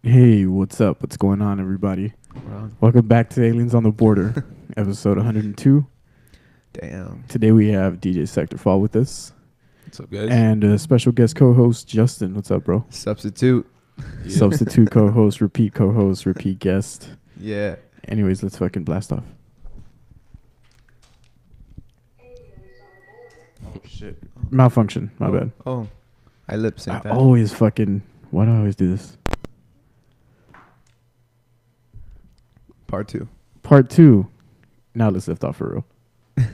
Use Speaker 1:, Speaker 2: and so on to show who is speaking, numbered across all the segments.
Speaker 1: Hey, what's up? What's going on, everybody? Welcome back to Aliens on the Border, episode 102.
Speaker 2: Damn.
Speaker 1: Today we have DJ Sektorfall with us.
Speaker 3: What's up, guys?
Speaker 1: And a special guest co-host, Justin. What's up, bro?
Speaker 2: Substitute.
Speaker 3: Yeah.
Speaker 1: Substitute co-host, repeat guest.
Speaker 2: Yeah.
Speaker 1: Anyways, let's fucking blast off.
Speaker 2: Oh, shit.
Speaker 1: Malfunction, my bad.
Speaker 2: Oh. I lip sync that.
Speaker 1: Why do I always do this?
Speaker 2: Part 2.
Speaker 1: Part 2. Now let's lift off for real.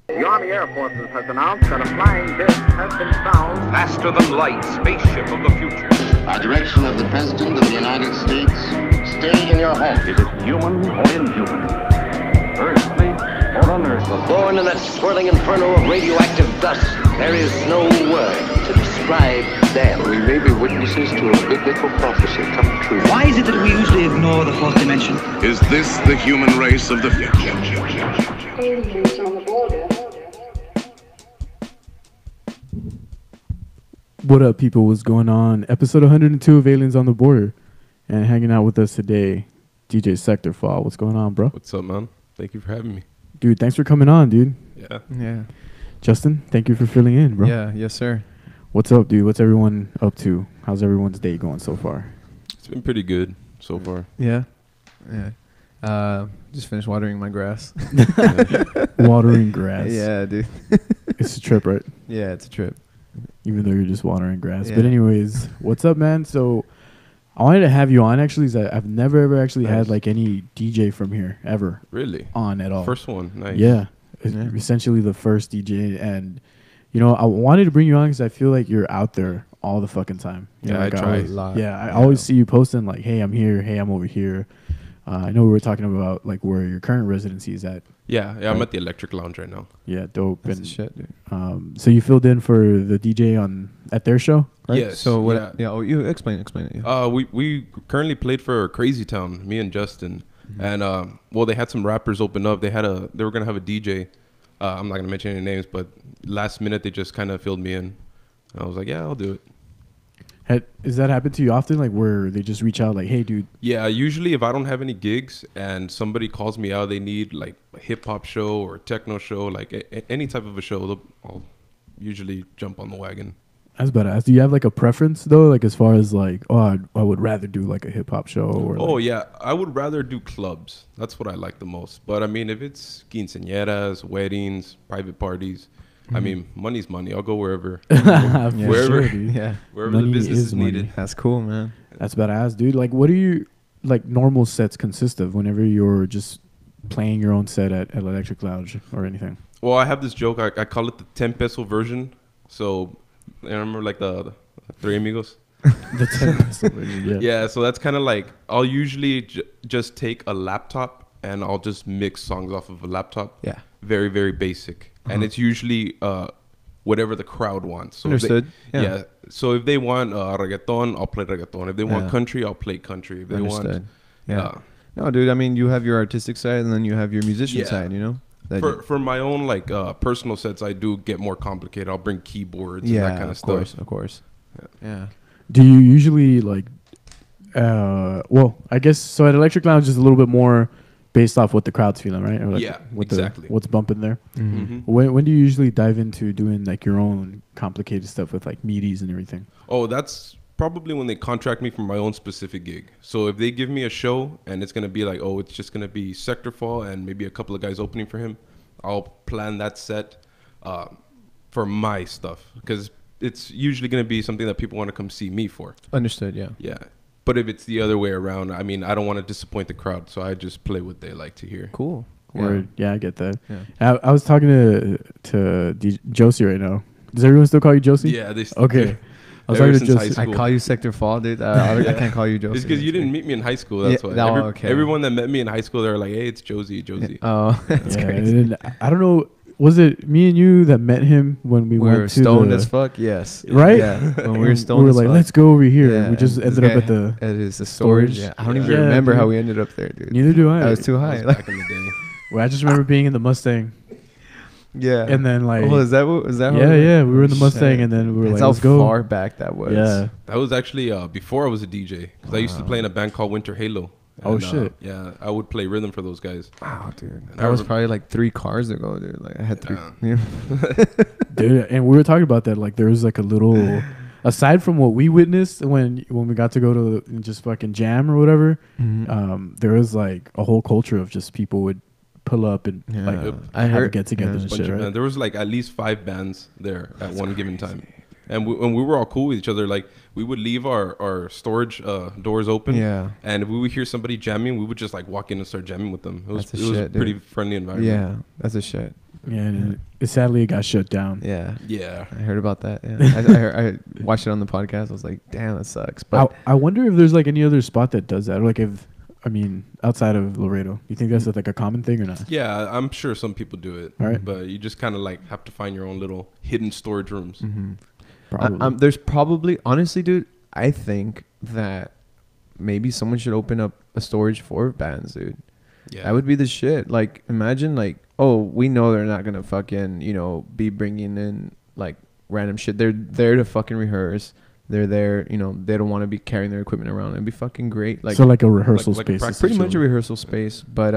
Speaker 4: The Army Air Forces has announced that a flying disc has been found.
Speaker 5: Faster than light, spaceship of the future.
Speaker 6: By direction of the President of the United States, stay in your home.
Speaker 7: Is it human or inhuman? Earthly or unearthly?
Speaker 8: Born in that swirling inferno of radioactive dust, there is no word to describe them.
Speaker 6: We may be witnesses to a biblical prophecy come true.
Speaker 9: Why is it that we usually ignore the fourth dimension?
Speaker 10: Is this the human race of the future?
Speaker 11: Aliens on the border.
Speaker 1: What up, people? What's going on? Episode 102 of Aliens on the Border. And hanging out with us today, DJ Sektorfall. What's going on, bro?
Speaker 3: What's up, man? Thank you for having me.
Speaker 1: Dude, thanks for coming on, dude.
Speaker 3: Yeah.
Speaker 2: Yeah.
Speaker 1: Justin, thank you for filling in, bro.
Speaker 2: Yeah. Yes, sir.
Speaker 1: What's up, dude? What's everyone up to? How's everyone's day going so far?
Speaker 3: It's been pretty good so far.
Speaker 2: Yeah. Yeah. Just finished watering my grass.
Speaker 1: Watering grass.
Speaker 2: Yeah, dude.
Speaker 1: It's a trip, right?
Speaker 2: Yeah, it's a trip.
Speaker 1: Even though you're just watering grass.
Speaker 2: Yeah.
Speaker 1: But anyways, what's up, man? So I wanted to have you on, actually, because I've never, ever actually had, like, any DJ from here, ever,
Speaker 3: Really?
Speaker 1: on at all.
Speaker 3: First one. Nice.
Speaker 1: Yeah.
Speaker 2: Yeah.
Speaker 1: Essentially the first DJ. And, you know, I wanted to bring you on because I feel like you're out there all the fucking time. You
Speaker 3: Yeah,
Speaker 1: know, like
Speaker 3: I try.
Speaker 1: always-
Speaker 2: A lot.
Speaker 1: Yeah, I always see you posting, like, hey, I'm here. Hey, I'm over here. I know we were talking about, like, where your current residency is at.
Speaker 3: Yeah. I'm
Speaker 1: Right.
Speaker 3: at the Electric Lounge right now.
Speaker 1: Yeah, dope.
Speaker 2: That's
Speaker 1: And
Speaker 2: the shit, dude.
Speaker 1: so you filled in for the DJ at their show, right?
Speaker 3: Yes.
Speaker 2: So what?
Speaker 3: Yeah.
Speaker 2: Yeah. Oh, you explain it. Yeah.
Speaker 3: We currently played for Crazy Town, me and Justin, and well, they had some rappers open up. They were gonna have a DJ. I'm not gonna mention any names, but last minute they just kind of filled me in. And I was like, yeah, I'll do it.
Speaker 1: Has that happened to you often, like where they just reach out, like, hey, dude?
Speaker 3: Yeah, usually if I don't have any gigs and somebody calls me out, they need like a hip hop show or a techno show, like any type of a show, I'll usually jump on the wagon.
Speaker 1: That's badass. Do you have like a preference though, like as far as like, oh, I would rather do like a hip hop show or?
Speaker 3: Oh
Speaker 1: like,
Speaker 3: yeah, I would rather do clubs. That's what I like the most. But I mean, if it's quinceañeras, weddings, private parties, I mean, money's money. I'll go wherever,
Speaker 1: For
Speaker 3: wherever,
Speaker 1: sure, dude.
Speaker 2: Yeah.
Speaker 3: wherever
Speaker 1: Money
Speaker 3: the business
Speaker 1: is
Speaker 3: is
Speaker 1: money.
Speaker 3: needed.
Speaker 2: That's cool, man.
Speaker 1: That's badass, dude. Like, what do you like normal sets consist of whenever you're just playing your own set at Electric Lounge or anything?
Speaker 3: Well, I have this joke. I call it the 10 peso version. So I remember like the Three Amigos.
Speaker 1: The 10 peso version, yeah.
Speaker 3: Yeah, so that's kind of like I'll usually just take a laptop and I'll just mix songs off of a laptop.
Speaker 2: Yeah.
Speaker 3: Very, very basic. And it's usually whatever the crowd wants. So if
Speaker 2: Understood.
Speaker 3: They,
Speaker 2: Yeah.
Speaker 3: So if they want reggaeton, I'll play reggaeton. If they want
Speaker 2: Yeah.
Speaker 3: country, I'll play country. If they
Speaker 2: Understood.
Speaker 3: want...
Speaker 2: Yeah. No, dude. I mean, you have your artistic side and then you have your musician
Speaker 3: Yeah.
Speaker 2: side. You know. That
Speaker 3: For my own like personal sets, I do get more complicated. I'll bring keyboards
Speaker 2: yeah,
Speaker 3: and that kind of stuff.
Speaker 2: Of course. Yeah.
Speaker 1: Do you usually like? Well, I guess so. At Electric Lounge is a little bit more based off what the crowd's feeling, right? Or like
Speaker 3: Yeah,
Speaker 1: what
Speaker 3: exactly.
Speaker 1: What's bumping there?
Speaker 3: Mm-hmm.
Speaker 1: When do you usually dive into doing like your own complicated stuff with like MIDIs and everything?
Speaker 3: Oh, that's probably when they contract me for my own specific gig. So if they give me a show and it's going to be like, oh, it's just going to be Sektorfall and maybe a couple of guys opening for him, I'll plan that set for my stuff because it's usually going to be something that people want to come see me for.
Speaker 2: Understood. Yeah.
Speaker 3: Yeah. But if it's the other way around, I mean, I don't want to disappoint the crowd, so I just play what they like to hear.
Speaker 2: Cool.
Speaker 1: Word. Yeah, I get that.
Speaker 2: Yeah.
Speaker 1: I was talking to Josie right now. Does everyone still call you Josie?
Speaker 3: Yeah.
Speaker 1: Okay. I was
Speaker 3: Ever
Speaker 1: talking to
Speaker 3: since high
Speaker 1: Josie.
Speaker 3: school.
Speaker 2: I call you Sektorfall, dude. I can't call you Josie.
Speaker 3: It's because you didn't meet me in high school. That's
Speaker 2: Yeah,
Speaker 3: why.
Speaker 2: no, okay.
Speaker 3: Everyone that met me in high school, they were like, hey, it's Josie.
Speaker 2: Oh, that's
Speaker 1: Yeah,
Speaker 2: crazy.
Speaker 1: and I don't know. Was it me and you that met him when we
Speaker 2: We're
Speaker 1: went to
Speaker 2: stoned
Speaker 1: the,
Speaker 2: as fuck. Yes.
Speaker 1: right?
Speaker 2: Yeah. When we were
Speaker 1: And
Speaker 2: stoned
Speaker 1: we were
Speaker 2: as
Speaker 1: like,
Speaker 2: fuck.
Speaker 1: let's go over here.
Speaker 2: Yeah,
Speaker 1: And we just
Speaker 2: and this
Speaker 1: ended up
Speaker 2: guy
Speaker 1: at the.
Speaker 2: It is the storage.
Speaker 1: storage.
Speaker 2: Yeah. I don't even
Speaker 1: Yeah,
Speaker 2: remember how
Speaker 1: dude.
Speaker 2: we ended up there, dude.
Speaker 1: Neither do I.
Speaker 2: I was too high.
Speaker 3: That was back in the day.
Speaker 1: Well, I just remember being in the Mustang.
Speaker 2: Yeah.
Speaker 1: And then like,
Speaker 2: oh, is that what? Is that?
Speaker 1: Yeah, we were in the Mustang,
Speaker 2: Shit.
Speaker 1: and then we were
Speaker 2: That's
Speaker 1: like,
Speaker 2: how
Speaker 1: let's go.
Speaker 2: far back that was.
Speaker 1: Yeah.
Speaker 3: That was actually before I was a DJ, because I used to play in a band called Winter Halo.
Speaker 1: Oh,
Speaker 3: And,
Speaker 1: shit.
Speaker 3: Yeah, I would play rhythm for those guys.
Speaker 2: Wow, dude.
Speaker 3: And
Speaker 2: That was probably like 3 cars ago, dude. Like I had 3. Yeah.
Speaker 1: Dude, and we were talking about that. Like, there was like a little, aside from what we witnessed when we got to go to just fucking jam or whatever, there was like a whole culture of just people would pull up and like
Speaker 2: I
Speaker 1: have a
Speaker 2: heard-
Speaker 1: get together and shit, right?
Speaker 3: There was like at least 5 bands there at one given time. And when we were all cool with each other, like we would leave our storage doors open.
Speaker 2: Yeah.
Speaker 3: And if we would hear somebody jamming, we would just like walk in and start jamming with them. It was,
Speaker 2: That's a shit,
Speaker 3: pretty
Speaker 2: dude.
Speaker 3: friendly environment.
Speaker 2: Yeah, that's a shit.
Speaker 1: Yeah, and sadly it got shut down.
Speaker 2: Yeah.
Speaker 3: Yeah.
Speaker 2: I heard about that. Yeah. I watched it on the podcast. I was like, damn, that sucks. But
Speaker 1: I wonder if there's like any other spot that does that, or like if, I mean, outside of Laredo, you think that's like a common thing or not?
Speaker 3: Yeah, I'm sure some people do it.
Speaker 1: Right.
Speaker 3: But you just kind of like have to find your own little hidden storage rooms.
Speaker 1: Probably.
Speaker 2: there's probably, honestly, dude, I think that maybe someone should open up a storage for bands, dude.
Speaker 3: Yeah.
Speaker 2: That would be the shit. Like, imagine, like, oh, we know they're not gonna fucking, be bringing in like random shit. They're there to fucking rehearse. They're there, they don't want to be carrying their equipment around. It'd be fucking great. Like,
Speaker 1: so like a rehearsal
Speaker 3: like a
Speaker 1: space,
Speaker 3: practice
Speaker 2: pretty much a
Speaker 1: essentially.
Speaker 2: rehearsal space. But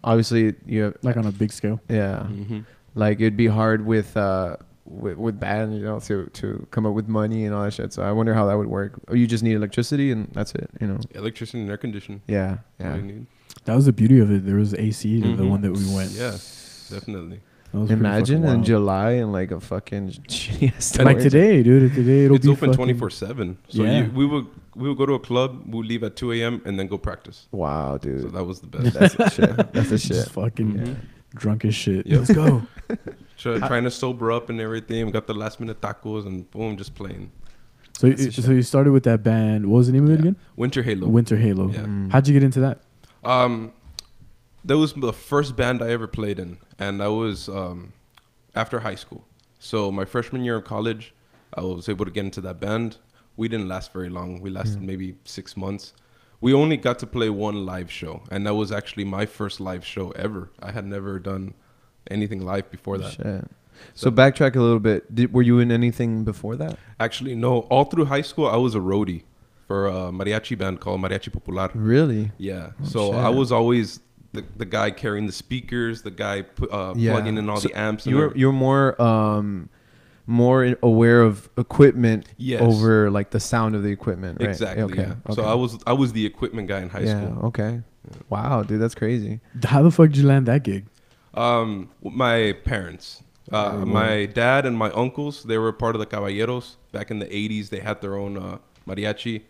Speaker 2: obviously, you have,
Speaker 1: Like on a big scale.
Speaker 2: yeah, like it'd be hard with band, to come up with money and all that shit. So I wonder how that would work. Or you just need electricity and that's it,
Speaker 3: Electricity and air conditioning.
Speaker 2: Yeah,
Speaker 3: That's all
Speaker 2: yeah.
Speaker 3: you need.
Speaker 1: That was the beauty of it. There was AC to the one that we went.
Speaker 3: Yeah, definitely.
Speaker 1: That was pretty
Speaker 2: Imagine
Speaker 1: fucking
Speaker 2: in
Speaker 1: wild.
Speaker 2: July in like a fucking shitty
Speaker 1: Like today, dude. Today it'll
Speaker 3: It's
Speaker 1: be
Speaker 3: open
Speaker 1: fucking-
Speaker 3: 24/7. So
Speaker 1: Yeah.
Speaker 3: we would go to a club, we'll leave at 2 a.m. and then go practice.
Speaker 2: Wow,
Speaker 3: So
Speaker 2: dude.
Speaker 3: that was the best.
Speaker 2: That's the shit. That's the
Speaker 1: Just
Speaker 2: shit.
Speaker 1: fucking drunk as shit.
Speaker 3: Yep.
Speaker 1: Let's go.
Speaker 3: Trying to sober up and everything. We got the last minute tacos and boom, just playing.
Speaker 1: So you started with that band. What was the name of it again?
Speaker 3: Winter Halo.
Speaker 1: Winter Halo.
Speaker 3: Yeah.
Speaker 1: How'd you get into that?
Speaker 3: That was the first band I ever played in, and that was after high school. So my freshman year of college, I was able to get into that band. We didn't last very long. We lasted maybe 6 months. We only got to play one live show, and that was actually my first live show ever. I had never done anything live before that.
Speaker 2: Shit. So backtrack a little bit. Were you in anything before that?
Speaker 3: Actually, no. All through high school, I was a roadie for a mariachi band called Mariachi Popular.
Speaker 2: Really?
Speaker 3: Yeah.
Speaker 2: Oh,
Speaker 3: So
Speaker 2: shit.
Speaker 3: I was always the guy carrying the speakers, the guy plugging in all
Speaker 2: So
Speaker 3: the amps.
Speaker 2: You're more aware of equipment
Speaker 3: Yes.
Speaker 2: over like the sound of the equipment, right?
Speaker 3: Exactly.
Speaker 2: Okay.
Speaker 3: Yeah.
Speaker 2: Okay.
Speaker 3: So I was the equipment guy in high
Speaker 2: yeah.
Speaker 3: school.
Speaker 2: Okay. Wow, dude, that's crazy.
Speaker 1: How the fuck did you land that gig?
Speaker 3: My parents, my dad and my uncles, they were part of the Caballeros back in the 80s. They had their own mariachi,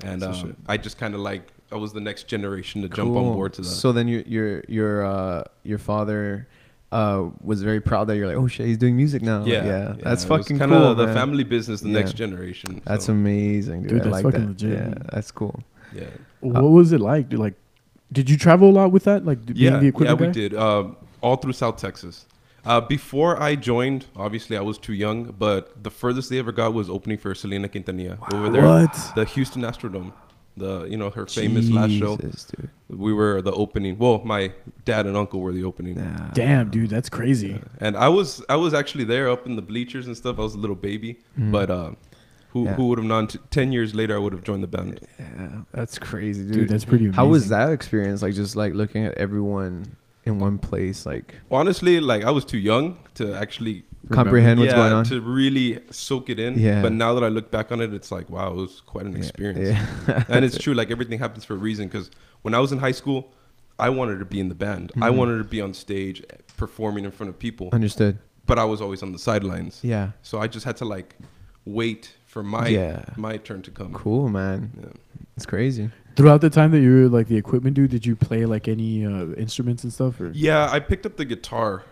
Speaker 3: and I just kind of like I was the next generation to jump on board to that.
Speaker 2: So then your father was very proud that you're like, oh shit, he's doing music now.
Speaker 3: yeah,
Speaker 2: Like, yeah. That's
Speaker 3: it was
Speaker 2: fucking
Speaker 3: kinda
Speaker 2: cool.
Speaker 3: the
Speaker 2: man.
Speaker 3: family business, the
Speaker 2: Yeah.
Speaker 3: next generation.
Speaker 2: That's
Speaker 3: so,
Speaker 2: amazing, dude.
Speaker 1: Dude,
Speaker 2: I
Speaker 1: that's
Speaker 2: like
Speaker 1: fucking
Speaker 2: that.
Speaker 1: legit.
Speaker 2: Yeah, that's cool.
Speaker 3: yeah.
Speaker 1: What was it like? Did you travel a lot with that? Like being the equipment
Speaker 3: we
Speaker 1: guy?
Speaker 3: did. All through South Texas. Before I joined, obviously I was too young, but the furthest they ever got was opening for Selena Quintanilla over there.
Speaker 1: What?
Speaker 3: The Houston Astrodome. Her famous last show.
Speaker 2: Jesus, dude.
Speaker 3: We were the opening. Well, my dad and uncle were the opening.
Speaker 1: Damn, dude, that's crazy.
Speaker 3: And I was actually there up in the bleachers and stuff. I was a little baby, but who would have known? 10 years later, I would have joined the band.
Speaker 2: Yeah, that's crazy, dude.
Speaker 1: Dude, that's pretty amazing.
Speaker 2: How was that experience? Like just like looking at everyone in one place, like
Speaker 3: Honestly, like I was too young to actually
Speaker 2: comprehend what's going on.
Speaker 3: to really soak it in.
Speaker 2: Yeah.
Speaker 3: But now that I look back on it, it's like, wow, it was quite an experience.
Speaker 2: Yeah.
Speaker 3: And it's true, like everything happens for a reason. Because when I was in high school, I wanted to be in the band. I wanted to be on stage performing in front of people.
Speaker 2: Understood.
Speaker 3: But I was always on the sidelines.
Speaker 2: Yeah.
Speaker 3: So I just had to like wait for my turn to come.
Speaker 2: Cool, man.
Speaker 3: Yeah.
Speaker 2: It's crazy.
Speaker 1: Throughout the time that you were like the equipment dude, did you play like any instruments and stuff? Or?
Speaker 3: Yeah, I picked up the guitar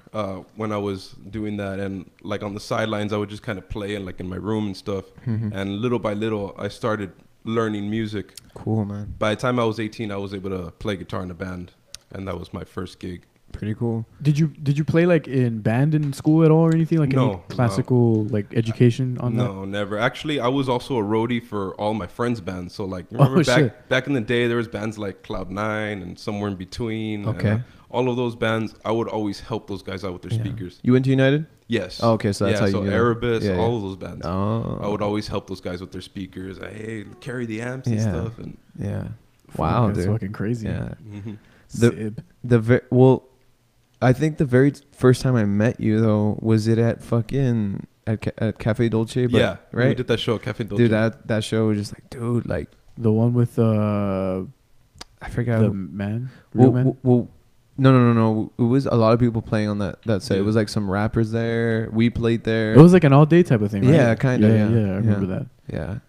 Speaker 3: when I was doing that, and like on the sidelines, I would just kind of play and like in my room and stuff. And little by little, I started learning music.
Speaker 2: Cool, man.
Speaker 3: By the time I was 18, I was able to play guitar in a band, and that was my first gig.
Speaker 2: Pretty cool.
Speaker 1: Did you play like in band in school at all or anything like any classical like education on that?
Speaker 3: No, never. Actually, I was also a roadie for all my friends' bands. So like, remember back in the day, there was bands like Cloud9 and Somewhere in Between.
Speaker 2: Okay.
Speaker 3: And, all of those bands, I would always help those guys out with their speakers.
Speaker 2: You went to United?
Speaker 3: Yes.
Speaker 2: Oh, okay, so that's how you
Speaker 3: know. Erebus, all of those bands.
Speaker 2: Oh.
Speaker 3: I would always help those guys with their speakers. Hey, carry the amps and stuff. And
Speaker 2: wow,
Speaker 1: that's
Speaker 2: dude.
Speaker 1: fucking crazy.
Speaker 2: Yeah.
Speaker 1: Mm-hmm.
Speaker 2: Well, I think the very first time I met you though was it at fucking at Cafe Dolce. But, right.
Speaker 3: We did that show at Cafe Dolce.
Speaker 2: Dude, that show was just like, dude, like
Speaker 1: the one with
Speaker 2: I forgot
Speaker 1: the man. Real man.
Speaker 2: Well, no. It was a lot of people playing on that set. It was like some rappers there. We played there.
Speaker 1: It was like an all day type of thing, right?
Speaker 2: Yeah, kind of.
Speaker 1: Yeah, I remember that.
Speaker 2: Yeah.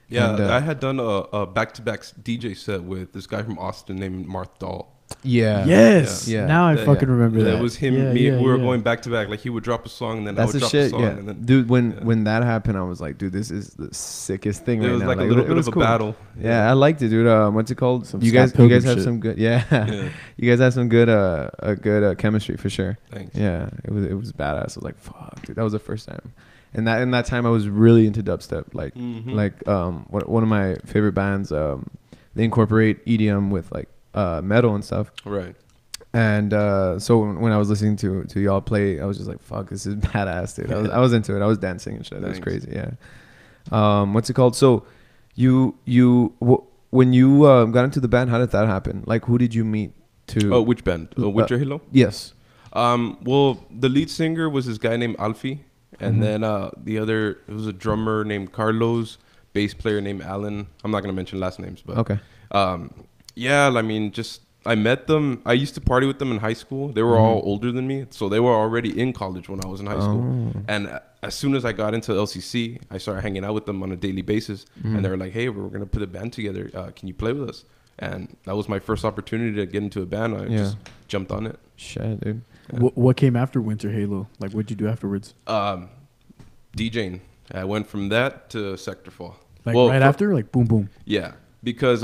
Speaker 3: Yeah, and, I had done a back-to-back DJ set with this guy from Austin named Marth Dahl.
Speaker 2: Yeah.
Speaker 1: Yes. Yeah. Now I fucking remember that.
Speaker 3: It was him and me. We were going back to back. Like he would drop a song and then I would drop a song.
Speaker 2: Yeah.
Speaker 3: And then,
Speaker 2: dude, when that happened, I was like, dude, this is the sickest thing right now.
Speaker 3: It was like a little bit of a battle.
Speaker 2: Yeah, I liked it, dude. What's it called?
Speaker 1: Some
Speaker 2: you guys have
Speaker 1: shit.
Speaker 2: some good. Yeah. You guys have some good good chemistry for sure.
Speaker 3: Thanks.
Speaker 2: Yeah, it was badass. I was like, fuck, dude, that was the first time. And in that time I was really into dubstep. Like one of my favorite bands, they incorporate EDM with like metal and stuff.
Speaker 3: Right.
Speaker 2: And so when I was listening to y'all play, I was just like, fuck, this is badass, dude. I was into it. I was dancing and shit. That was crazy. Yeah. What's it called? So when you got into the band, how did that happen? Like, who did you meet to?
Speaker 3: Oh, which band? Winter Halo?
Speaker 2: Yes.
Speaker 3: Well, the lead singer was this guy named Alfie. And then the other, it was a drummer named Carlos, bass player named Alan. I'm not going to mention last names, but
Speaker 2: okay.
Speaker 3: Yeah, I mean, I met them. I used to party with them in high school. They were all older than me, so they were already in college when I was in high school. And as soon as I got into LCC, I started hanging out with them on a daily basis. And they were like, hey, we're going to put a band together. Can you play with us? And that was my first opportunity to get into a band. I just jumped on it.
Speaker 2: Shit, dude.
Speaker 1: Yeah. What came after Winter Halo? Like, what'd you do afterwards?
Speaker 3: DJing. I went from that to Sektorfall.
Speaker 1: Like after? Like, boom, boom.
Speaker 3: Yeah. Because,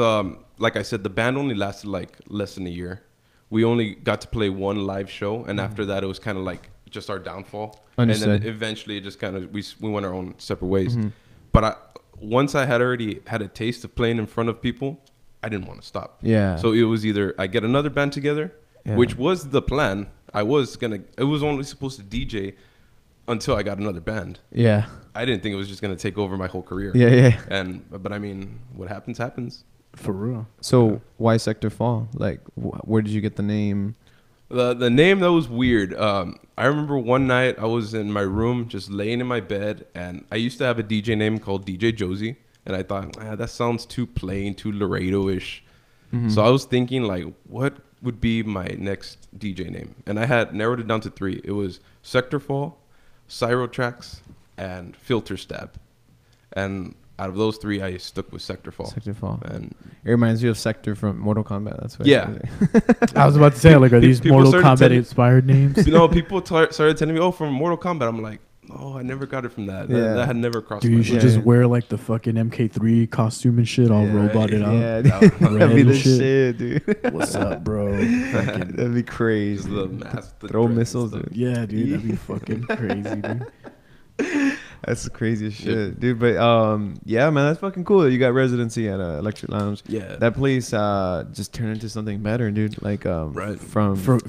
Speaker 3: like I said, the band only lasted like less than a year. We only got to play one live show. And after that, it was kind of like just our downfall.
Speaker 2: Understood.
Speaker 3: And then eventually it just kind of, we went our own separate ways. But once I had already had a taste of playing in front of people, I didn't want to stop.
Speaker 2: Yeah.
Speaker 3: So it was either I get another band together, which was the plan. It was only supposed to DJ until I got another band.
Speaker 2: Yeah.
Speaker 3: I didn't think it was just going to take over my whole career.
Speaker 2: Yeah.
Speaker 3: But I mean, what happens, happens.
Speaker 1: For real.
Speaker 2: So why Sektorfall? Like, where did you get the name?
Speaker 3: The name, that was weird. I remember one night I was in my room just laying in my bed, and I used to have a DJ name called DJ Josie, and I thought, that sounds too plain, too Laredo-ish. So I was thinking, like, what would be my next DJ name? And I had narrowed it down to 3. It was Sektorfall, Cyrotrax, and Filter Stab. And out of those 3, I stuck with Sektorfall.
Speaker 2: Sektorfall.
Speaker 3: And
Speaker 2: it reminds you of Sector from Mortal Kombat. That's what.
Speaker 3: Yeah.
Speaker 1: I was about to say, like, are these Mortal Kombat inspired names?
Speaker 3: People started telling me, oh, from Mortal Kombat. I'm like, oh, I never got it from that. That had never crossed my mind.
Speaker 1: Dude, you should just wear like the fucking MK3 costume and shit, all roboted out.
Speaker 2: Yeah, that'd be the shit, dude.
Speaker 1: What's up, bro?
Speaker 2: That'd be crazy.
Speaker 3: The mask,
Speaker 2: throw missiles, dude.
Speaker 1: Yeah, dude, that'd be fucking crazy, dude.
Speaker 2: That's the craziest shit, dude. But yeah, man, that's fucking cool. You got residency at Electric Lounge.
Speaker 3: Yeah,
Speaker 2: that place just turned into something better, dude. Like
Speaker 1: for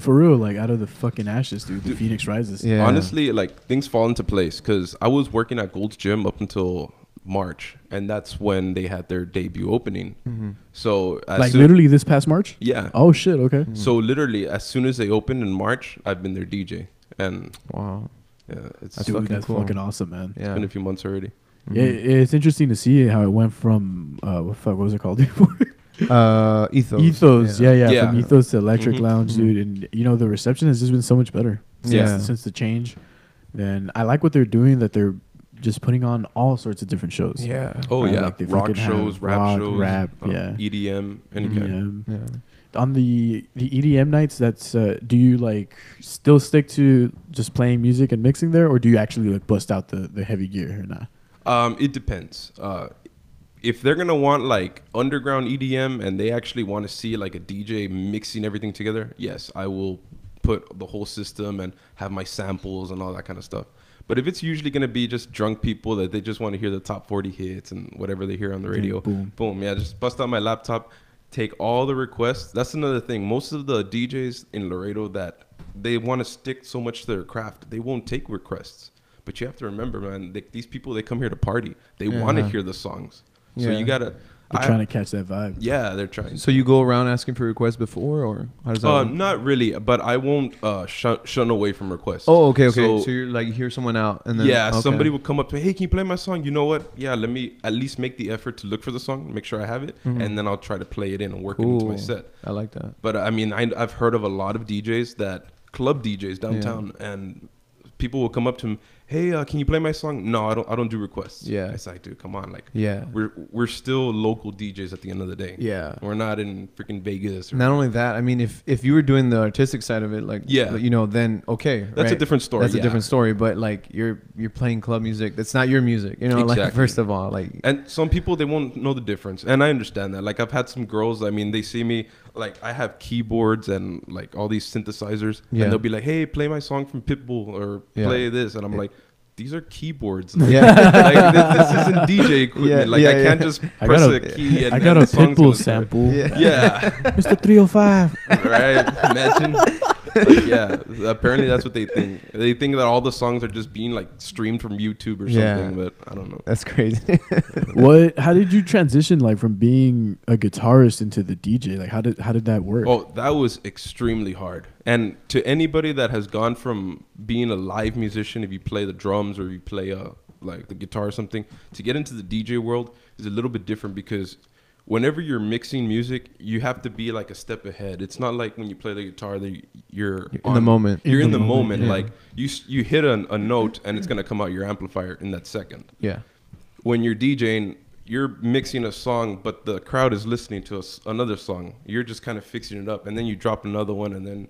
Speaker 1: real, like out of the fucking ashes, dude. The Phoenix rises.
Speaker 2: Yeah.
Speaker 3: Honestly, like things fall into place because I was working at Gold's Gym up until March, and that's when they had their debut opening. So
Speaker 1: like literally this past March.
Speaker 3: Yeah.
Speaker 1: Oh shit. Okay.
Speaker 3: So literally, as soon as they opened in March, I've been their DJ, and
Speaker 2: wow.
Speaker 3: Yeah,
Speaker 1: that's fucking awesome, man.
Speaker 3: Yeah. It's been a few months already.
Speaker 1: Yeah, it's interesting to see how it went from what was it called before?
Speaker 2: Ethos.
Speaker 1: Yeah. From Ethos to Electric Lounge, dude. And you know the reception has just been so much better since the change. And I like what they're doing, that they're just putting on all sorts of different shows.
Speaker 2: Yeah.
Speaker 3: Oh yeah.
Speaker 1: Like
Speaker 3: rock shows, rap shows,
Speaker 1: EDM,
Speaker 3: any kind.
Speaker 1: Yeah. On the EDM nights, that's do you like still stick to just playing music and mixing there, or do you actually like bust out the heavy gear or not?
Speaker 3: It depends. If they're gonna want like underground EDM and they actually want to see like a DJ mixing everything together, yes, I will put the whole system and have my samples and all that kind of stuff. But if it's usually going to be just drunk people that they just want to hear the top 40 hits and whatever they hear on the radio, boom, yeah, just bust out my laptop, take all the requests. That's another thing. Most of the DJs in Laredo that they want to stick so much to their craft, they won't take requests. But you have to remember, man, these people, they come here to party. They want to hear the songs. So you got to...
Speaker 1: They're trying to catch that vibe.
Speaker 3: Yeah, they're trying.
Speaker 2: So you go around asking for requests before, or how does that work?
Speaker 3: Not really, but I won't shun away from requests.
Speaker 2: Oh, okay. So you're like, you hear someone out, and then
Speaker 3: somebody will come up to me, hey, can you play my song? You know what? Yeah, let me at least make the effort to look for the song, make sure I have it, and then I'll try to play it in and work it into my set.
Speaker 2: I like that.
Speaker 3: But I mean, I've heard of a lot of DJs club DJs downtown, and people will come up to him, hey, can you play my song? No, I don't do requests.
Speaker 2: Yeah.
Speaker 3: It's like, dude, come on. Like,
Speaker 2: yeah,
Speaker 3: we're still local DJs at the end of the day.
Speaker 2: Yeah.
Speaker 3: We're not in freaking Vegas.
Speaker 2: Not only that, I mean, if you were doing the artistic side of it, like, you know, then okay.
Speaker 3: That's a different story.
Speaker 2: That's a different story. But like, you're playing club music. That's not your music. You know, like, first of all, like.
Speaker 3: And some people, they won't know the difference. And I understand that. Like, I've had some girls, I mean, they see me, like, I have keyboards and like all these synthesizers. Yeah. And they'll be like, hey, play my song from Pitbull or play this. And I'm like, these are keyboards. Like, this isn't DJ equipment. I can't just press a key and
Speaker 1: I got a Pitbull sample.
Speaker 3: Yeah.
Speaker 1: Mr. 305.
Speaker 3: Right. Imagine. Apparently that's what they think. They think that all the songs are just being like streamed from YouTube or something, but I don't know.
Speaker 2: That's crazy.
Speaker 1: How did you transition like from being a guitarist into the DJ? Like how did that work?
Speaker 3: Oh, that was extremely hard. And to anybody that has gone from being a live musician, if you play the drums or you play like the guitar or something, to get into the DJ world is a little bit different because whenever you're mixing music, you have to be like a step ahead. It's not like when you play the guitar that you're
Speaker 2: in the moment.
Speaker 3: You're in the moment. Yeah. Like you hit a note and it's gonna come out your amplifier in that second.
Speaker 2: Yeah.
Speaker 3: When you're DJing, you're mixing a song, but the crowd is listening to another song. You're just kind of fixing it up, and then you drop another one, and then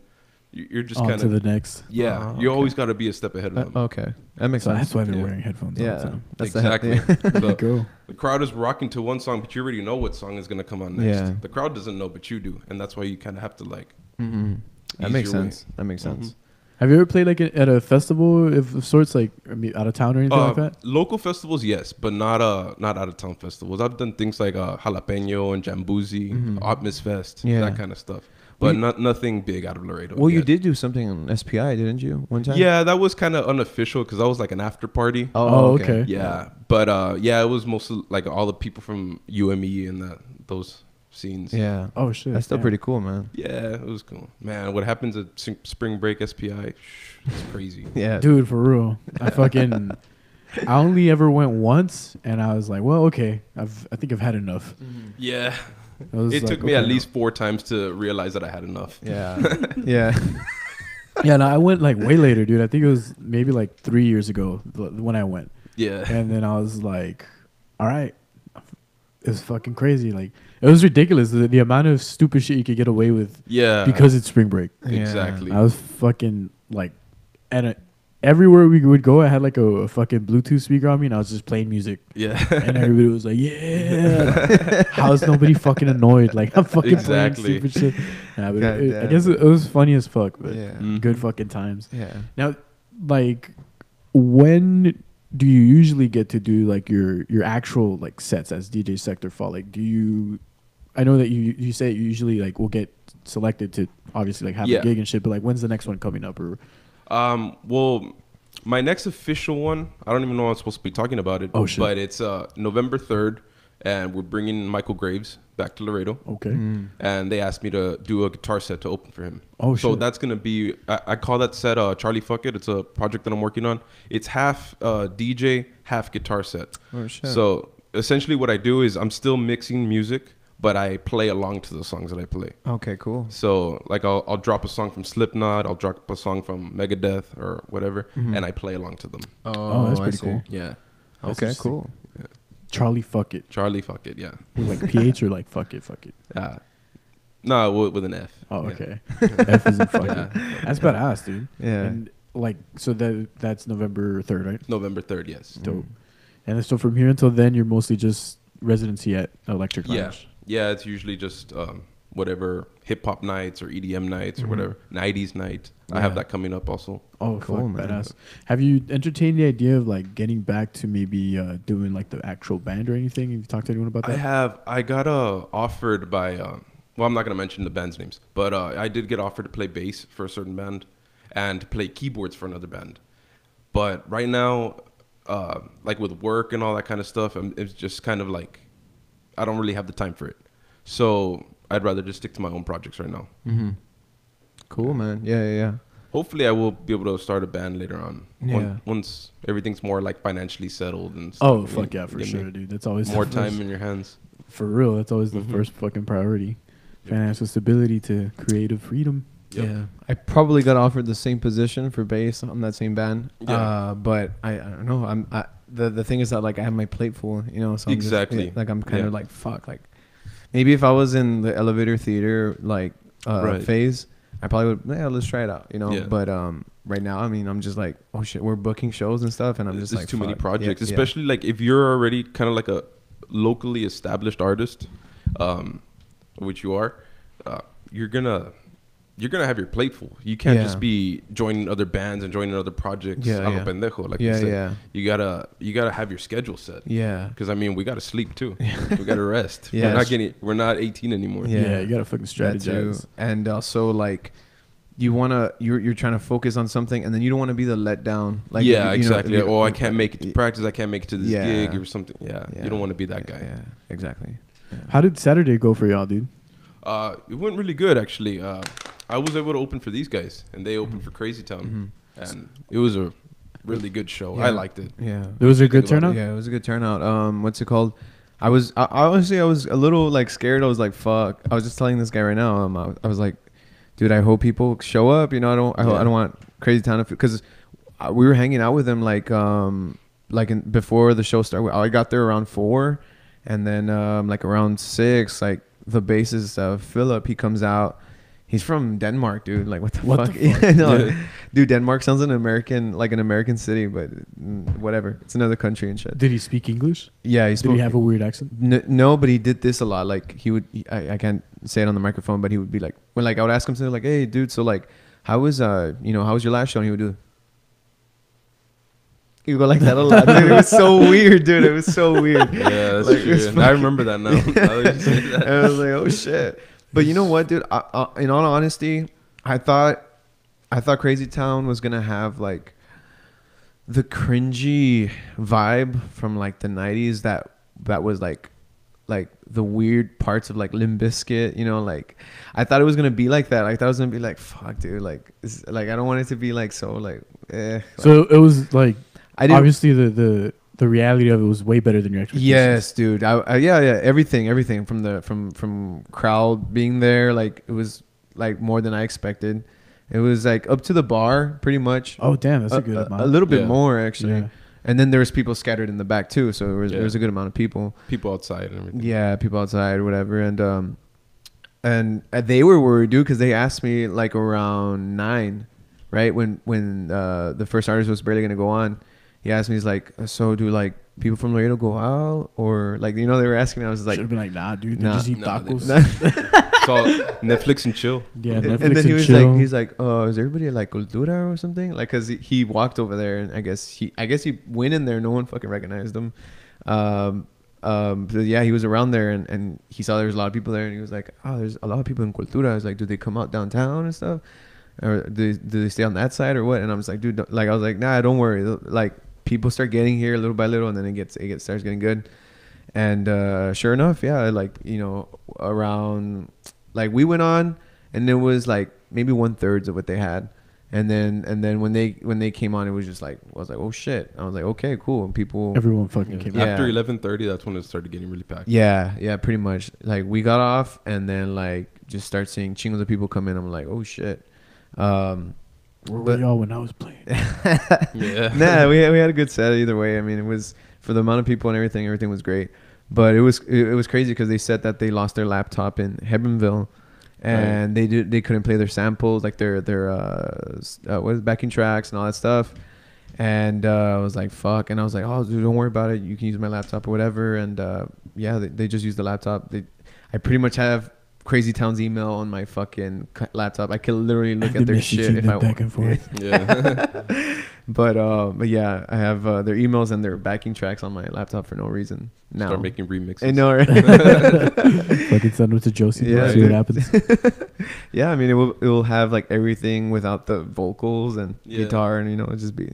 Speaker 3: you're just kind of
Speaker 1: to the next.
Speaker 3: Yeah, you always got to be a step ahead of them.
Speaker 2: Okay, that makes sense.
Speaker 1: That's why they're wearing headphones.
Speaker 2: Yeah,
Speaker 1: all the time.
Speaker 3: Exactly. The crowd is rocking to one song, but you already know what song is going to come on next. Yeah. The crowd doesn't know, but you do, and that's why you kind of have to like.
Speaker 2: That makes sense. That makes sense.
Speaker 1: Have you ever played like at a festival of sorts, like out of town or anything like that?
Speaker 3: Local festivals, yes, but not out of town festivals. I've done things like Jalapeno and Jambuzi, Optimus Fest, that kind of stuff. But nothing big out of Laredo.
Speaker 2: Well, you did do something on SPI, didn't you? One time.
Speaker 3: Yeah, that was kind of unofficial because that was like an after party.
Speaker 1: Oh, okay.
Speaker 3: Yeah, but it was mostly like all the people from UME and those scenes.
Speaker 2: Yeah.
Speaker 1: Oh shit.
Speaker 2: That's still pretty cool, man.
Speaker 3: Yeah, it was cool, man. What happens at spring break SPI? It's crazy.
Speaker 2: Yeah,
Speaker 1: dude, for real. I only ever went once, and I was like, well, okay, I think I've had enough.
Speaker 3: Yeah. It took me at least 4 times to realize that I had enough.
Speaker 2: Yeah. Yeah.
Speaker 1: Yeah, no, I went like way later, dude. I think it was maybe like 3 years ago when I went.
Speaker 3: Yeah.
Speaker 1: And then I was like, all right. It was fucking crazy. Like, it was ridiculous. The amount of stupid shit you could get away with.
Speaker 3: Yeah.
Speaker 1: Because it's spring break.
Speaker 3: Exactly.
Speaker 1: I was fucking like, and everywhere we would go, I had like a fucking Bluetooth speaker on me, and I was just playing music.
Speaker 3: Yeah.
Speaker 1: And everybody was like, yeah. How's nobody fucking annoyed? Like, I'm fucking playing stupid shit. Yeah, but I guess it was funny as fuck, but good fucking times.
Speaker 2: Yeah.
Speaker 1: Now, like, when do you usually get to do like your actual like sets as DJ Sektorfall? Like, do you? I know that you say you usually like will get selected to obviously like have a gig and shit, but like when's the next one coming up? Or
Speaker 3: well, my next official one, I don't even know I'm supposed to be talking about it.
Speaker 1: Oh shit!
Speaker 3: But it's November 3rd, and we're bringing Michael Graves back to Laredo.
Speaker 1: Okay.
Speaker 3: And they asked me to do a guitar set to open for him.
Speaker 1: Oh,
Speaker 3: so
Speaker 1: shit.
Speaker 3: that's gonna be I call that set Charlie Fuck It. It's a project that I'm working on. It's half DJ, half guitar set.
Speaker 2: Oh shit!
Speaker 3: So essentially, what I do is I'm still mixing music, but I play along to the songs that I play.
Speaker 2: Okay, cool.
Speaker 3: So like I'll drop a song from Slipknot, I'll drop a song from Megadeth or whatever, and I play along to them.
Speaker 1: Oh, that's pretty cool.
Speaker 3: Yeah.
Speaker 2: Okay, cool.
Speaker 3: Yeah.
Speaker 1: Charlie Fuck It.
Speaker 3: Charlie Fuck It, yeah.
Speaker 1: With like PH or like fuck it.
Speaker 3: No, with an F.
Speaker 1: Oh, okay. F is in fuck it. That's badass, dude.
Speaker 2: Yeah.
Speaker 1: And like, so that's November 3rd, right?
Speaker 3: November 3rd, yes.
Speaker 1: Dope. And so from here until then, you're mostly just residency at Electric Lounge.
Speaker 3: Yeah, it's usually just whatever hip hop nights or EDM nights or whatever 90s night. I have that coming up also.
Speaker 1: Oh,
Speaker 2: Cool,
Speaker 1: fuck,
Speaker 2: man.
Speaker 1: badass. Have you entertained the idea of like getting back to maybe doing like the actual band or anything? Have you talked to anyone about that?
Speaker 3: I got offered by well, I'm not gonna mention the band's names, but I did get offered to play bass for a certain band and to play keyboards for another band. But right now, like with work and all that kind of stuff, it's just kind of like I don't really have the time for it. So I'd rather just stick to my own projects right now.
Speaker 2: Cool, man. Yeah.
Speaker 3: Hopefully, I will be able to start a band later on.
Speaker 2: Yeah.
Speaker 3: Once everything's more like financially settled and stuff.
Speaker 1: Oh, fuck yeah, for sure, dude. That's always
Speaker 3: more
Speaker 1: the
Speaker 3: time
Speaker 1: first,
Speaker 3: in your hands.
Speaker 1: for real. That's always the first fucking priority. Financial stability to creative freedom.
Speaker 3: Yep.
Speaker 2: Yeah, I probably got offered the same position for bass on that same band.
Speaker 3: Yeah.
Speaker 2: But I don't know. The thing is that like I have my plate full, you know. So I'm
Speaker 3: Exactly.
Speaker 2: like I'm kind of like fuck. Like maybe if I was in the elevator theater like phase, I probably would. Let's try it out, you know.
Speaker 3: Yeah.
Speaker 2: But right now, I mean, I'm just like, oh shit, we're booking shows and stuff, and I'm just
Speaker 3: There's
Speaker 2: like
Speaker 3: too many
Speaker 2: fuck.
Speaker 3: projects,
Speaker 2: Yeah.
Speaker 3: especially like if you're already kind of like a locally established artist, which you are, you're gonna have your plate full. You can't just be joining other bands and joining other projects. A lo pendejo, like you said. You gotta have your schedule set.
Speaker 2: Yeah.
Speaker 3: Because I mean, we gotta sleep too. We gotta rest.
Speaker 2: Yeah.
Speaker 3: We're not 18 anymore.
Speaker 1: Yeah, you gotta fucking strategize.
Speaker 2: And also like you're trying to focus on something, and then you don't want to be the letdown. Like
Speaker 3: exactly.
Speaker 2: You know,
Speaker 3: I can't make it to practice. I can't make it to this gig or something. Yeah, you don't want to be that guy.
Speaker 2: Yeah, exactly. Yeah.
Speaker 1: How did Saturday go for y'all, dude?
Speaker 3: It went really good actually. I was able to open for these guys, and they opened for Crazy Town, and it was a really good show. I liked it.
Speaker 2: Yeah,
Speaker 1: it was a good turnout.
Speaker 2: Yeah, it was a good turnout. What's it called? Honestly, I was a little like scared. I was like, fuck. I was just telling this guy right now. I was like, dude, I hope people show up. You know, I don't want Crazy Town because we were hanging out with them before the show started. I got there around 4, and then like around 6, like the bassist Philip, he comes out. He's from Denmark, dude. Like, what the fuck? Yeah, no. Dude, Denmark sounds an American city, but whatever. It's another country and shit.
Speaker 1: Did he speak English?
Speaker 2: Yeah,
Speaker 1: Did he have a weird accent?
Speaker 2: No, but he did this a lot. Like, I can't say it on the microphone, but he would be like, when like I would ask him something like, hey, dude, so like, how was your last show? And he would do. You go like that a lot. Dude, it was so weird, dude. It was so weird.
Speaker 3: Yeah, that's true. I remember that now.
Speaker 2: I was like, oh shit. But you know what, dude? In all honesty, I thought Crazy Town was gonna have like the cringy vibe from like the 90s that was like the weird parts of like Limp Bizkit, you know, like I thought it was gonna be like that. I thought it was gonna be like, fuck, dude, like I don't want it to be like so like
Speaker 1: So it was like obviously the reality of it was way better than your expectations.
Speaker 2: Yes, dude. Yeah. Everything from crowd being there, like it was like more than I expected. It was like up to the bar, pretty much.
Speaker 1: Oh damn, that's a good amount.
Speaker 2: A little bit more actually.
Speaker 1: Yeah.
Speaker 2: And then there was people scattered in the back too, so there was a good amount of people.
Speaker 3: People outside and everything.
Speaker 2: Yeah, people outside or whatever, and they were worried, dude, because they asked me like around 9, right when the first artist was barely gonna go on. He asked me, he's like, so do like people from Laredo go out, or like, you know, they were asking me. I was like,
Speaker 1: should have been like, nah, dude, they just eat tacos.
Speaker 3: It's all Netflix and chill.
Speaker 1: Yeah, Netflix
Speaker 2: and then he was
Speaker 1: chill.
Speaker 2: like, he's like, oh, is everybody like Cultura or something? Like, cause he walked over there, and I guess he went in there. No one fucking recognized him. But yeah, he was around there, and he saw there was a lot of people there, and he was like, oh, there's a lot of people in Cultura. I was like, do they come out downtown and stuff, or do they stay on that side or what? And I was like, dude, like, I was like, nah, don't worry, like. People start getting here little by little, and then it starts getting good. And sure enough, yeah, like, you know, around like we went on, and it was like maybe 1/3 of what they had, and then when they came on, it was just like, I was like, oh shit. I was like, okay, cool. And
Speaker 1: everyone fucking came
Speaker 3: after 11:30. That's when it started getting really packed.
Speaker 2: Yeah, pretty much. Like we got off, and then like just start seeing chingos of people come in. I'm like, oh shit.
Speaker 1: Where were y'all when I was playing?
Speaker 2: Yeah. Nah, we had a good set either way. I mean, it was for the amount of people and everything was great. But it was crazy because they said that they lost their laptop in Hebbronville, and they couldn't play their samples, like their backing tracks and all that stuff. And I was like, fuck. And I was like, oh, dude, don't worry about it. You can use my laptop or whatever. And yeah, they just used the laptop. I pretty much have Crazy Town's email on my fucking laptop. I could literally look at their shit if I
Speaker 1: back
Speaker 2: want.
Speaker 1: and forth.
Speaker 3: Yeah.
Speaker 2: But yeah, I have their emails and their backing tracks on my laptop for no reason. Now
Speaker 3: Start making remixes.
Speaker 2: I know, right?
Speaker 1: Fucking send them to Josie.
Speaker 2: Yeah,
Speaker 1: See what happens.
Speaker 2: Yeah, I mean, it will have like everything without the vocals and
Speaker 3: Yeah.
Speaker 2: guitar, and it'll just be.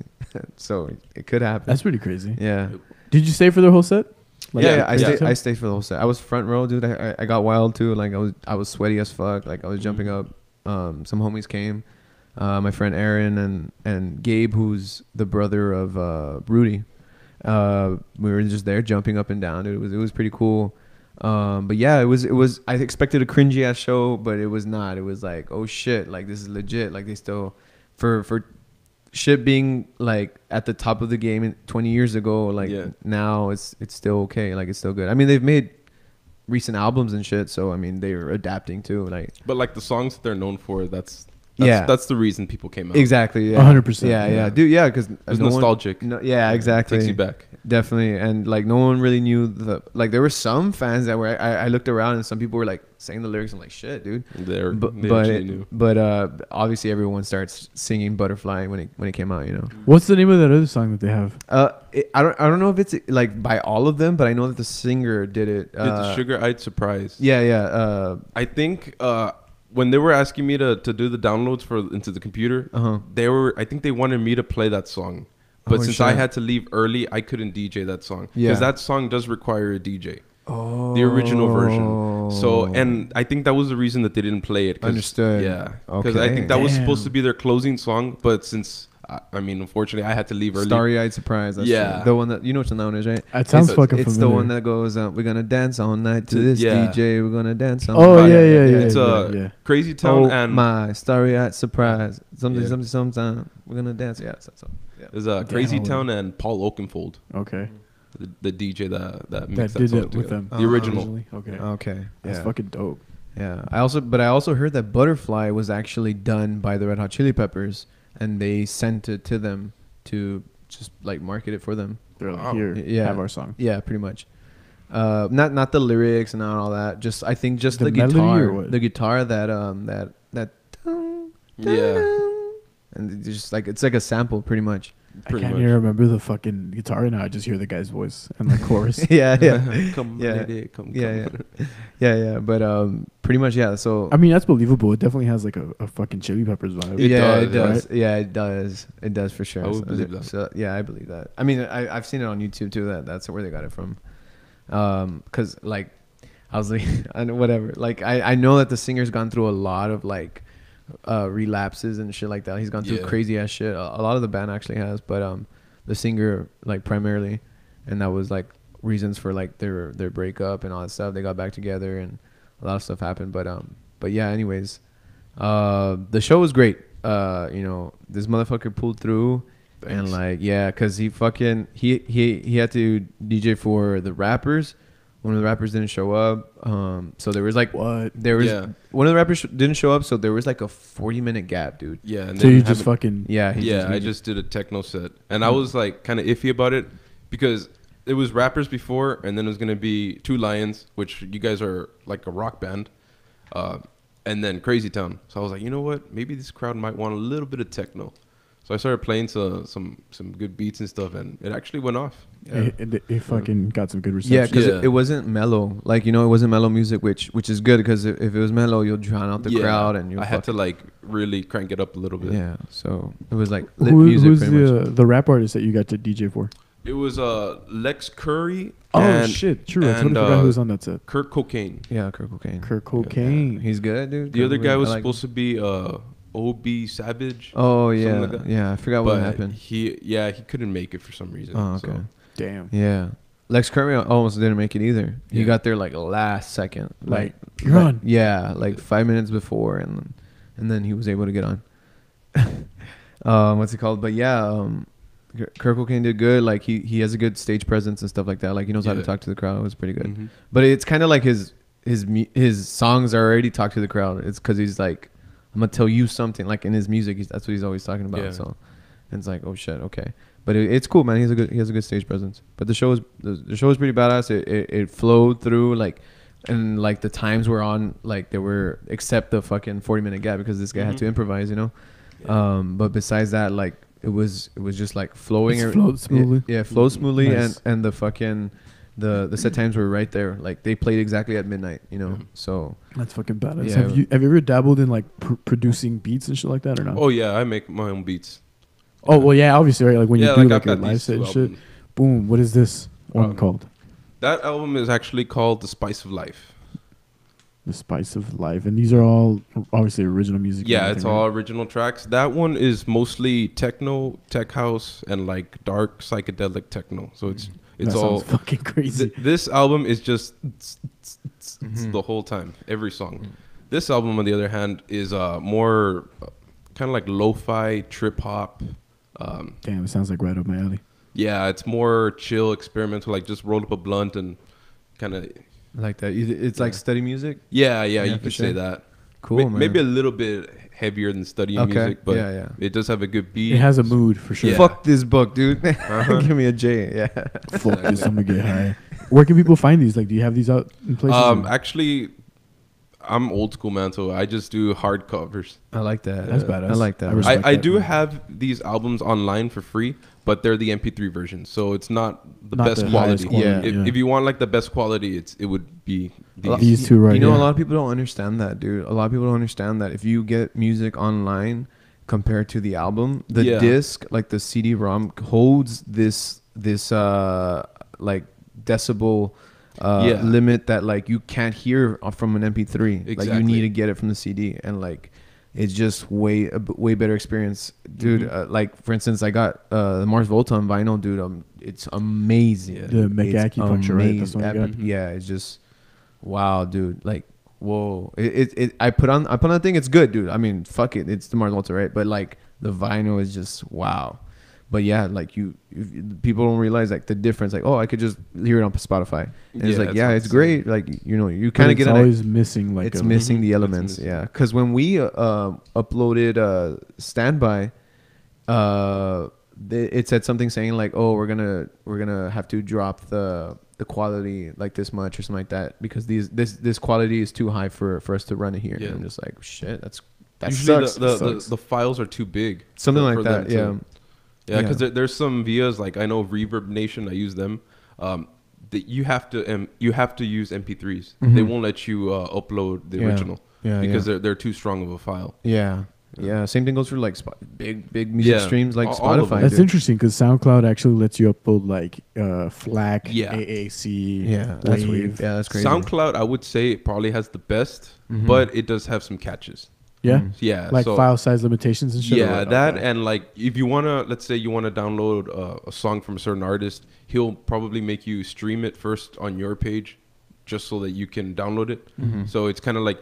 Speaker 2: So it could happen.
Speaker 1: That's pretty crazy.
Speaker 2: Yeah.
Speaker 1: Did you stay for their whole set? Like,
Speaker 2: Yeah,
Speaker 1: Crazy
Speaker 2: I
Speaker 1: Town?
Speaker 2: stayed for the whole set. I was front row, dude. I got wild too. Like I was sweaty as fuck. Like I was jumping up. Some homies came. My friend Aaron and Gabe, who's the brother of Rudy. We were just there jumping up and down. It was pretty cool. But yeah, it was. I expected a cringy ass show, but it was not. It was like, oh shit, like this is legit. Like they still, for shit being like at the top of the game 20 years ago. Like now it's still okay. Like it's still good. I mean, they've made recent albums and shit, so I mean they're adapting too. Like,
Speaker 3: but like the songs that they're known for, that's the reason people came out.
Speaker 2: Exactly. Yeah.
Speaker 1: 100%.
Speaker 2: Yeah. Dude, yeah, because
Speaker 3: it's nostalgic.
Speaker 2: Yeah, exactly.
Speaker 3: Takes you back.
Speaker 2: Definitely. And like no one really knew there were some fans that were I looked around and some people were like saying the lyrics. I'm like, shit, dude.
Speaker 3: They actually knew.
Speaker 2: But obviously everyone starts singing Butterfly when it came out, you know.
Speaker 1: What's the name of that other song that they have?
Speaker 2: I don't know if it's like by all of them, but I know that the singer did it.
Speaker 3: It's a Sugar-Eyed Surprise.
Speaker 2: Yeah.
Speaker 3: I think when they were asking me to do the downloads into the computer, I think they wanted me to play that song. But since I had to leave early, I couldn't DJ that song. Because that song does require a DJ.
Speaker 2: Oh.
Speaker 3: The original version. So, and I think that was the reason that they didn't play it.
Speaker 2: Understood.
Speaker 3: Yeah. Because I think that was supposed to be their closing song. But since, I mean, unfortunately, I had to leave early.
Speaker 2: Starry-Eyed Surprise. That's the one that, you know which one that one is, right?
Speaker 1: It sounds fucking familiar.
Speaker 2: It's the one that goes, we're going to dance all night to this DJ. We're going to dance all
Speaker 1: night.
Speaker 2: Oh,
Speaker 1: yeah.
Speaker 3: It's Crazy Town and...
Speaker 2: my Starry-Eyed Surprise. Sometime. We're going to dance. Yeah, that's all.
Speaker 3: There's Crazy Town and Paul Oakenfold.
Speaker 1: Okay.
Speaker 3: The DJ that mixed
Speaker 1: did
Speaker 3: that song
Speaker 1: it with them.
Speaker 3: The original.
Speaker 2: Okay.
Speaker 1: That's fucking dope.
Speaker 2: Yeah. I also heard that Butterfly was actually done by the Red Hot Chili Peppers, and they sent it to them to just like market it for them.
Speaker 1: They're like, here, have our song.
Speaker 2: Yeah, pretty much. Not the lyrics and not all that. Just I think just the
Speaker 1: guitar.
Speaker 2: The guitar that
Speaker 3: yeah.
Speaker 2: And just like it's like a sample, pretty much.
Speaker 1: I can't even remember the fucking guitar now. I just hear the guy's voice and the chorus.
Speaker 2: yeah.
Speaker 3: Come.
Speaker 2: Yeah. But pretty much, yeah. So
Speaker 1: I mean, that's believable. It definitely has like a fucking Chili Peppers vibe.
Speaker 2: It does.
Speaker 1: Right?
Speaker 2: Yeah, it does. It does for sure.
Speaker 3: I would believe that.
Speaker 2: So yeah, I believe that. I mean, I've seen it on YouTube too. That's where they got it from. Because like I was like, I know whatever. Like I know that the singer's gone through a lot of like relapses and shit like that. He's gone through crazy ass shit. A lot of the band actually has, but the singer like primarily, and that was like reasons for like their breakup and all that stuff. They got back together and a lot of stuff happened, but yeah, anyways, the show was great. You know, this motherfucker pulled through. Thanks. And like because he had to DJ for the rappers. One of the rappers didn't show up. So there was like one of the rappers didn't show up, so there was like a 40-minute gap, dude.
Speaker 3: Yeah. And
Speaker 1: so you just fucking
Speaker 3: I just did a techno set, and I was like kind of iffy about it because it was rappers before, and then it was gonna be Two Lions, which you guys are like a rock band, and then Crazy Town. So I was like, you know what? Maybe this crowd might want a little bit of techno. So I started playing some good beats and stuff, and it actually went off.
Speaker 1: Yeah. It fucking got some good reception.
Speaker 2: Yeah, because it wasn't mellow. Like, you know, it wasn't mellow music, which is good because if it was mellow, you'll drown out the crowd. And
Speaker 3: I had to like really crank it up a little bit.
Speaker 2: Yeah, so it was like lit music.
Speaker 1: Who's the rap artist that you got to DJ for?
Speaker 3: It was Lex Curry.
Speaker 1: Oh shit! True. I totally forgot who was on that set.
Speaker 3: Kurt Cocaine.
Speaker 2: Yeah, Kurt Cocaine.
Speaker 1: Kurt Cocaine.
Speaker 2: Yeah. He's good, dude.
Speaker 3: The other guy was supposed to be OB Savage.
Speaker 2: Oh yeah, like yeah. I forgot what happened.
Speaker 3: He couldn't make it for some reason.
Speaker 2: Oh okay.
Speaker 3: So.
Speaker 1: Damn.
Speaker 2: Yeah. Lex Curry almost didn't make it either. He got there like last second. Like
Speaker 1: you're on.
Speaker 2: Yeah, like 5 minutes before, and then he was able to get on. What's it called? But yeah, Kurt Cocaine did good. Like he has a good stage presence and stuff like that. Like he knows how to talk to the crowd. It was pretty good. Mm-hmm. But it's kind of like his songs are already talk to the crowd. It's because he's like, I'm gonna tell you something. Like in his music, that's what he's always talking about. Yeah. So and it's like, oh shit, okay. But it's cool, man. He has a good stage presence. But the show was pretty badass. It flowed through. Like and like the times were on, like they were, except the fucking 40-minute gap because this guy had to improvise, you know.
Speaker 3: Yeah.
Speaker 2: But besides that, like it was just like flowing.
Speaker 1: It flowed smoothly.
Speaker 2: Yeah, flowed smoothly,
Speaker 1: Nice.
Speaker 2: and the fucking the set times were right there. Like they played exactly at midnight, you know. So
Speaker 1: That's fucking badass.
Speaker 2: Yeah.
Speaker 1: Have you ever dabbled in like producing beats and shit like that or not?
Speaker 3: Oh yeah, I make my own beats.
Speaker 1: Oh well, yeah, obviously, right? Like when
Speaker 3: Yeah,
Speaker 1: you do
Speaker 3: like,
Speaker 1: like
Speaker 3: I've
Speaker 1: your
Speaker 3: got
Speaker 1: live
Speaker 3: these
Speaker 1: set
Speaker 3: two
Speaker 1: and shit.
Speaker 3: albums.
Speaker 1: Boom. What is this one called?
Speaker 3: That album is actually called The Spice of Life.
Speaker 1: The Spice of Life, and these are all obviously original music. and
Speaker 3: Yeah,
Speaker 1: everything,
Speaker 3: it's all
Speaker 1: right?
Speaker 3: original tracks. That one is mostly techno, tech house, and like dark psychedelic techno. So it's
Speaker 1: That
Speaker 3: all
Speaker 1: sounds fucking crazy.
Speaker 3: This album is just the whole time, every song. This album, on the other hand, is more kind of like lo-fi trip hop.
Speaker 1: Damn, it sounds like right up my alley.
Speaker 3: Yeah, it's more chill, experimental. Like just roll up a blunt and kind of.
Speaker 2: like that, it's like study music.
Speaker 3: Yeah,
Speaker 2: Yeah,
Speaker 3: you
Speaker 2: for
Speaker 3: could
Speaker 2: sure.
Speaker 3: say that.
Speaker 2: Cool, man.
Speaker 3: Maybe a little bit heavier than studying
Speaker 2: Okay,
Speaker 3: music, but
Speaker 2: yeah.
Speaker 3: it does have a good beat.
Speaker 1: It has a mood for sure.
Speaker 3: Yeah.
Speaker 2: Fuck this book, dude. Give me a J. Yeah.
Speaker 1: Fuck this, I'm gonna get high. Where can people find these? Like, do you have these out in places?
Speaker 3: Actually, I'm old school, man, so I just do hard covers.
Speaker 2: I like that.
Speaker 1: That's badass.
Speaker 2: I like that.
Speaker 1: I respect
Speaker 3: I
Speaker 1: that,
Speaker 3: do
Speaker 1: man.
Speaker 3: have these albums online for free, but they're the MP3 version, so it's not the
Speaker 1: Not
Speaker 3: best
Speaker 1: the
Speaker 3: quality.
Speaker 1: highest quality,
Speaker 3: If,
Speaker 1: yeah.
Speaker 3: if you want like the best quality, it would be
Speaker 1: These two, right?
Speaker 2: You know,
Speaker 1: yeah.
Speaker 2: a lot of people don't understand that, dude. A lot of people don't understand that if you get music online compared to the album, the disc, like the CD-ROM, holds this like decibel limit that like you can't hear from an MP3. Like you
Speaker 3: Exactly.
Speaker 2: need to get it from the CD, and like it's just way better experience, dude. Like for instance, I got the Mars Volta on vinyl, dude. It's amazing.
Speaker 1: The Megaki puncture, right? That's what you got?
Speaker 2: Yeah, it's just wow, dude. Like whoa. I put on that thing. It's good, dude. I mean, fuck it. It's the Mars Volta, right? But like the vinyl is just wow. But yeah, like people don't realize like the difference. Like, oh, I could just hear it on Spotify. And it's like, yeah, it's great. Like, you know, you kind of get
Speaker 1: always missing like
Speaker 2: it's missing the elements.
Speaker 3: missing.
Speaker 2: Yeah, because when we uploaded Standby, it said something saying like, oh, we're gonna have to drop the quality like this much or something like that because this quality is too high for us to run it here.
Speaker 3: Yeah.
Speaker 2: And I'm just like, shit, that
Speaker 3: usually
Speaker 2: sucks.
Speaker 3: the files are too big.
Speaker 2: Something like
Speaker 3: for
Speaker 2: that.
Speaker 3: them
Speaker 2: Yeah.
Speaker 3: Yeah, because there's some vias like I know Reverb Nation. I use them. That you have to use MP3s. They won't let you upload the original because they're too strong of a file.
Speaker 2: Yeah. Yeah, same thing goes for like big music streams like
Speaker 3: all of
Speaker 2: Spotify.
Speaker 3: them.
Speaker 1: That's
Speaker 2: dude.
Speaker 1: interesting because SoundCloud actually lets you upload like FLAC,
Speaker 3: Yeah.
Speaker 1: AAC,
Speaker 2: Yeah, that's
Speaker 1: Wave.
Speaker 2: weird. Yeah, that's crazy.
Speaker 3: SoundCloud, I would say, it probably has the best, but it does have some catches.
Speaker 1: Yeah,
Speaker 3: Yeah,
Speaker 1: like
Speaker 3: so-
Speaker 1: file size limitations and shit.
Speaker 3: Yeah,
Speaker 1: or-
Speaker 3: that
Speaker 1: okay.
Speaker 3: and like if you wanna, let's say you wanna download a song from a certain artist, he'll probably make you stream it first on your page, just so that you can download it. So it's kind of like,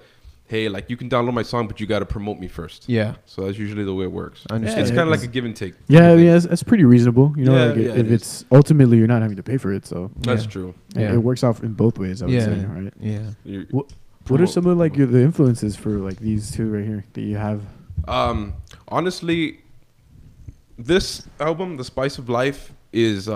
Speaker 3: hey, like you can download my song, but you got to promote me first.
Speaker 2: Yeah.
Speaker 3: So that's usually the way it works.
Speaker 2: I understand.
Speaker 3: It's
Speaker 1: Yeah,
Speaker 3: kind of
Speaker 1: yeah.
Speaker 3: like a give and take.
Speaker 1: Yeah, I mean, that's pretty reasonable. You know,
Speaker 3: Yeah,
Speaker 1: like
Speaker 3: yeah,
Speaker 1: if
Speaker 3: it
Speaker 1: it's ultimately you're not having to pay for it, so
Speaker 3: That's
Speaker 2: Yeah.
Speaker 3: true.
Speaker 2: Yeah.
Speaker 1: it works out in both ways. I would say, right?
Speaker 2: Yeah.
Speaker 3: You're-
Speaker 1: What are some of like the influences for like these two right here that you have?
Speaker 3: Honestly, this album, The Spice of Life, is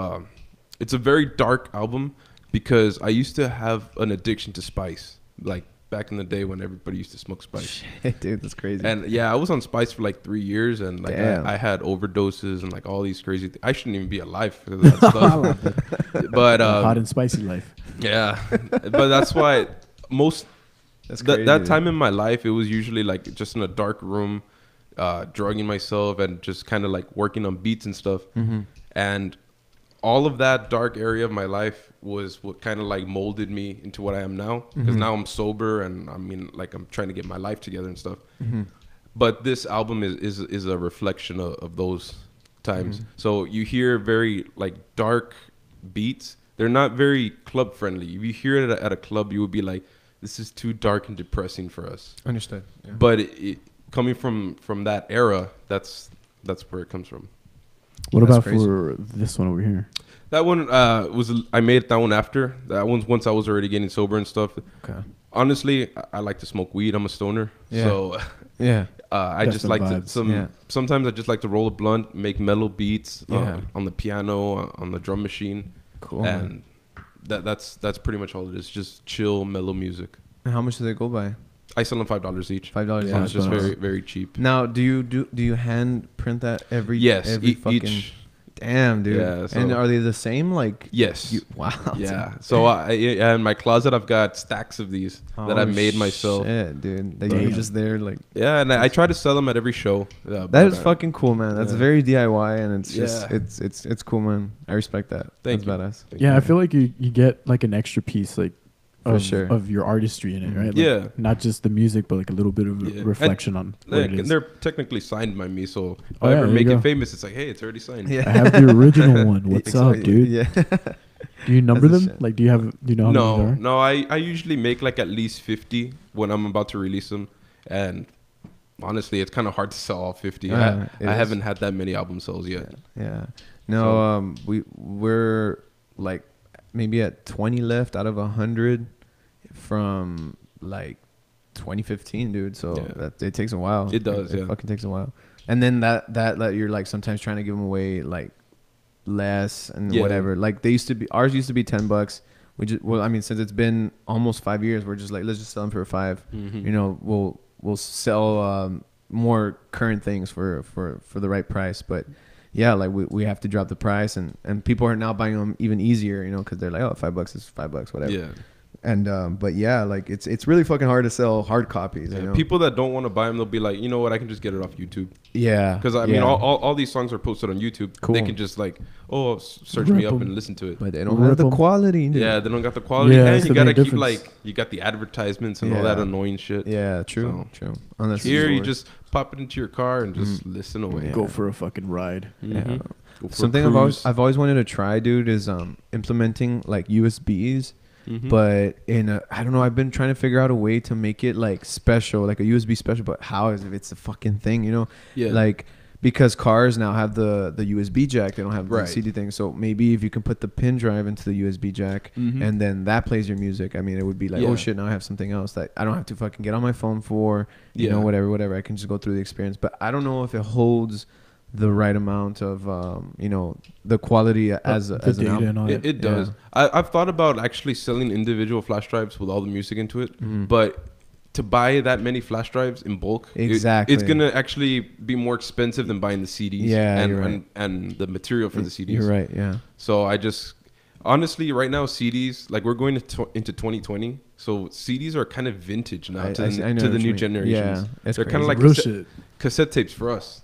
Speaker 3: it's a very dark album because I used to have an addiction to spice, like back in the day when everybody used to smoke spice.
Speaker 2: Shit, dude, that's crazy.
Speaker 3: And yeah, I was on spice for like 3 years, and like I had overdoses and like all these crazy things. I shouldn't even be alive for that stuff. But
Speaker 1: Hot and spicy life.
Speaker 3: yeah, but that's why most
Speaker 2: That's crazy,
Speaker 3: that
Speaker 2: dude.
Speaker 3: time in my life, it was usually like just in a dark room, drugging myself and just kind of like working on beats and stuff. And all of that dark area of my life was what kind of like molded me into what I am now. Because now I'm sober and I mean, like I'm trying to get my life together and stuff. But this album is a reflection of those times. So you hear very like dark beats. They're not very club friendly. If you hear it at a club, you would be like, this is too dark and depressing for us.
Speaker 2: Understood. Yeah.
Speaker 3: But it coming from that era, that's where it comes from.
Speaker 1: What
Speaker 2: That's
Speaker 1: about
Speaker 2: crazy.
Speaker 1: for this one over here?
Speaker 3: That one I made that one after. That one's once I was already getting sober and stuff.
Speaker 2: Okay.
Speaker 3: Honestly, I like to smoke weed. I'm a stoner.
Speaker 2: Yeah.
Speaker 3: So
Speaker 2: Yeah.
Speaker 3: I
Speaker 1: That's
Speaker 3: just
Speaker 1: the
Speaker 3: like
Speaker 1: vibes.
Speaker 3: to sometimes I just like to roll a blunt, make mellow beats
Speaker 2: Yeah.
Speaker 3: on the piano, on the drum machine.
Speaker 2: Cool.
Speaker 3: And that's pretty much all it is. Just chill, mellow music.
Speaker 2: And how much do they go by?
Speaker 3: I sell them $5 each.
Speaker 2: $5.
Speaker 3: Yeah, it's just very, very cheap.
Speaker 2: Now, do you hand print that every?
Speaker 3: Yes,
Speaker 2: every fucking.
Speaker 3: each.
Speaker 2: Damn, dude.
Speaker 3: Yeah, so
Speaker 2: and are they the same? Like,
Speaker 3: yes.
Speaker 2: Wow.
Speaker 3: Yeah. So in my closet, I've got stacks of these that I made myself.
Speaker 2: Shit, dude. That you're just there, like.
Speaker 3: Yeah, and I try to sell them at every show.
Speaker 2: That is fucking cool, man. That's very DIY, and it's just it's cool, man. I respect that.
Speaker 3: Thank you.
Speaker 2: Badass.
Speaker 1: Yeah, I feel like you get like an extra piece, like.
Speaker 2: Of
Speaker 1: your artistry in it, right? Like,
Speaker 3: yeah.
Speaker 1: Not just the music, but like a little bit of reflection on what it is.
Speaker 3: They're technically signed by me, so if I ever make it famous, it's like, hey, it's already signed.
Speaker 1: Yeah. I have the original one. What's up, dude?
Speaker 2: Yeah.
Speaker 1: Do you number them? Like, do you know how many there are?
Speaker 3: No, I usually make like at least 50 when I'm about to release them. And honestly, it's kind of hard to sell all 50. I haven't had that many album sales yet.
Speaker 2: Yeah. No, we're like maybe at 20 left out of 100 from like 2015, dude. So that it takes a while.
Speaker 3: It does.
Speaker 2: It fucking takes a while. And then that you're like sometimes trying to give them away like less and whatever. Like ours used to be $10. I mean, since it's been almost 5 years, we're just like, let's just sell them for $5.
Speaker 3: Mm-hmm.
Speaker 2: You know, we'll sell more current things for the right price, but. Yeah, like we have to drop the price, and people are now buying them even easier, you know, because they're like, oh, $5 is $5, whatever.
Speaker 3: Yeah.
Speaker 2: And but yeah, like it's really fucking hard to sell hard copies.
Speaker 3: Yeah,
Speaker 2: you know?
Speaker 3: People that don't want to buy them, they'll be like, you know what, I can just get it off YouTube.
Speaker 2: Yeah.
Speaker 3: Because I mean, all these songs are posted on YouTube.
Speaker 2: Cool.
Speaker 3: They can just like, search me up and listen to it.
Speaker 2: But they don't have the quality. Dude.
Speaker 3: Yeah, they don't got the quality.
Speaker 1: Yeah,
Speaker 3: and you gotta keep like, you got the advertisements and all that annoying shit.
Speaker 2: Yeah, true. Unless
Speaker 3: here you just pop it into your car and just listen away.
Speaker 1: Go for a fucking ride.
Speaker 2: Yeah. Something I've always wanted to try, dude, is implementing like USBs. Mm-hmm. But I don't know, I've been trying to figure out a way to make it like special, like a USB special, but how is if it's a fucking thing, you know?
Speaker 3: Yeah.
Speaker 2: Like because cars now have the USB jack, they don't have the CD thing. So maybe if you can put the pin drive into the USB jack and then that plays your music, I mean, it would be like, oh shit, now I have something else that I don't have to fucking get on my phone for, you know, whatever. I can just go through the experience. But I don't know if it holds the right amount of you know, the quality as an album.
Speaker 3: It does. I've thought about actually selling individual flash drives with all the music into it, but to buy that many flash drives in bulk, it's gonna actually be more expensive than buying the CDs and the material for the CDs.
Speaker 2: You're right. Yeah. So
Speaker 3: I just honestly right now CDs, like we're going into 2020, so CDs are kind of vintage now to the new generations.
Speaker 2: Yeah,
Speaker 3: they're kind of like cassette tapes for us.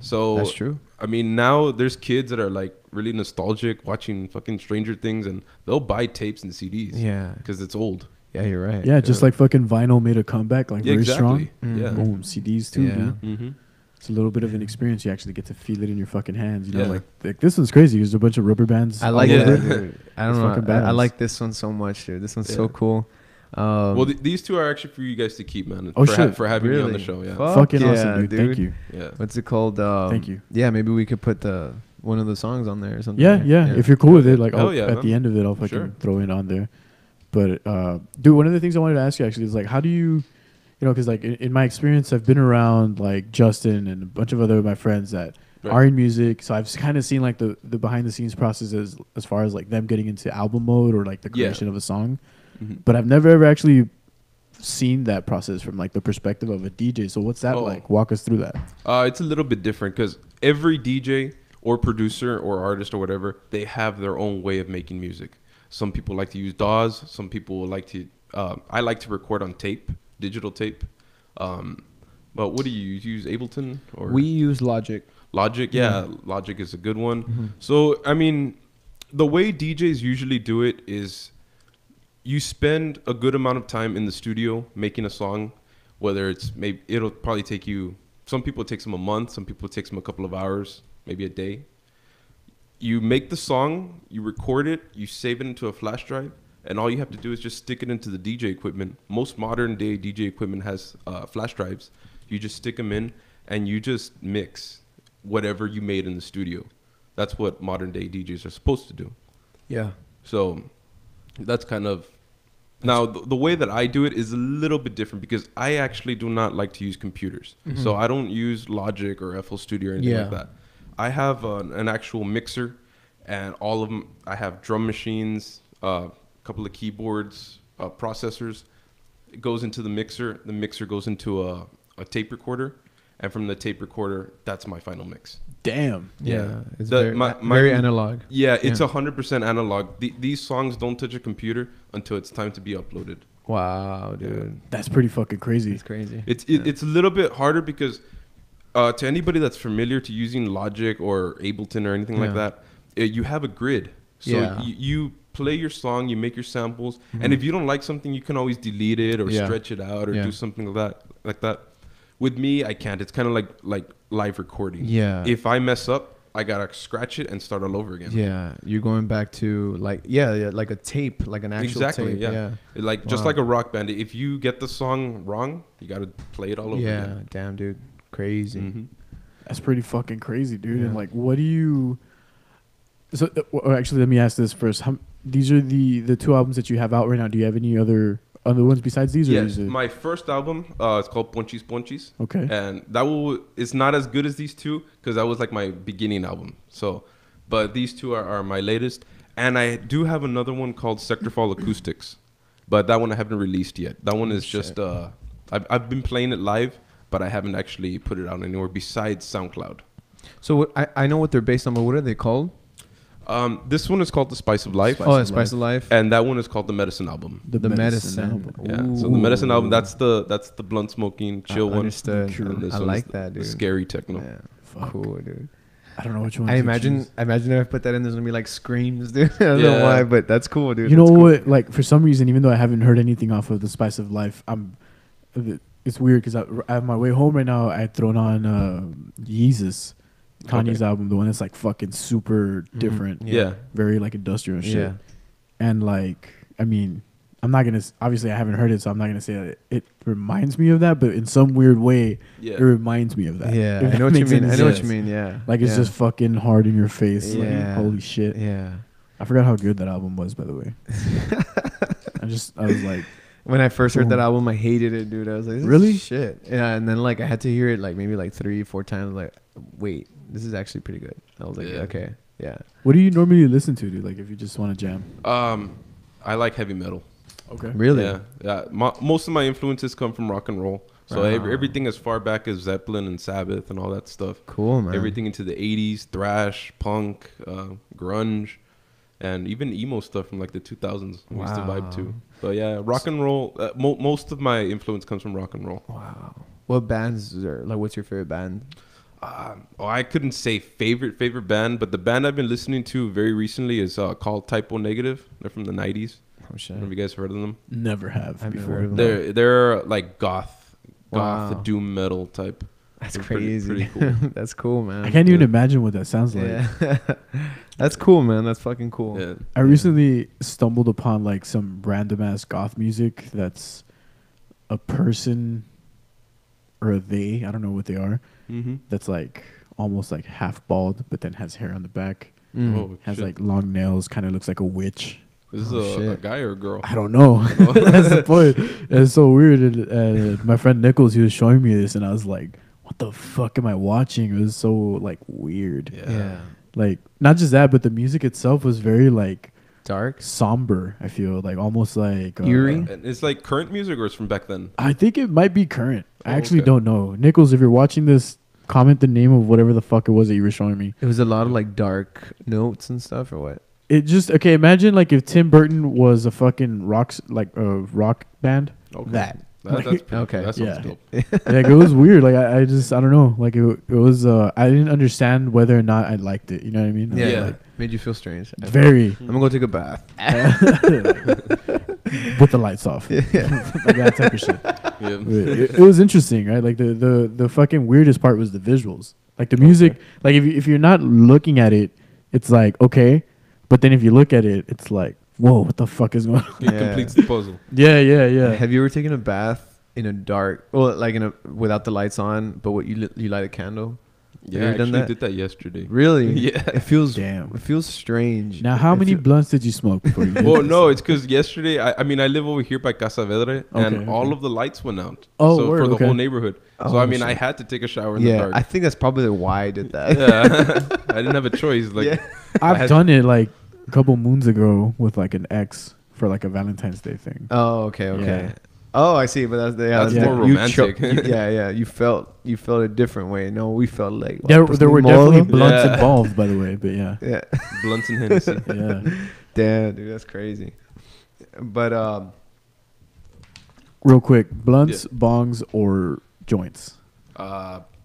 Speaker 3: So
Speaker 2: that's true.
Speaker 3: I mean, now there's kids that are like really nostalgic watching fucking Stranger Things, and they'll buy tapes and CDs.
Speaker 2: Yeah,
Speaker 3: because it's old.
Speaker 2: Yeah, you're right.
Speaker 1: Yeah, just like fucking vinyl made a comeback, like very strong.
Speaker 3: Yeah,
Speaker 1: boom, CDs too. Yeah, it's a little bit of an experience. You actually get to feel it in your fucking hands. You know, like this one's crazy. There's a bunch of rubber bands.
Speaker 2: I like it. Dude. I don't know. I like this one so much, dude. This one's so cool.
Speaker 3: Well, these two are actually for you guys to keep, man. For having me on the show. Yeah,
Speaker 1: fucking awesome, dude. Thank you.
Speaker 3: Yeah,
Speaker 2: what's it called?
Speaker 1: Thank you.
Speaker 2: Yeah, maybe we could put one of the songs on there or something.
Speaker 1: Yeah. If you're cool with it, like at the end of it, I'll fucking throw it on there. But dude, one of the things I wanted to ask you actually is like, how do you know, because like in my experience, I've been around like Justin and a bunch of other of my friends that are in music, so I've kind of seen like the behind the scenes process as far as like them getting into album mode or like the creation of a song. But I've never ever actually seen that process from like the perspective of a DJ. So what's that like? Walk us through that.
Speaker 3: It's a little bit different because every DJ or producer or artist or whatever, they have their own way of making music. Some people like to use DAWs. Some people like to. I like to record on tape, digital tape. But what do you use? Ableton or
Speaker 2: we use Logic.
Speaker 3: Logic, Logic is a good one. So I mean, the way DJs usually do it is you spend a good amount of time in the studio making a song. Whether it's it'll probably take you. Some people it takes them a month. Some people it takes them a couple of hours, maybe a day. You make the song, you record it, you save it into a flash drive, and all you have to do is just stick it into the DJ equipment. Most modern day DJ equipment has flash drives. You just stick them in, and you just mix whatever you made in the studio. That's what modern day DJs are supposed to do.
Speaker 2: Yeah.
Speaker 3: So that's kind of... Now, the way that I do it is a little bit different because I actually do not like to use computers. So I don't use Logic or FL Studio or anything like that. I have an actual mixer, and all of them. I have drum machines, a couple of keyboards, processors. It goes into the mixer. The mixer goes into a tape recorder, and from the tape recorder, that's my final mix.
Speaker 1: Damn.
Speaker 2: Yeah, it's
Speaker 3: The-
Speaker 2: very analog.
Speaker 3: Yeah, it's 100% analog. These songs don't touch a computer until it's time to be uploaded.
Speaker 2: Wow, dude,
Speaker 1: That's pretty fucking crazy.
Speaker 2: it's crazy.
Speaker 3: It's a little bit harder because to anybody that's familiar to using Logic or Ableton or anything like that, you have a grid. So you play your song, you make your samples, and if you don't like something, you can always delete it or stretch it out or do something like that. With me, I can't. It's kind of like live recording.
Speaker 2: Yeah.
Speaker 3: If I mess up, I gotta scratch it and start all over again.
Speaker 2: Yeah, you're going back to like like a tape, like an actual tape.
Speaker 3: Yeah. Like just like a rock band. If you get the song wrong, you gotta play it all over
Speaker 2: Yeah,
Speaker 3: again.
Speaker 2: damn, dude, crazy.
Speaker 3: Mm-hmm.
Speaker 1: That's pretty fucking crazy, dude.
Speaker 2: Yeah.
Speaker 1: And like, what do you? So, actually, let me ask this first. These are the 2 albums that you have out right now. Do you have any other ones besides these? Or
Speaker 3: Yes,
Speaker 1: is it?
Speaker 3: my first album it's called Ponchis Ponchis.
Speaker 1: Okay.
Speaker 3: And it's not as good as these two because that was like my beginning album. So, but these two are my latest. And I do have another one called Sektorfall Acoustics, but that one I haven't released yet. That one is just I've been playing it live, but I haven't actually put it out anywhere besides SoundCloud.
Speaker 2: So I know what they're based on, but what are they called?
Speaker 3: This one is called The Spice of Life.
Speaker 2: The Spice of Life.
Speaker 3: And that one is called The Medicine Album.
Speaker 2: The Medicine album.
Speaker 3: Yeah. So the Medicine album, that's the blunt smoking chill one.
Speaker 2: Understood.
Speaker 3: And this
Speaker 2: I
Speaker 3: one's
Speaker 2: like that,
Speaker 3: the
Speaker 2: dude.
Speaker 3: scary techno.
Speaker 2: Yeah. Cool, dude.
Speaker 1: I don't know which one.
Speaker 2: I imagine if I put that in, there's gonna be like screams, dude. I don't know why, but that's cool, dude.
Speaker 1: You know
Speaker 2: That's cool.
Speaker 1: what? Like for some reason, even though I haven't heard anything off of The Spice of Life, it's weird because on my way home right now, I had thrown on Yeezus, Kanye's album, the one that's like fucking super different.
Speaker 3: Yeah.
Speaker 1: Very like industrial and shit.
Speaker 2: Yeah.
Speaker 1: And like, I mean, I'm not gonna. Obviously, I haven't heard it, so I'm not gonna say that it reminds me of that. But in some weird way, it reminds me of that.
Speaker 2: Yeah,
Speaker 1: If
Speaker 2: I know
Speaker 1: that
Speaker 2: what you
Speaker 1: makes
Speaker 2: mean.
Speaker 1: any
Speaker 2: I know what you
Speaker 1: sense.
Speaker 2: mean. Yeah.
Speaker 1: Like it's just fucking hard in your face.
Speaker 2: Yeah.
Speaker 1: Like, holy shit.
Speaker 2: Yeah.
Speaker 1: I forgot how good that album was, by the way. I was like,
Speaker 2: when I first heard that album, I hated it, dude. I was like, this
Speaker 1: Really?
Speaker 2: is shit. Yeah, and then like I had to hear it like maybe like 3-4 times. Like, wait, this is actually pretty good. I was like, okay, yeah.
Speaker 1: what do you normally listen to, dude? Like if you just want to jam?
Speaker 3: I like heavy metal.
Speaker 1: Okay.
Speaker 2: Really?
Speaker 3: Yeah. Most of my influences come from rock and roll. So everything as far back as Zeppelin and Sabbath and all that stuff.
Speaker 2: Cool, man.
Speaker 3: Everything into the 80s, thrash, punk, grunge, and even emo stuff from like the 2000s. We used to vibe to. But yeah, rock and roll. Most of my influence comes from rock and roll.
Speaker 2: Wow. What bands are like? What's your favorite band?
Speaker 3: I couldn't say favorite band, but the band I've been listening to very recently is called Typo Negative. They're from the 90s.
Speaker 2: Oh shit.
Speaker 3: Have you guys heard of them?
Speaker 1: Never have
Speaker 2: I've
Speaker 1: before.
Speaker 2: heard of them.
Speaker 3: They're like goth,
Speaker 2: Wow.
Speaker 3: doom metal type.
Speaker 2: That's
Speaker 3: They're
Speaker 2: crazy.
Speaker 3: Pretty cool.
Speaker 2: That's cool, man.
Speaker 1: I can't even imagine what that sounds like.
Speaker 2: Yeah. That's cool, man. That's fucking cool.
Speaker 3: Yeah.
Speaker 1: I recently stumbled upon like some random ass goth music that's a person or a they, I don't know what they are, that's like almost like half bald but then has hair on the back.
Speaker 3: Oh,
Speaker 1: Has
Speaker 3: shit.
Speaker 1: like long nails, kind of looks like a witch.
Speaker 3: This is a guy or a girl?
Speaker 1: I don't know. That's the point. It's so weird. And my friend Nichols, he was showing me this, and I was like, "What the fuck am I watching?" It was so like weird.
Speaker 2: Yeah.
Speaker 1: Like not just that, but the music itself was very like
Speaker 2: Dark,
Speaker 1: somber. I feel like almost like
Speaker 2: eerie.
Speaker 3: And it's like current music or it's from back then?
Speaker 1: I think it might be current. I actually
Speaker 3: okay.
Speaker 1: don't know. Nichols, if you're watching this, comment the name of whatever the fuck it was that you were showing me.
Speaker 2: It was a lot of like dark notes and stuff, or what?
Speaker 1: It just okay. Imagine like if Tim Burton was a fucking rock band.
Speaker 3: Okay.
Speaker 1: That's
Speaker 3: pretty
Speaker 2: okay.
Speaker 3: That sounds dope.
Speaker 1: like it was weird. Like I don't know. Like it was. I didn't understand whether or not I liked it. You know what I mean?
Speaker 2: Yeah.
Speaker 3: Yeah.
Speaker 2: Like, made you feel strange.
Speaker 1: Very.
Speaker 2: I'm gonna go take a bath.
Speaker 1: With the lights off. Like that type of shit.
Speaker 3: Yeah.
Speaker 1: It was interesting, right? Like the fucking weirdest part was the visuals. Like the music. Like if you're not looking at it, it's like okay. But then if you look at it, it's like, whoa, what the fuck is going on?
Speaker 3: It completes the puzzle.
Speaker 1: Yeah.
Speaker 2: Have you ever taken a bath in a dark, well, like without the lights on, but what you light a candle?
Speaker 3: Yeah,
Speaker 2: you
Speaker 3: I
Speaker 2: ever done
Speaker 3: actually
Speaker 2: that?
Speaker 3: did that yesterday.
Speaker 2: Really?
Speaker 3: Yeah.
Speaker 2: It feels
Speaker 1: Damn.
Speaker 2: It feels strange.
Speaker 1: Now, how many blunts did you smoke before you did
Speaker 3: Well,
Speaker 1: this?
Speaker 3: no, it's because yesterday, I mean, I live over here by Casa Vedre, and
Speaker 1: Okay,
Speaker 3: all
Speaker 1: okay.
Speaker 3: of the lights went out.
Speaker 1: Oh,
Speaker 3: so
Speaker 1: word,
Speaker 3: for the
Speaker 1: okay.
Speaker 3: whole neighborhood. So,
Speaker 2: Oh,
Speaker 3: I mean, I
Speaker 2: shit.
Speaker 3: had to take a shower in the
Speaker 2: Yeah,
Speaker 3: dark.
Speaker 2: I think that's probably why I did that.
Speaker 3: Yeah. I didn't have a choice. Like,
Speaker 2: Yeah.
Speaker 1: I've done it like a couple moons ago with like an ex for like a Valentine's Day thing.
Speaker 2: Oh, okay.
Speaker 1: Yeah.
Speaker 2: Oh, I see. But that's
Speaker 3: more romantic.
Speaker 2: Yeah. You felt a different way. No, we felt like
Speaker 1: There were definitely blunts
Speaker 3: Yeah.
Speaker 1: involved, by the way. But yeah,
Speaker 2: Yeah.
Speaker 3: Blunts and Hennessy.
Speaker 1: yeah.
Speaker 2: Damn, dude, that's crazy. But
Speaker 1: Real quick, blunts, bongs, or joints?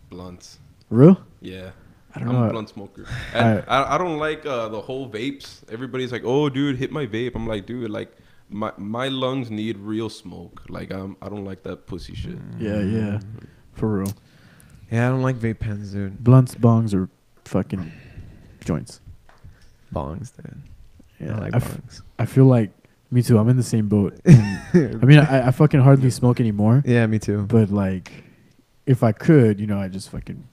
Speaker 3: Blunts.
Speaker 1: Real?
Speaker 3: Yeah.
Speaker 1: I don't
Speaker 3: I'm
Speaker 1: know.
Speaker 3: a blunt smoker. And I don't like the whole vapes. Everybody's like, "Oh, dude, hit my vape." I'm like, dude, like my lungs need real smoke. Like I don't like that pussy shit.
Speaker 1: Yeah, for real.
Speaker 2: yeah, I don't like vape pens, dude.
Speaker 1: Blunts, bongs, or fucking joints.
Speaker 2: Bongs, dude.
Speaker 1: Yeah,
Speaker 2: I like
Speaker 1: I
Speaker 2: bongs.
Speaker 1: I feel like me too. I'm in the same boat. I mean, I fucking hardly smoke anymore.
Speaker 2: Yeah, me too.
Speaker 1: But like, if I could, I just fucking.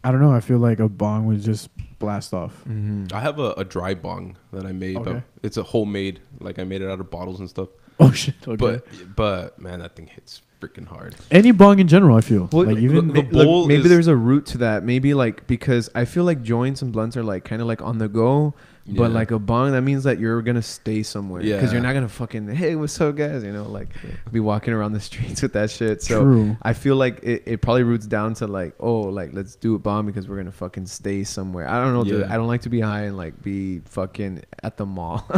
Speaker 1: I don't know. I feel like a bong would just blast off.
Speaker 2: Mm-hmm.
Speaker 3: I have a dry bong that I made.
Speaker 1: Okay.
Speaker 3: But it's a homemade. Like I made it out of bottles and stuff.
Speaker 1: Oh shit! Okay.
Speaker 3: But man, that thing hits freaking hard.
Speaker 1: Any bong in general, I feel like even
Speaker 3: the bowl
Speaker 2: maybe
Speaker 3: is-
Speaker 2: there's a root to that. Maybe like because I feel like joints and blunts are like kind of like on the go. But
Speaker 3: Yeah.
Speaker 2: like a bong, that means that you're gonna stay somewhere. Because you're
Speaker 3: Yeah.
Speaker 2: not gonna fucking, hey, what's up, guys? Like be walking around the streets with that shit. So
Speaker 1: True.
Speaker 2: I feel like it probably roots down to like, oh, like let's do a bong because we're gonna fucking stay somewhere. I don't know, dude.
Speaker 3: Yeah.
Speaker 2: I don't like to be high and like be fucking at the mall,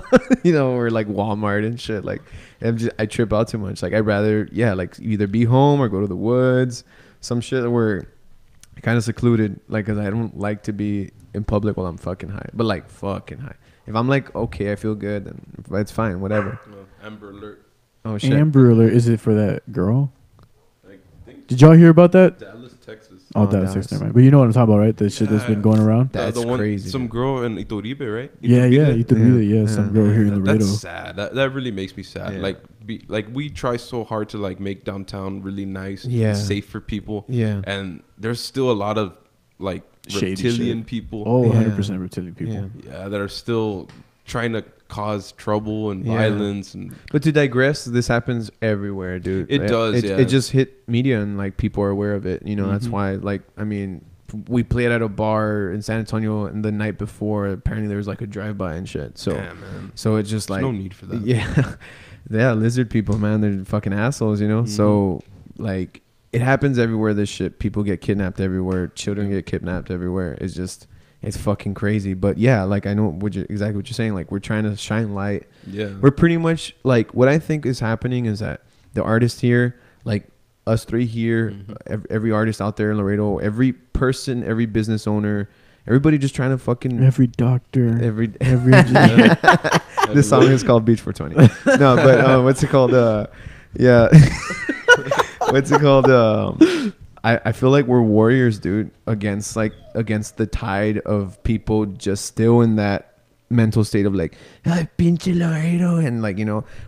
Speaker 2: or like Walmart and shit. Like I trip out too much. Like I'd rather, like either be home or go to the woods, some shit where kind of secluded, like, because I don't like to be in public while I'm fucking high, but like fucking high. If I'm like, okay, I feel good, then it's fine, whatever.
Speaker 3: Amber Alert.
Speaker 2: Oh shit.
Speaker 1: Amber Alert. Is it for that girl?
Speaker 3: I think
Speaker 1: Did y'all hear about that?
Speaker 3: Dallas, Texas.
Speaker 1: Oh,
Speaker 2: Oh,
Speaker 1: Dallas,
Speaker 2: Dallas.
Speaker 1: Never mind. But you know what I'm talking about, right? The shit that's been
Speaker 3: Yeah.
Speaker 1: going around.
Speaker 2: That's
Speaker 3: the one,
Speaker 2: crazy.
Speaker 3: Some
Speaker 2: dude.
Speaker 3: girl in Iturbide, right?
Speaker 1: Yeah,
Speaker 3: Iturbide?
Speaker 1: Iturbide, some girl here in Laredo.
Speaker 3: That's sad. That really makes me sad.
Speaker 2: Yeah.
Speaker 3: Like we try so hard to like make downtown really nice,
Speaker 2: Yeah.
Speaker 3: and safe for people.
Speaker 2: Yeah.
Speaker 3: And there's still a lot of like
Speaker 1: Shady
Speaker 3: reptilian
Speaker 1: shit.
Speaker 3: people.
Speaker 1: Oh,
Speaker 2: Yeah.
Speaker 1: 100% reptilian people.
Speaker 2: Yeah.
Speaker 3: Yeah, that are still trying to cause trouble and
Speaker 2: Yeah.
Speaker 3: violence and
Speaker 2: But to digress, this happens everywhere, dude.
Speaker 3: It does, yeah.
Speaker 2: It just hit media and like people are aware of it. That's
Speaker 1: Mhm.
Speaker 2: why, like, I mean, we played at a bar in San Antonio, and the night before, apparently there was like a drive-by and shit. So,
Speaker 3: yeah, man.
Speaker 2: so it's just
Speaker 3: There's
Speaker 2: like
Speaker 3: no need for that.
Speaker 2: Yeah, yeah, lizard people, man, they're fucking assholes, So like, it happens everywhere. This shit, people get kidnapped everywhere. Children get kidnapped everywhere. It's fucking crazy. But yeah, like I know exactly what you're saying. Like we're trying to shine light.
Speaker 3: Yeah.
Speaker 2: We're pretty much like what I think is happening is that the artist here, like us three here, every artist out there in Laredo, every person, every business owner, everybody just trying to fucking
Speaker 1: Every doctor,
Speaker 2: every
Speaker 1: every
Speaker 2: This song is called Beach 420. No, but what's it called? Yeah. What's it called? I feel like we're warriors, dude, against the tide of people just still in that mental state of like, ay, pinche Laredo, and like,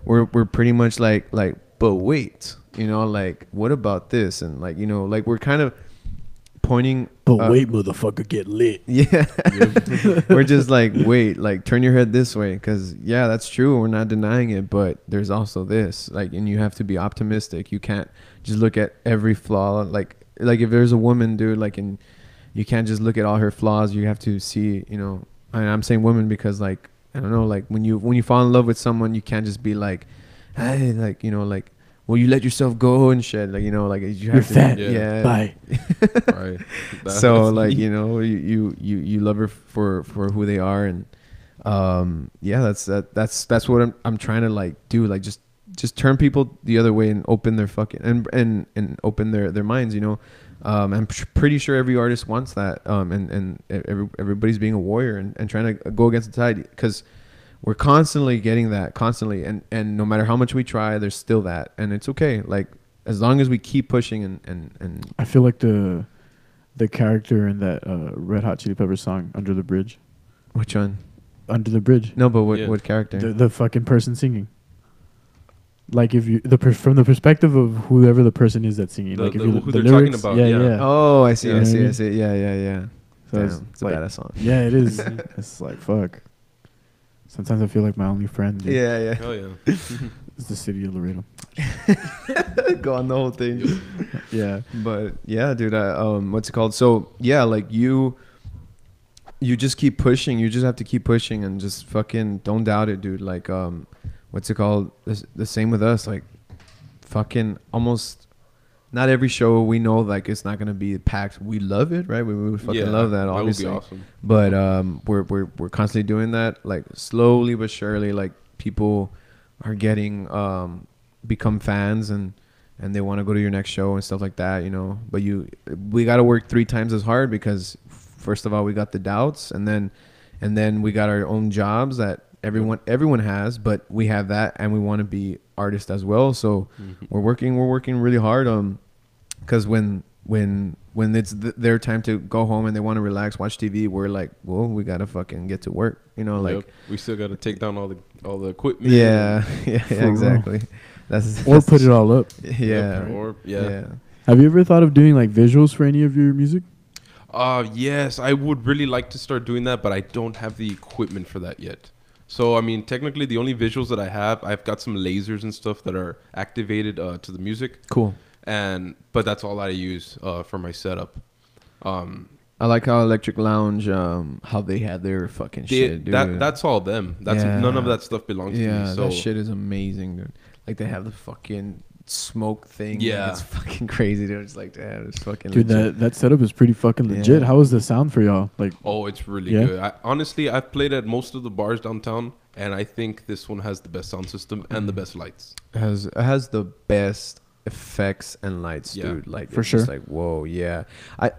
Speaker 2: we're pretty much like, but wait, like, what about this? And like, like we're kind of pointing.
Speaker 1: But wait, motherfucker, get lit.
Speaker 2: Yeah. We're just like, wait, like turn your head this way. Cause yeah, that's true. We're not denying it, but there's also this, like, and you have to be optimistic. You can't just look at every flaw. Like if there's a woman, dude, like, and you can't just look at all her flaws. You have to see, and I'm saying woman because like, I don't know, like when you fall in love with someone, you can't just be like, hey, like, like, well, you let yourself go and shit, like, like you have
Speaker 1: You're
Speaker 2: to,
Speaker 1: fat.
Speaker 2: yeah.
Speaker 1: Bye.
Speaker 3: Right.
Speaker 2: So like, you love her for who they are, and yeah, that's what I'm trying to like do, like just turn people the other way and open their fucking and open their minds. I'm pretty sure every artist wants that, and everybody's being a warrior and trying to go against the tide, because we're constantly getting that and no matter how much we try, there's still that, and it's okay, like as long as we keep pushing and
Speaker 1: I feel like the character in that Red Hot Chili Peppers song, Under the Bridge.
Speaker 2: Which one?
Speaker 1: Under the Bridge.
Speaker 2: No, but what character?
Speaker 1: The fucking person singing. Like if you from the perspective of whoever the person is that's singing, like if you
Speaker 3: who
Speaker 1: the
Speaker 3: they're
Speaker 1: lyrics,
Speaker 3: talking about, yeah.
Speaker 2: Oh, I see,
Speaker 1: You know
Speaker 2: I
Speaker 1: what I
Speaker 2: see, I
Speaker 1: mean?
Speaker 2: see. Yeah.
Speaker 1: So
Speaker 2: Damn, it's a
Speaker 1: like,
Speaker 2: badass song.
Speaker 1: Yeah, it is. It's like fuck. Sometimes I feel like my only friend. Dude,
Speaker 2: Yeah.
Speaker 3: Oh yeah.
Speaker 1: is the city of Laredo.
Speaker 2: Go on the whole thing.
Speaker 1: Yeah.
Speaker 2: But yeah, dude, what's it called? So yeah, like you, you just keep pushing. You just have to keep pushing and just fucking don't doubt it, dude. Like, what's it called? The same with us. Like, fucking almost not every show we know, like, it's not gonna be packed. We love it, right? We would fucking love that, obviously.
Speaker 3: That would be awesome.
Speaker 2: But we're constantly doing that, like, slowly but surely. Like, people are getting become fans and they want to go to your next show and stuff like that, you know. But we got to work 3 times as hard because first of all, we got the doubts, and then we got our own jobs that everyone has, but we have that, and we want to be artists as well. So we're working really hard because when it's their time to go home and they want to relax, watch TV, we're like, well, we gotta fucking get to work, you know. Like,
Speaker 3: we still gotta take down all the equipment.
Speaker 2: Yeah, exactly.
Speaker 1: Or put it all up.
Speaker 2: Yeah.
Speaker 3: Yeah.
Speaker 1: Have you ever thought of doing like visuals for any of your music?
Speaker 3: Yes, I would really like to start doing that, but I don't have the equipment for that yet. So, I mean, technically, the only visuals that I have, I've got some lasers and stuff that are activated to the music.
Speaker 2: Cool.
Speaker 3: But that's all I use for my setup.
Speaker 2: I like how Electric Lounge, how they had their fucking shit, dude.
Speaker 3: That's all them. None of that stuff belongs to me. So
Speaker 2: that shit is amazing, dude. Like, they have the fucking smoke thing.
Speaker 3: Yeah.
Speaker 2: Like, it's fucking crazy, dude. It's like, damn, it's fucking
Speaker 1: dude,
Speaker 2: legit.
Speaker 1: that setup is pretty fucking legit. How is the sound for y'all? Like,
Speaker 3: oh, it's really good. Honestly, I've played at most of the bars downtown, and I think this one has the best sound system and the best lights.
Speaker 2: It has the best effects and lights, dude. Like,
Speaker 1: for
Speaker 2: it's
Speaker 1: sure.
Speaker 2: just like, whoa, yeah.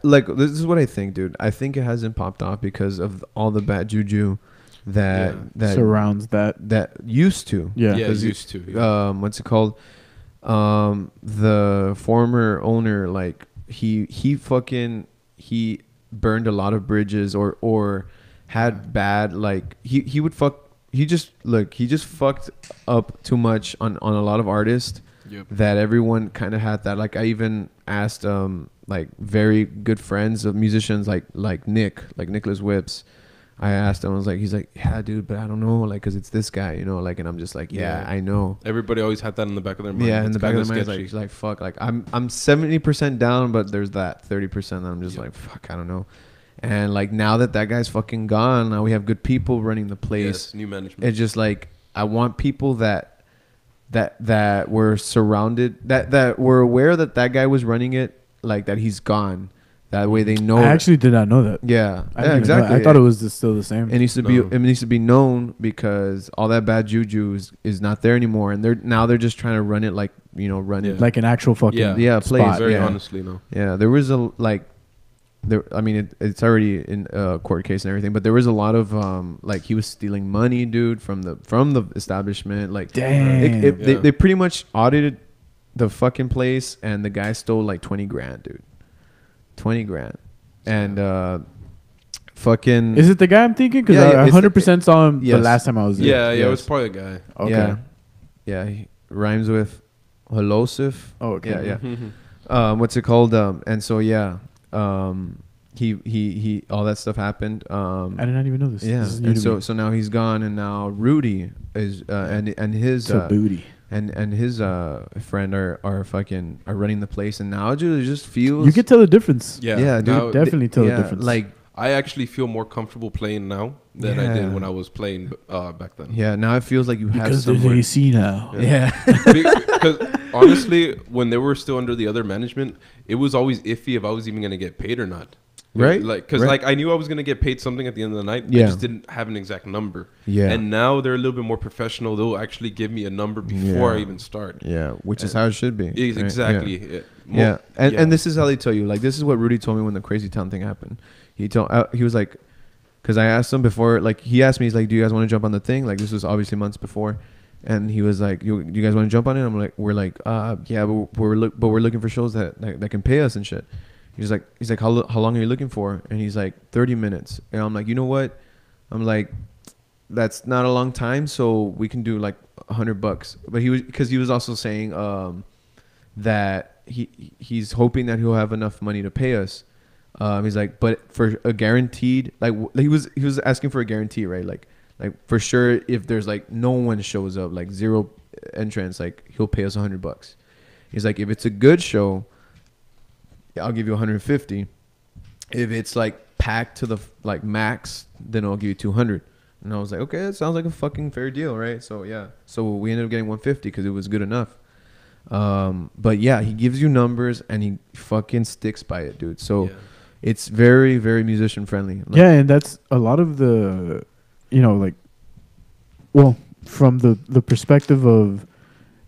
Speaker 2: This is what I think, dude. I think it hasn't popped off because of all the bad juju that
Speaker 1: surrounds that
Speaker 2: used to.
Speaker 1: Yeah,
Speaker 3: used to.
Speaker 2: What's it called? The former owner, like, he burned a lot of bridges or had bad, like, he just fucked up too much on a lot of artists.
Speaker 3: Yep.
Speaker 2: That everyone kind of had that. Like, I even asked like very good friends of musicians like Nicholas Whips. I asked him, he's like, yeah, dude, but I don't know, like, cause it's this guy, you know, like, and I'm just like, yeah, I know.
Speaker 3: Everybody always had that in the back of their mind.
Speaker 2: Yeah, in the back of their mind, like, fuck, like, I'm 70% down, but there's that 30% that I'm just like, fuck, I don't know. And like, now that guy's fucking gone, now we have good people running the place.
Speaker 3: Yes, new management.
Speaker 2: It's just like, I want people that were surrounded, that were aware that guy was running it, like, that he's gone. That way they know.
Speaker 1: I actually did not know that.
Speaker 2: Yeah,
Speaker 1: exactly. I thought it was still the same.
Speaker 2: It needs to be known because all that bad juju is not there anymore, and they're just trying to run it like, you know, it
Speaker 1: like an actual fucking
Speaker 2: place.
Speaker 3: Very honestly, no.
Speaker 2: Yeah, there was I mean, it's already in a court case and everything, but there was a lot of like, he was stealing money, dude, from the establishment. Like,
Speaker 1: dang,
Speaker 2: they pretty much audited the fucking place, and the guy stole like 20 grand, dude. 20 grand. And fucking,
Speaker 1: is it the guy I'm thinking? Because I 100% saw him the last time I was there.
Speaker 3: Yeah, it was probably a guy.
Speaker 1: Okay.
Speaker 2: Yeah, he rhymes with Holosif.
Speaker 1: Oh, okay.
Speaker 2: Yeah. What's it called? And so he all that stuff happened.
Speaker 1: I did not even know this.
Speaker 2: Yeah.
Speaker 1: This is new
Speaker 2: And
Speaker 1: to me.
Speaker 2: so now he's gone, and now Rudy is and his
Speaker 1: booty.
Speaker 2: And his friend are running the place, and now dude, it just feels,
Speaker 1: you can tell the difference.
Speaker 2: Yeah, dude,
Speaker 1: now, definitely tell the difference.
Speaker 2: Like,
Speaker 3: I actually feel more comfortable playing now than I did when I was playing back then.
Speaker 2: Yeah, now it feels like you have
Speaker 1: because there's AC now.
Speaker 2: Yeah.
Speaker 3: Because honestly, when they were still under the other management, it was always iffy if I was even going to get paid or not.
Speaker 2: Right?
Speaker 3: Like, because like, I knew I was going to get paid something at the end of the night.
Speaker 2: Yeah.
Speaker 3: I just didn't have an exact number.
Speaker 2: Yeah.
Speaker 3: And now they're a little bit more professional. They'll actually give me a number before I even start.
Speaker 2: Yeah, which is how it should be.
Speaker 3: Exactly.
Speaker 2: Right? And this is how they tell you. Like, this is what Rudy told me when the Crazy Town thing happened. He was like, because I asked him before, like, he asked me, he's like, do you guys want to jump on the thing? Like, this was obviously months before. And he was like, you guys want to jump on it? I'm like, we're like, yeah, but we're looking for shows that can pay us and shit. He's like, how long are you looking for? And he's like, 30 minutes. And I'm like, you know what? I'm like, that's not a long time, so we can do like $100. But because he was also saying that he's hoping that he'll have enough money to pay us. He's like, but for a guaranteed, like, he was asking for a guarantee, right? Like for sure, if there's like no one shows up, like zero entrance, like, he'll pay us $100. He's like, if it's a good show, I'll give you 150. If it's like packed to the like max, then I'll give you 200. And I was like, okay, that sounds like a fucking fair deal, right? So yeah, so we ended up getting 150 because it was good enough. But yeah, he gives you numbers and he fucking sticks by it, dude. So it's very, very musician friendly. Like,
Speaker 1: yeah, and that's a lot of the, like, well, from the perspective of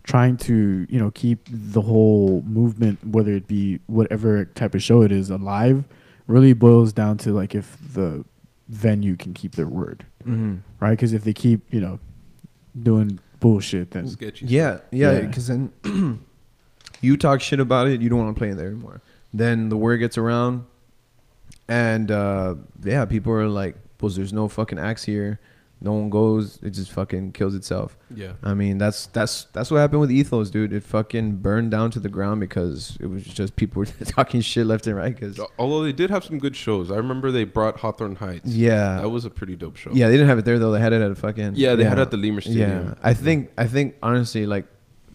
Speaker 1: trying to, keep the whole movement, whether it be whatever type of show it is, alive, really boils down to like if the venue can keep their word, right? Because if they keep, doing bullshit, then
Speaker 2: yeah, because then you talk shit about it, you don't want to play in there anymore. Then the word gets around, and people are like, well, there's no fucking acts here. No one goes. It just fucking kills itself.
Speaker 3: Yeah.
Speaker 2: I mean, that's what happened with Ethos, dude. It fucking burned down to the ground because it was just people were talking shit left and right. Cause
Speaker 3: although they did have some good shows. I remember they brought Hawthorne Heights.
Speaker 2: Yeah.
Speaker 3: That was a pretty dope show.
Speaker 2: Yeah, they didn't have it there though. They had it at a fucking.
Speaker 3: Yeah, they had it at the Lemur Stadium.
Speaker 2: Yeah. I think honestly, like,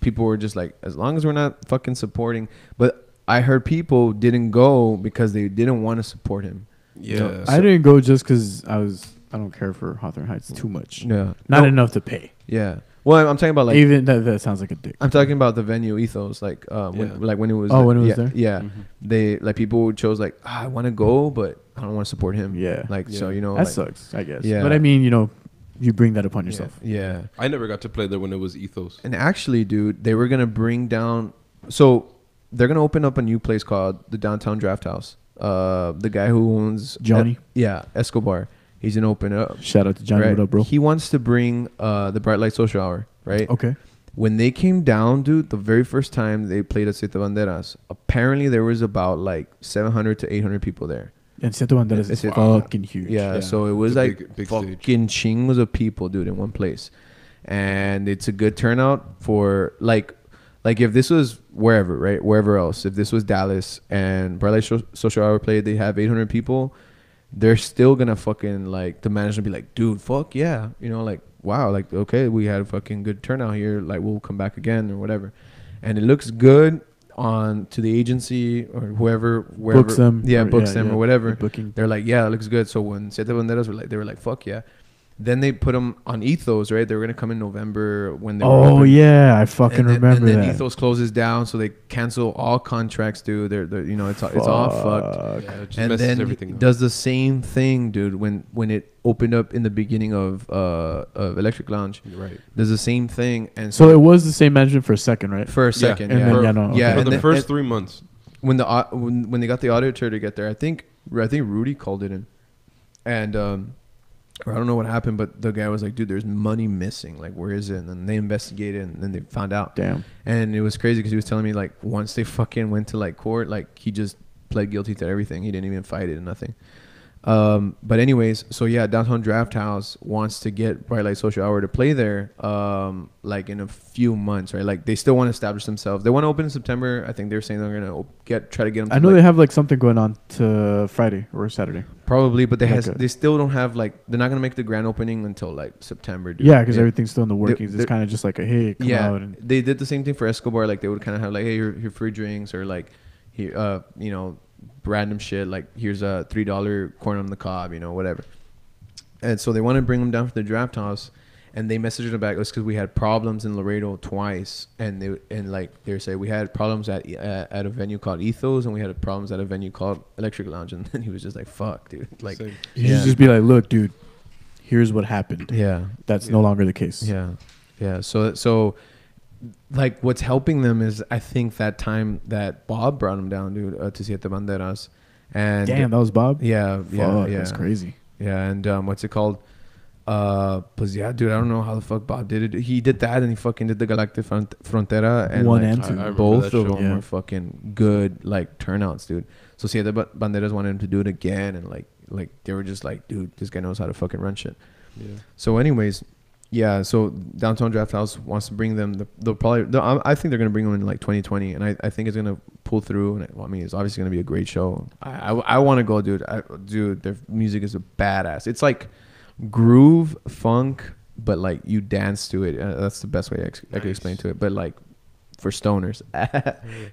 Speaker 2: people were just like, as long as we're not fucking supporting. But I heard people didn't go because they didn't want to support him.
Speaker 3: Yeah.
Speaker 1: I didn't go just because I don't care for Hawthorne Heights too much.
Speaker 2: Yeah.
Speaker 1: Not enough to pay.
Speaker 2: Yeah. Well, I'm talking about like,
Speaker 1: even that sounds like a dick.
Speaker 2: I'm talking about the venue Ethos, like when it was.
Speaker 1: Oh, when it was there.
Speaker 2: Yeah. They like people chose like, I want to go, but I don't want to support him.
Speaker 1: Yeah.
Speaker 2: Like so,
Speaker 1: that
Speaker 2: like,
Speaker 1: sucks, I guess.
Speaker 2: Yeah.
Speaker 1: But I mean, you bring that upon yourself.
Speaker 2: Yeah.
Speaker 3: I never got to play there when it was Ethos.
Speaker 2: And actually, dude, they were gonna bring down. So they're gonna open up a new place called the Downtown Draft House. The guy who owns
Speaker 1: Johnny.
Speaker 2: Escobar. He's gonna open it up.
Speaker 1: Shout out to Johnny.
Speaker 2: Right?
Speaker 1: What up, bro?
Speaker 2: He wants to bring the Bright Light Social Hour, right?
Speaker 1: Okay.
Speaker 2: When they came down, dude, the very first time they played at Siete Banderas, apparently there was about like 700 to 800 people there.
Speaker 1: And Siete Banderas is fucking huge.
Speaker 2: Yeah, so it was like
Speaker 3: big
Speaker 2: fucking chingos of people, dude, in one place. And it's a good turnout for like if this was wherever, right? Wherever else. If this was Dallas and Bright Light Social Hour played, they have 800 people. They're still gonna fucking like, the manager be like, dude, fuck yeah, like, wow, like, okay, we had a fucking good turnout here, like, we'll come back again or whatever. And it looks good on to the agency or wherever
Speaker 1: books them,
Speaker 2: or whatever.
Speaker 1: Booking.
Speaker 2: They're like, yeah, it looks good. So when Siete Banderas they were like, fuck yeah. Then they put them on Ethos, right? They were gonna come in November when they.
Speaker 1: Oh yeah, I fucking remember
Speaker 2: and then
Speaker 1: that.
Speaker 2: Ethos closes down, so they cancel all contracts, dude. They're it's all fucked.
Speaker 3: Yeah, it just
Speaker 2: and
Speaker 3: messes
Speaker 2: then
Speaker 3: everything up.
Speaker 2: does the same thing, dude. When it opened up in the beginning of Electric Lounge,
Speaker 3: right?
Speaker 2: Does the same thing, and
Speaker 1: so it was the same management for a second, right?
Speaker 2: For a second,
Speaker 1: and then
Speaker 3: for the first 3 months.
Speaker 2: When when they got the auditor to get there, I think Rudy called it in, and or I don't know what happened, but the guy was like, dude, there's money missing. Like, where is it? And then they investigated and then they found out.
Speaker 1: Damn.
Speaker 2: And it was crazy because he was telling me, like, once they fucking went to, like, court, like, he just pled guilty to everything. He didn't even fight it and nothing. But anyways, so yeah, Downtown Draft House wants to get Bright Light Social Hour to play there, like in a few months, right? Like they still want to establish themselves. They want to open in September. I think they're saying they're gonna try to get them.
Speaker 1: I know they have like something going on to Friday or Saturday.
Speaker 2: Probably, but they still don't have like, they're not gonna make the grand opening until like September. Dude.
Speaker 1: Yeah, because everything's still in the workings. It's kind of just like a hey, come out. And
Speaker 2: they did the same thing for Escobar. Like they would kind of have like, hey, here free drinks, or like here, random shit, like here's a $3 corn on the cob, whatever. And so they want to bring them down for the Draft House, and they messaged them back. It was because we had problems in Laredo twice, and they were saying we had problems at a venue called Ethos, and we had problems at a venue called Electric Lounge. And then he was just like, fuck, dude, like
Speaker 1: you should just be like, look, dude, here's what happened.
Speaker 2: Yeah,
Speaker 1: that's no longer the case.
Speaker 2: Yeah. So like what's helping them is, I think, that time that Bob brought him down, dude, to Siete Banderas. And
Speaker 1: damn, that was Bob.
Speaker 2: Yeah.
Speaker 1: That's crazy.
Speaker 2: Yeah, and what's it called? Dude, I don't know how the fuck Bob did it. He did that, and he fucking did the Galactic Frontera, and
Speaker 1: 1 and 2.
Speaker 2: Both of them were fucking good, like turnouts, dude. So Siete Banderas wanted him to do it again, and like they were just like, dude, this guy knows how to fucking run shit.
Speaker 3: Yeah.
Speaker 2: So anyways. Yeah, so Downtown Draft House wants to bring them. They'll probably. I think they're gonna bring them in like 2020, and I think it's gonna pull through. And I mean, it's obviously gonna be a great show. I want to go, dude. Dude, their music is a badass. It's like groove funk, but like you dance to it. That's the best way I could explain to it. But like for stoners,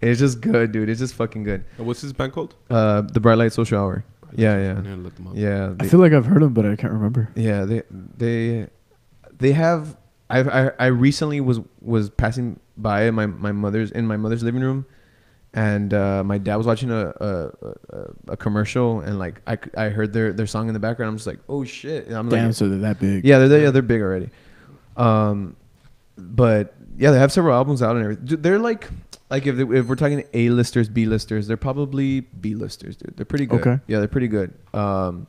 Speaker 2: it's just good, dude. It's just fucking good.
Speaker 3: And what's his band called?
Speaker 2: The Bright Light Social Hour. Yeah,
Speaker 3: I'm gonna look them up.
Speaker 2: yeah.
Speaker 1: I feel like I've heard them, but I can't remember.
Speaker 2: Yeah, they have. I recently was passing by my mother's living room, and my dad was watching a commercial, and like I heard their song in the background. I'm just like, oh shit! And I'm
Speaker 1: Damn,
Speaker 2: like,
Speaker 1: so they're that big.
Speaker 2: yeah, they're big already. But yeah, they have several albums out and everything. They're like if we're talking A-listers, B-listers, they're probably B-listers, dude. They're pretty good.
Speaker 1: Okay.
Speaker 2: Yeah, they're pretty good. But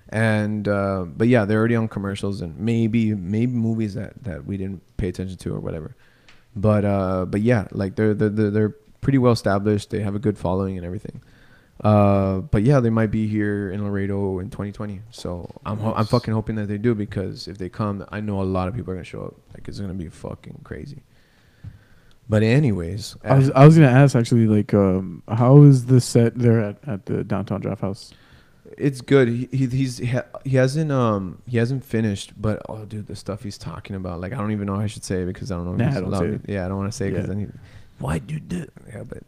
Speaker 2: yeah, they're already on commercials and maybe movies that we didn't pay attention to or whatever. But yeah, like they're pretty well established. They have a good following and everything. But yeah, they might be here in Laredo in 2020. So I'm fucking hoping that they do, because if they come, I know a lot of people are gonna show up. Like, it's gonna be fucking crazy. But anyways,
Speaker 1: I was gonna ask actually, like, how is the set there at the Downtown Draft House?
Speaker 2: it's good. He hasn't finished, but oh, dude, the stuff he's talking about, like, I don't even know how I should say it, because I don't know. If he's allowed. Yeah, I don't want to say it because then why do that? Yeah, but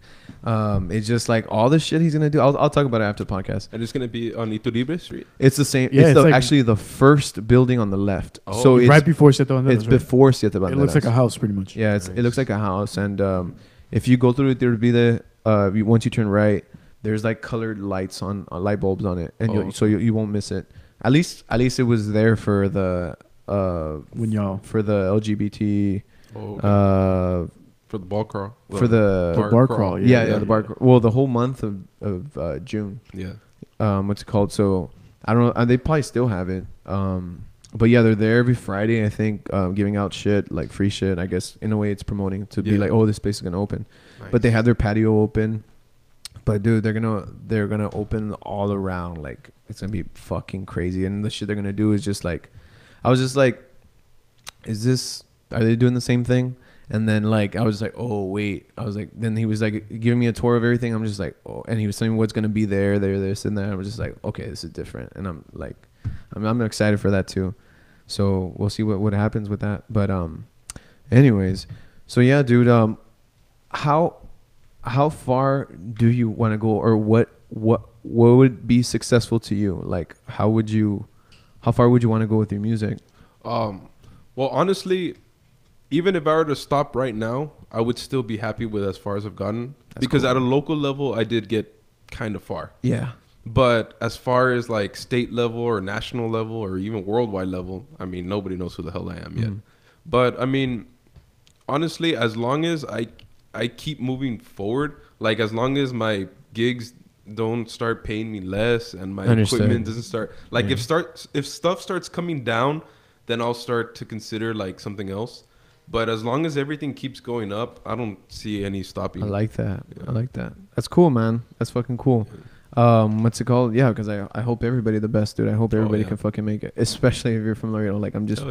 Speaker 2: it's just like all the shit he's gonna do. I'll talk about it after the podcast.
Speaker 3: And it's gonna be on AOTB Street.
Speaker 2: It's the same.
Speaker 1: Yeah,
Speaker 2: it's
Speaker 1: like
Speaker 2: actually the first building on the left.
Speaker 3: Oh.
Speaker 2: So it's
Speaker 1: right before Siete Banderas.
Speaker 2: It's before Siete Banderas.
Speaker 1: It looks like a house, pretty much.
Speaker 2: Yeah, it looks like a house, and if you go through it, there would be once you turn right, there's like colored lights on light bulbs on it, and so you won't miss it. At least it was there for the for the LGBT.
Speaker 3: For the ball crawl.
Speaker 2: For the
Speaker 1: bar crawl.
Speaker 2: Yeah, the bar crawl. Well, the whole month of June.
Speaker 3: Yeah.
Speaker 2: What's it called? So I don't know. They probably still have it. But yeah, they're there every Friday, I think, giving out shit, like free shit. I guess in a way it's promoting to be like, oh, this place is gonna open. Nice. But they have their patio open. But dude, they're gonna open all around. Like, it's gonna be fucking crazy. And the shit they're gonna do is just like, I was just like, are they doing the same thing? And then like I was like, oh wait, I was like, then he was like giving me a tour of everything. I'm just like, oh, and he was telling me what's gonna be there, this and that. I was just like, okay, this is different, and I'm like, I'm excited for that too. So we'll see what happens with that. But anyways, so yeah, dude, how far do you want to go, or what would be successful to you? Like, how far would you want to go with your music?
Speaker 3: Well, honestly, even if I were to stop right now, I would still be happy with as far as I've gotten. That's because cool. At a local level, I did get kind of far. Yeah. But as far as like state level or national level or even worldwide level, I mean, nobody knows who the hell I am yet. But I mean, honestly, as long as I keep moving forward, like as long as my gigs don't start paying me less and my equipment doesn't start, like if stuff starts coming down, then I'll start to consider like something else. But as long as everything keeps going up, I don't see any stopping.
Speaker 2: I like that. Yeah. I like that. That's cool, man. That's fucking cool. What's it called? Yeah, because I hope everybody the best, dude. I hope everybody can fucking make it, especially if you're from Laredo. Like, I'm just,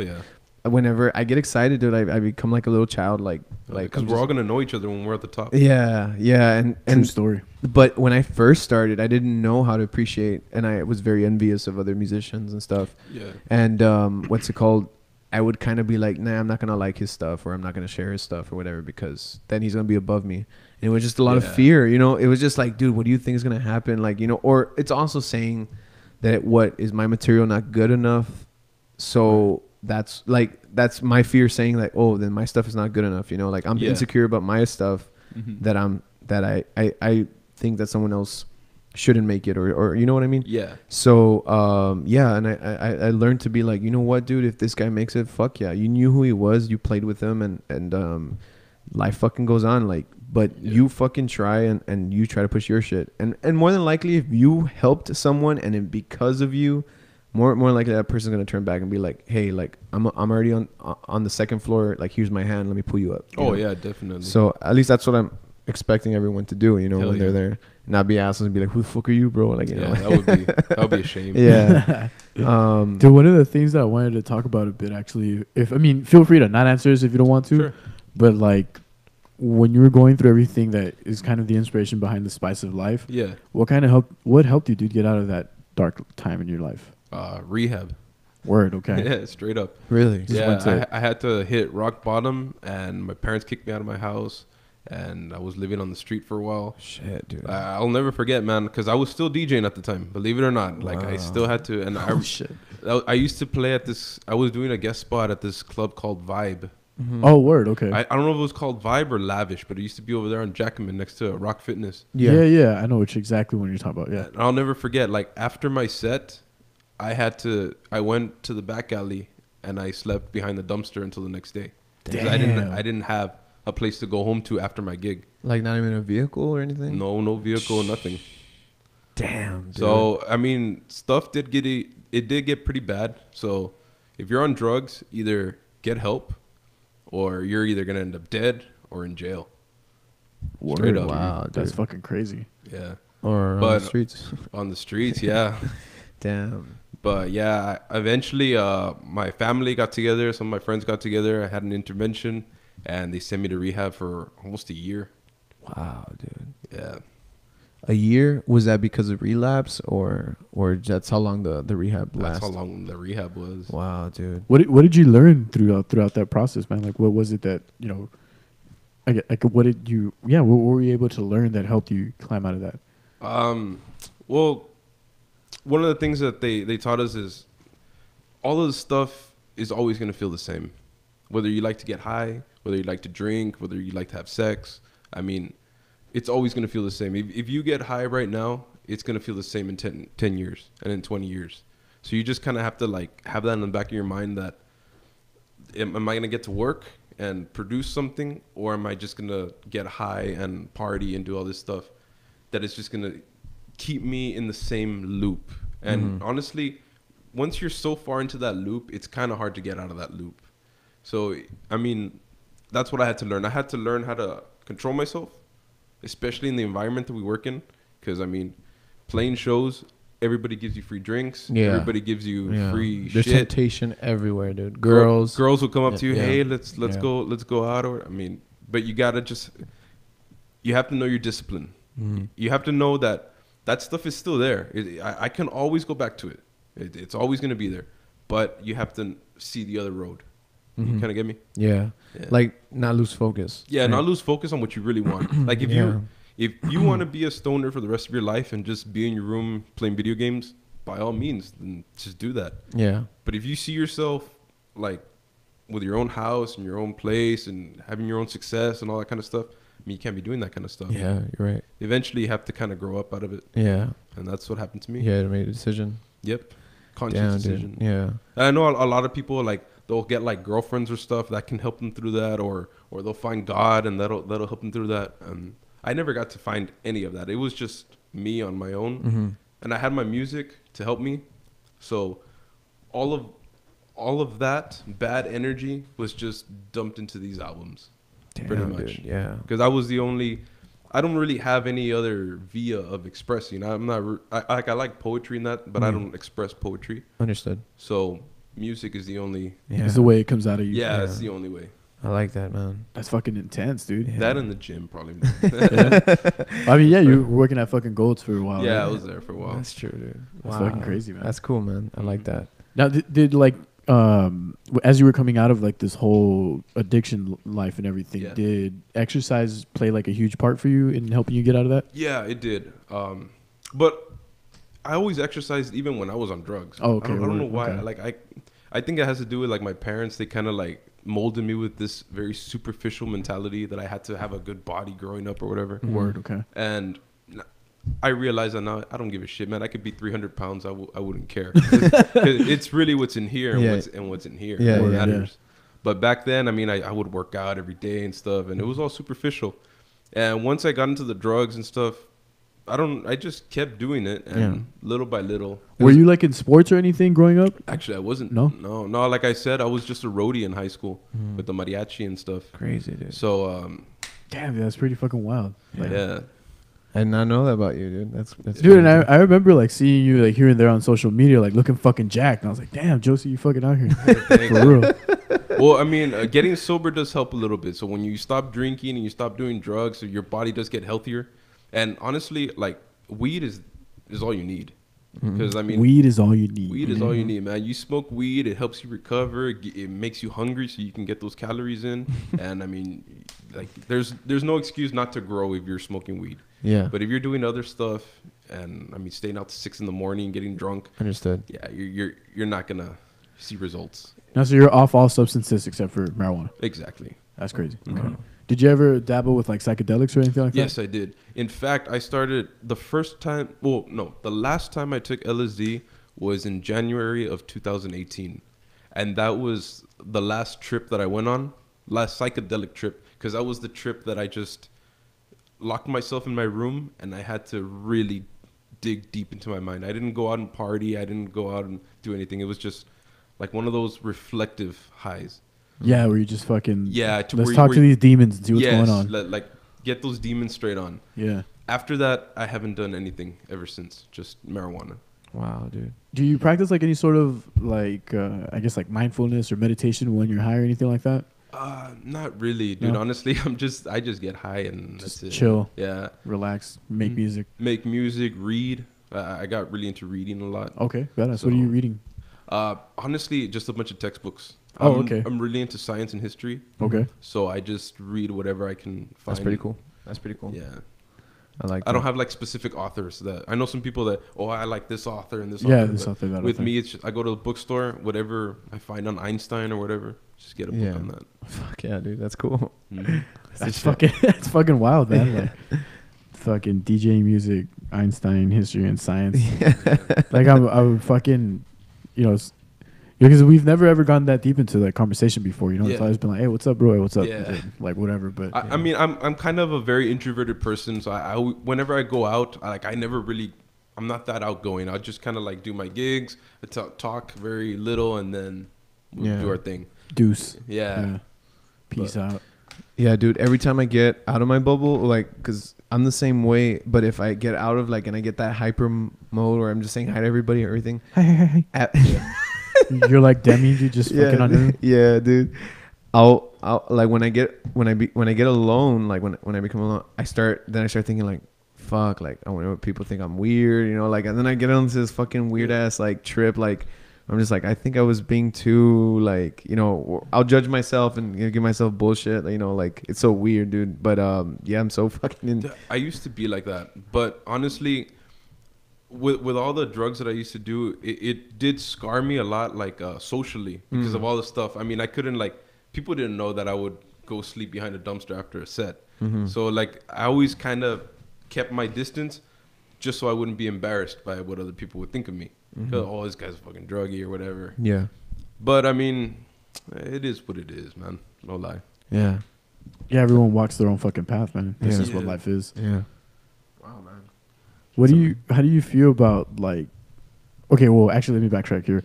Speaker 2: whenever I get excited, dude, I become like a little child. Like,
Speaker 3: because we're all gonna know each other when we're at the top.
Speaker 2: Yeah, and
Speaker 1: true story.
Speaker 2: But when I first started, I didn't know how to appreciate, and I was very envious of other musicians and stuff. Yeah. And what's it called? I would kind of be like, nah, I'm not going to like his stuff, or I'm not going to share his stuff or whatever, because then he's going to be above me. And it was just a lot of fear, you know? It was just like, dude, what do you think is going to happen? Like, you know, or it's also saying that is my material not good enough? So that's my fear saying like, oh, then my stuff is not good enough, you know? Like, I'm insecure about my stuff that I think that someone else shouldn't make it, or you know what I mean? Yeah. So and I learned to be like, you know what, dude, if this guy makes it, fuck yeah, you knew who he was, you played with him, and life fucking goes on, like, but you fucking try and you try to push your shit, and more than likely, if you helped someone and because of you, more likely that person's gonna turn back and be like, hey, like, I'm already on the second floor, like, here's my hand, let me pull you up. You know?
Speaker 3: Yeah, definitely.
Speaker 2: So at least that's what I'm expecting everyone to do, you know, when they're there. Not be assholes and be like, who the fuck are you, bro? Like, you know,
Speaker 3: that would be a shame.
Speaker 2: Yeah.
Speaker 1: Dude, one of the things that I wanted to talk about a bit, actually, feel free to not answer this if you don't want to. Sure. But like, when you were going through everything that is kind of the inspiration behind the spice of life, what helped you, dude, get out of that dark time in your life?
Speaker 3: Rehab.
Speaker 1: Word. Okay.
Speaker 3: Yeah, straight up.
Speaker 2: Really?
Speaker 3: Yeah, I had to hit rock bottom, and my parents kicked me out of my house. and I was living on the street for a while.
Speaker 2: Shit, dude.
Speaker 3: I'll never forget, man, because I was still DJing at the time. Believe it or not, like I still had to. And I used to play at this. I was doing a guest spot at this club called Vibe.
Speaker 1: Mm-hmm. Oh, word. Okay.
Speaker 3: I don't know if it was called Vibe or Lavish, but it used to be over there on Jackman next to Rock Fitness.
Speaker 1: Yeah. I know exactly what you're talking about. Yeah.
Speaker 3: And I'll never forget. Like after my set, I went to the back alley and I slept behind the dumpster until the next day. Because I didn't have a place to go home to after my gig.
Speaker 2: Like not even a vehicle or anything?
Speaker 3: No vehicle, nothing.
Speaker 2: Damn, dude.
Speaker 3: So, I mean, stuff did get pretty bad. So, if you're on drugs, either get help or you're either going to end up dead or in jail. Straight up.
Speaker 2: Wow, dude.
Speaker 1: That's fucking crazy.
Speaker 3: Yeah.
Speaker 2: Or on the streets.
Speaker 3: On the streets, yeah.
Speaker 2: Damn.
Speaker 3: But yeah, eventually my family got together. Some of my friends got together. I had an intervention and they sent me to rehab for almost a year.
Speaker 2: Wow, dude.
Speaker 3: Yeah.
Speaker 2: A year? Was that because of relapse or that's how long the rehab lasted?
Speaker 3: That's how long the rehab was.
Speaker 2: Wow, dude.
Speaker 1: What did you learn throughout that process, man? Like, what was it that, you know, what were you able to learn that helped you climb out of that?
Speaker 3: Well, one of the things that they taught us is all of this stuff is always going to feel the same. Whether you like to get high, whether you like to drink, whether you like to have sex. I mean, it's always going to feel the same. If you get high right now, it's going to feel the same in 10 years and in 20 years. So you just kind of have to like have that in the back of your mind that am I going to get to work and produce something, or am I just going to get high and party and do all this stuff that is just going to keep me in the same loop? And honestly, once you're so far into that loop, it's kind of hard to get out of that loop. So, I mean, that's what I had to learn. I had to learn how to control myself, especially in the environment that we work in. Because, I mean, playing shows, everybody gives you free drinks. Yeah. Everybody gives you free
Speaker 2: There's
Speaker 3: shit.
Speaker 2: There's temptation everywhere, dude. Girls
Speaker 3: will come up to you, hey, let's go out. Or I mean, but you got to you have to know your discipline. You have to know that stuff is still there. I can always go back to it. It's always going to be there. But you have to see the other road. You kind of get me?
Speaker 2: Yeah. Like not lose focus.
Speaker 3: Yeah, right? Not lose focus on what you really want. Like if you want to be a stoner for the rest of your life and just be in your room playing video games, by all means, then just do that. Yeah. But if you see yourself like with your own house and your own place and having your own success and all that kind of stuff, I mean, you can't be doing that kind of stuff.
Speaker 2: Yeah, you're right.
Speaker 3: Eventually, you have to kind of grow up out of it.
Speaker 2: Yeah.
Speaker 3: And that's what happened to me.
Speaker 2: Yeah, to make a decision.
Speaker 3: Yep. Conscious decision.
Speaker 2: Dude. Yeah.
Speaker 3: And I know a lot of people like they'll get like girlfriends or stuff that can help them through that, or they'll find God and that'll help them through that. And I never got to find any of that. It was just me on my own, and I had my music to help me. So all of that bad energy was just dumped into these albums. Damn, pretty much. Dude, yeah. Because I don't really have any other via of expressing. I'm not. I like poetry and that, but I don't express poetry.
Speaker 2: Understood.
Speaker 3: So music is the only.
Speaker 1: Yeah. It's the way it comes out of you.
Speaker 3: Yeah, it's the only way.
Speaker 2: I like that, man.
Speaker 1: That's fucking intense, dude.
Speaker 3: Yeah. That in the gym, probably.
Speaker 1: I mean, yeah, you were working at fucking Gold's for a while.
Speaker 3: Yeah,
Speaker 1: right?
Speaker 3: I was there for a while.
Speaker 2: That's true, dude.
Speaker 1: That's fucking crazy, man.
Speaker 2: That's cool, man. I like that.
Speaker 1: Now, did like as you were coming out of like this whole addiction life and everything, did exercise play like a huge part for you in helping you get out of that?
Speaker 3: Yeah, it did. But I always exercised even when I was on drugs.
Speaker 1: Oh, okay.
Speaker 3: I don't know why. Okay. Like I think it has to do with like my parents. They kind of like molded me with this very superficial mentality that I had to have a good body growing up or whatever.
Speaker 1: Word, okay.
Speaker 3: And I realize that now I don't give a shit, man. I could be 300 pounds. I wouldn't care. It's really what's in here and what's in here.
Speaker 2: Yeah,
Speaker 3: what matters. But back then, I mean, I would work out every day and stuff, and it was all superficial. And once I got into the drugs and stuff, I just kept doing it, and little by little.
Speaker 1: Were you like in sports or anything growing up?
Speaker 3: Actually, I wasn't.
Speaker 1: No.
Speaker 3: Like I said, I was just a roadie in high school with the mariachi and stuff.
Speaker 2: Crazy, dude.
Speaker 3: So,
Speaker 1: damn, that's pretty fucking wild.
Speaker 3: Like, yeah.
Speaker 2: I did not know that about you, dude. That's
Speaker 1: dude. And I remember like seeing you like here and there on social media, like looking fucking jacked. And I was like, damn, Josie, you fucking out here for real.
Speaker 3: Well, I mean, getting sober does help a little bit. So when you stop drinking and you stop doing drugs, so your body does get healthier. And honestly, like weed is all you need. Because I mean,
Speaker 1: weed is all you need.
Speaker 3: Weed is all you need, man. You smoke weed, it helps you recover. It makes you hungry, so you can get those calories in. And I mean, like, there's no excuse not to grow if you're smoking weed.
Speaker 2: Yeah.
Speaker 3: But if you're doing other stuff, and I mean, staying out to 6 a.m, getting drunk.
Speaker 2: Understood.
Speaker 3: Yeah, you're not gonna see results.
Speaker 1: Now, so you're off all substances except for marijuana.
Speaker 3: Exactly.
Speaker 1: That's crazy. Okay. Did you ever dabble with like psychedelics or anything like that?
Speaker 3: Yes, I did. In fact, I started the first time. Well, no, the last time I took LSD was in January of 2018, and that was the last trip that I went on, last psychedelic trip, because that was the trip that I just locked myself in my room and I had to really dig deep into my mind. I didn't go out and party. I didn't go out and do anything. It was just like one of those reflective highs.
Speaker 1: Yeah, where you just fucking let's talk to these demons and see what's going on.
Speaker 3: Like get those demons straight on.
Speaker 1: Yeah.
Speaker 3: After that, I haven't done anything ever since. Just marijuana.
Speaker 2: Wow, dude.
Speaker 1: Do you practice like any sort of like I guess like mindfulness or meditation when you're high or anything like that?
Speaker 3: Not really, dude.
Speaker 1: No?
Speaker 3: Honestly, I just get high and
Speaker 1: Just
Speaker 3: that's it.
Speaker 1: chill.
Speaker 3: Yeah.
Speaker 1: Relax. Make music.
Speaker 3: Make music. Read. I got really into reading a lot.
Speaker 1: Okay, badass. What are you reading?
Speaker 3: Honestly, just a bunch of textbooks.
Speaker 1: Okay.
Speaker 3: I'm really into science and history.
Speaker 1: Okay.
Speaker 3: So I just read whatever I can find.
Speaker 2: That's pretty cool. That's pretty cool.
Speaker 3: Yeah.
Speaker 2: I
Speaker 3: don't have like specific authors that I know. Some people that I like this author and this
Speaker 1: yeah,
Speaker 3: author.
Speaker 1: this author. That
Speaker 3: with
Speaker 1: author.
Speaker 3: me, it's just, I go to the bookstore, whatever I find on Einstein or whatever, just get a book on that.
Speaker 2: Fuck yeah, dude. That's cool.
Speaker 1: That's fucking wild, man. Like, fucking DJ music, Einstein, history and science. Like I'm fucking, because we've never ever gotten that deep into that conversation before. It's always been like, hey, what's up, bro? Hey, what's up?
Speaker 3: Yeah.
Speaker 1: Like whatever. But
Speaker 3: I mean, I'm kind of a very introverted person, so I whenever I go out, I'm not that outgoing. I'll just kind of like do my gigs, talk very little, and then we'll do our thing.
Speaker 1: Deuce.
Speaker 3: Yeah.
Speaker 1: Peace out.
Speaker 2: Yeah, dude. Every time I get out of my bubble, like, because I'm the same way, but if I get out of and I get that hyper mode where I'm just saying hi to everybody, everything.
Speaker 1: Hi. You're like Demi, dude, just fucking under.
Speaker 2: Yeah, dude. I'll like when I get alone, like when I become alone, I start thinking like, fuck, like I wonder what people think I'm weird, and then I get on this fucking weird ass like trip, like I'm just like, I think I was being too like, I'll judge myself and give myself bullshit, like it's so weird, dude. But yeah, I'm so fucking
Speaker 3: I used to be like that, but honestly, with all the drugs that I used to do, it did scar me a lot, like socially, because of all the stuff. I mean, I couldn't people didn't know that I would go sleep behind a dumpster after a set. So like I always kind of kept my distance just so I wouldn't be embarrassed by what other people would think of me. Oh, this guy's a fucking druggie or whatever.
Speaker 2: Yeah.
Speaker 3: But I mean, it is what it is, man. No lie.
Speaker 2: Yeah.
Speaker 1: Yeah, everyone walks their own fucking path, man. This is what life is.
Speaker 2: Yeah.
Speaker 3: Wow, man.
Speaker 1: How do you feel about like, okay, well, actually, let me backtrack here.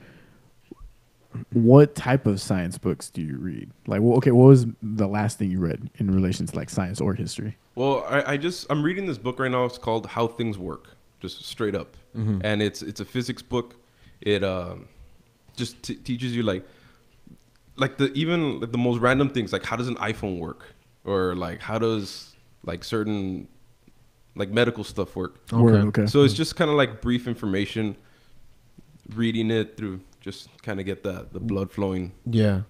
Speaker 1: What type of science books do you read? Like, what was the last thing you read in relation to like science or history?
Speaker 3: Well, I'm reading this book right now. It's called How Things Work, just straight up. And it's a physics book. It just teaches you like the most random things, like how does an iPhone work, or like how does like certain like medical stuff work.
Speaker 1: Okay.
Speaker 3: So it's just kind of like brief information, reading it through, just kind of get the blood flowing.
Speaker 2: Yeah.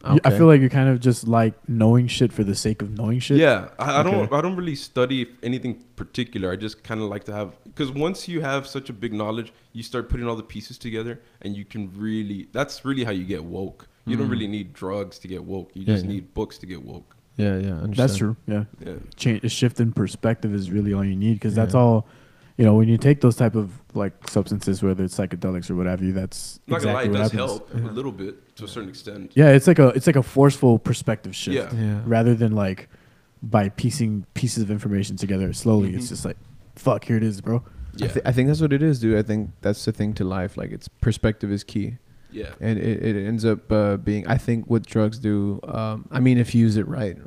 Speaker 1: Okay. I feel like you're kind of just like knowing shit for the sake of knowing shit.
Speaker 3: Yeah, I don't really study anything particular. I just kind of like to have, because once you have such a big knowledge, you start putting all the pieces together, and you can really, that's really how you get woke. You don't really need drugs to get woke. You just need books to get woke.
Speaker 2: Yeah, understand.
Speaker 1: That's true. Yeah. A shift in perspective is really all you need, because that's all. When you take those type of like substances, whether it's psychedelics or whatever, that's
Speaker 3: I'm not
Speaker 1: exactly
Speaker 3: gonna lie, it
Speaker 1: what
Speaker 3: does
Speaker 1: happens.
Speaker 3: help a little bit to a certain extent.
Speaker 1: Yeah, it's like a forceful perspective shift,
Speaker 3: Yeah.
Speaker 1: rather than like by piecing pieces of information together slowly. It's just like, fuck, here it is, bro.
Speaker 3: Yeah.
Speaker 2: I think that's what it is, dude. I think that's the thing to life. Like, it's perspective is key.
Speaker 3: Yeah.
Speaker 2: And it ends up being, I think what drugs do, I mean, if you use it right,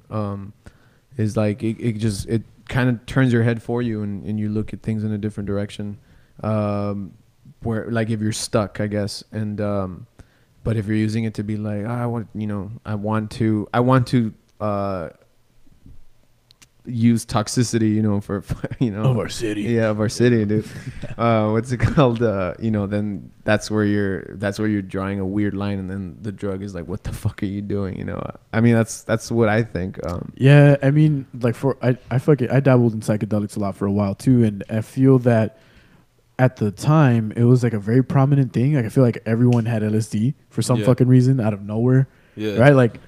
Speaker 2: is like it kind of turns your head for you, and you look at things in a different direction, where like if you're stuck, I guess, and but if you're using it to be like, I want to use toxicity, you know, for you know,
Speaker 1: Of our city.
Speaker 2: Yeah, of our city, dude. What's it called? You know, then that's where you're drawing a weird line, and then the drug is like, what the fuck are you doing? You know, I mean, that's what I think.
Speaker 1: Yeah, I mean, like I dabbled in psychedelics a lot for a while too, and I feel that at the time it was like a very prominent thing. Like I feel like everyone had LSD for some fucking reason out of nowhere.
Speaker 3: Yeah.
Speaker 1: Right? Like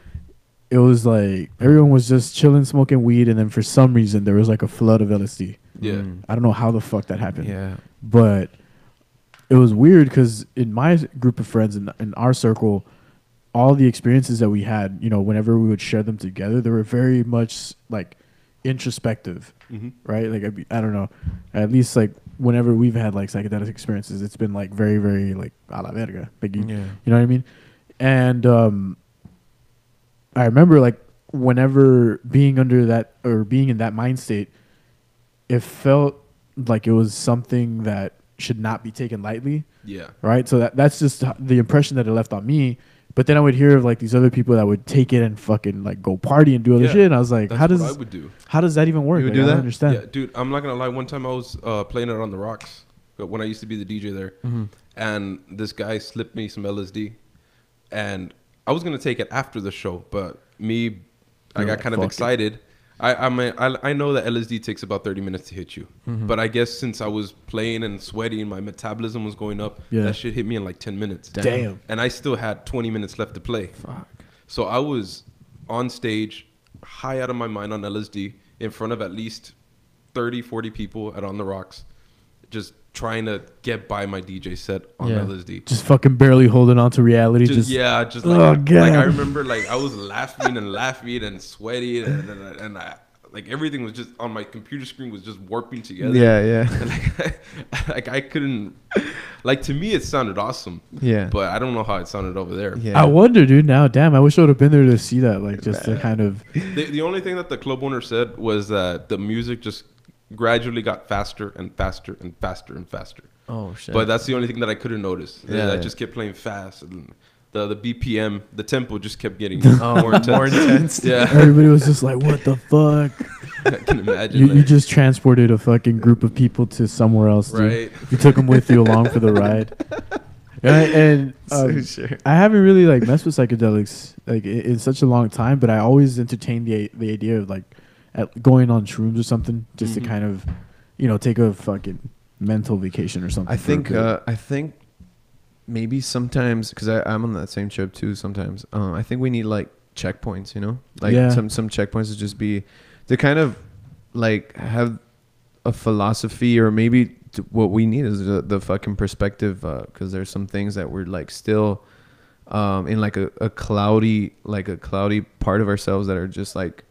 Speaker 1: it was like everyone was just chilling, smoking weed, and then for some reason there was like a flood of LSD.
Speaker 3: Yeah.
Speaker 1: I don't know how the fuck that happened.
Speaker 2: Yeah.
Speaker 1: But it was weird because in my group of friends in our circle, all the experiences that we had, you know, whenever we would share them together, they were very much like introspective, right? Like I don't know, at least like whenever we've had like psychedelic experiences, it's been like very, very like a la verga, like you know what I mean? And I remember like whenever being under that or being in that mind state, it felt like it was something that should not be taken lightly. Yeah. Right. So that's just the impression that it left on me. But then I would hear of like these other people that would take it and fucking like go party and do other shit. And I was like, how does that even work?
Speaker 3: You would
Speaker 1: like,
Speaker 3: do that?
Speaker 1: I don't understand.
Speaker 3: Yeah, dude, I'm not gonna lie. One time I was playing it on the rocks when I used to be the DJ there, and this guy slipped me some LSD, and I was gonna take it after the show, but I got kind of excited. I know that LSD takes about 30 minutes to hit you, but I guess since I was playing and sweaty and my metabolism was going up, that shit hit me in like 10 minutes.
Speaker 1: Damn.
Speaker 3: And I still had 20 minutes left to play.
Speaker 2: Fuck.
Speaker 3: So I was on stage, high out of my mind on LSD, in front of at least 30, 40 people at On the Rocks, just trying to get by my DJ set on LSD.
Speaker 1: Just fucking barely holding on to reality.
Speaker 3: Just like,
Speaker 1: oh God.
Speaker 3: Like I remember like I was laughing and sweaty and I, like everything was just on my computer screen was just warping together.
Speaker 2: Yeah.
Speaker 3: And like I couldn't, like to me it sounded awesome.
Speaker 2: Yeah.
Speaker 3: But I don't know how it sounded over there.
Speaker 2: Yeah.
Speaker 1: I wonder, dude. Now, damn, I wish I would have been there to see that. Like just to kind of.
Speaker 3: The only thing that the club owner said was that the music just gradually got faster and faster and faster and faster.
Speaker 2: Oh shit!
Speaker 3: But that's the only thing that I couldn't notice.
Speaker 2: Yeah,
Speaker 3: I just kept playing fast, and the BPM, the tempo just kept getting
Speaker 2: more intense.
Speaker 3: Yeah,
Speaker 1: everybody was just like, "What the fuck?"
Speaker 3: I can imagine.
Speaker 1: You just transported a fucking group of people to somewhere else, dude.
Speaker 3: Right?
Speaker 1: You took them with you along for the ride. And
Speaker 2: sure.
Speaker 1: I haven't really like messed with psychedelics like in such a long time, but I always entertained the idea of like going on shrooms or something just to kind of, you know, take a fucking mental vacation or something.
Speaker 2: I think maybe sometimes because I'm on that same trip too. Sometimes I think we need like checkpoints, you know, like some checkpoints to just be to kind of like have a philosophy, or maybe what we need is the fucking perspective, because there's some things that we're like still in like a cloudy part of ourselves that are just like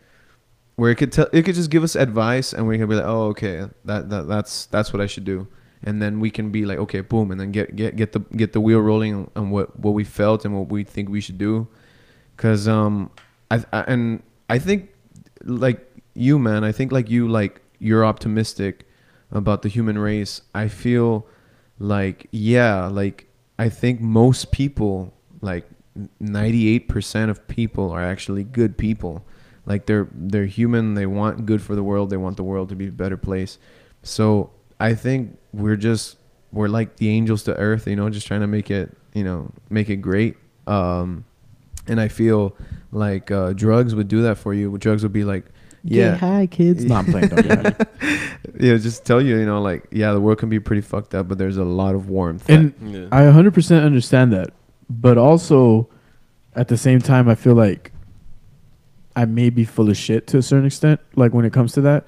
Speaker 2: where it could just give us advice, and we can be like, oh, okay, that's what I should do, and then we can be like, okay, boom, and then get the wheel rolling on what we felt and what we think we should do, because I think like you, man, I think like you're optimistic about the human race. I feel like I think most people, like 98% of people, are actually good people. Like they're human. They want good for the world. They want the world to be a better place. So I think we're like the angels to earth, you know, just trying to make it great. And I feel like drugs would do that for you. Drugs would be like,
Speaker 1: get high, kids. No, I'm playing. Don't get high.
Speaker 2: Yeah, just tell you, you know, like, yeah, the world can be pretty fucked up, but there's a lot of warmth.
Speaker 1: And I 100% understand that, but also at the same time, I feel like I may be full of shit to a certain extent, like when it comes to that,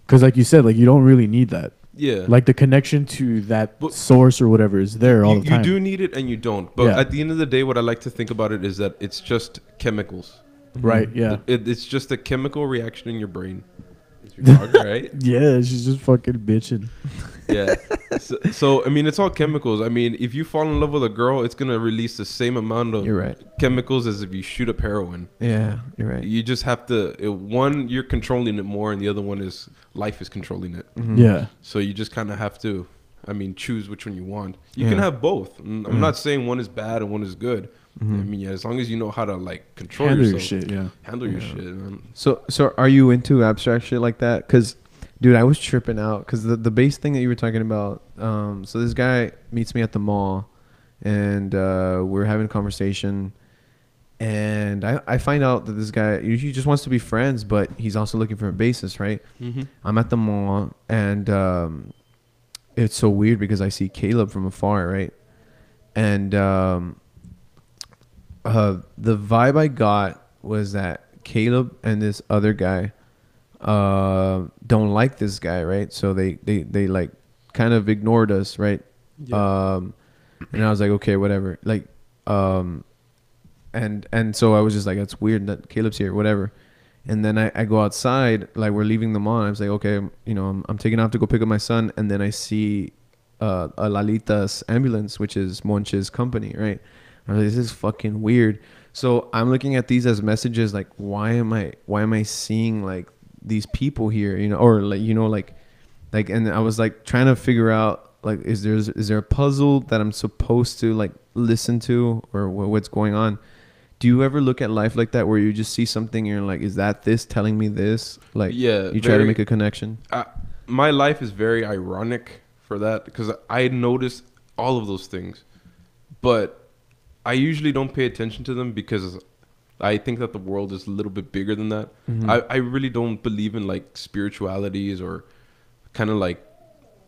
Speaker 1: because like you said, like you don't really need that.
Speaker 3: Yeah,
Speaker 1: like the connection to that source or whatever is there all the time.
Speaker 3: You do need it and you don't, but at the end of the day, what I like to think about it is that it's just chemicals.
Speaker 1: Right, yeah.
Speaker 3: It's just a chemical reaction in your brain. It's your dog, right?
Speaker 1: Yeah, she's just fucking bitching.
Speaker 3: Yeah. So, I mean, it's all chemicals. I mean, if you fall in love with a girl, it's going to release the same amount of chemicals as if you shoot up heroin.
Speaker 2: Yeah, you're right.
Speaker 3: You just have to, one, you're controlling it more, and the other one is life is controlling it.
Speaker 1: Yeah.
Speaker 3: So you just kind of have to, I mean, choose which one you want. You can have both. I'm not saying one is bad and one is good. I mean, yeah, as long as you know how to like control
Speaker 1: handle
Speaker 3: yourself,
Speaker 1: your shit. Yeah,
Speaker 3: handle your shit, man.
Speaker 2: So are you into abstract shit like that? Because, dude, I was tripping out because the bass thing that you were talking about. So this guy meets me at the mall, and we're having a conversation, and I find out that this guy he just wants to be friends, but he's also looking for a bassist, right? I'm at the mall, and it's so weird because I see Caleb from afar, right? And the vibe I got was that Caleb and this other guy don't like this guy, right? So they like kind of ignored us, right? Yeah. And I was like, okay, whatever. Like, and so I was just like, that's weird that Caleb's here, whatever. And then I go outside, like we're leaving the mall. And I was like, okay, you know, I'm taking off to go pick up my son. And then I see a Lalita's ambulance, which is Monche's company, right? I was like, this is fucking weird. So I'm looking at these as messages, like, why am I seeing like these people here, you know, or like, you know, like, and I was like trying to figure out, like, is there a puzzle that I'm supposed to like listen to, or what's going on? Do you ever look at life like that, where you just see something and you're like, is that this telling me this? Like,
Speaker 3: yeah,
Speaker 2: you try to make a connection.
Speaker 3: My life is very ironic for that, because I notice all of those things, but I usually don't pay attention to them because I think that the world is a little bit bigger than that. I really don't believe in like spiritualities or kind of like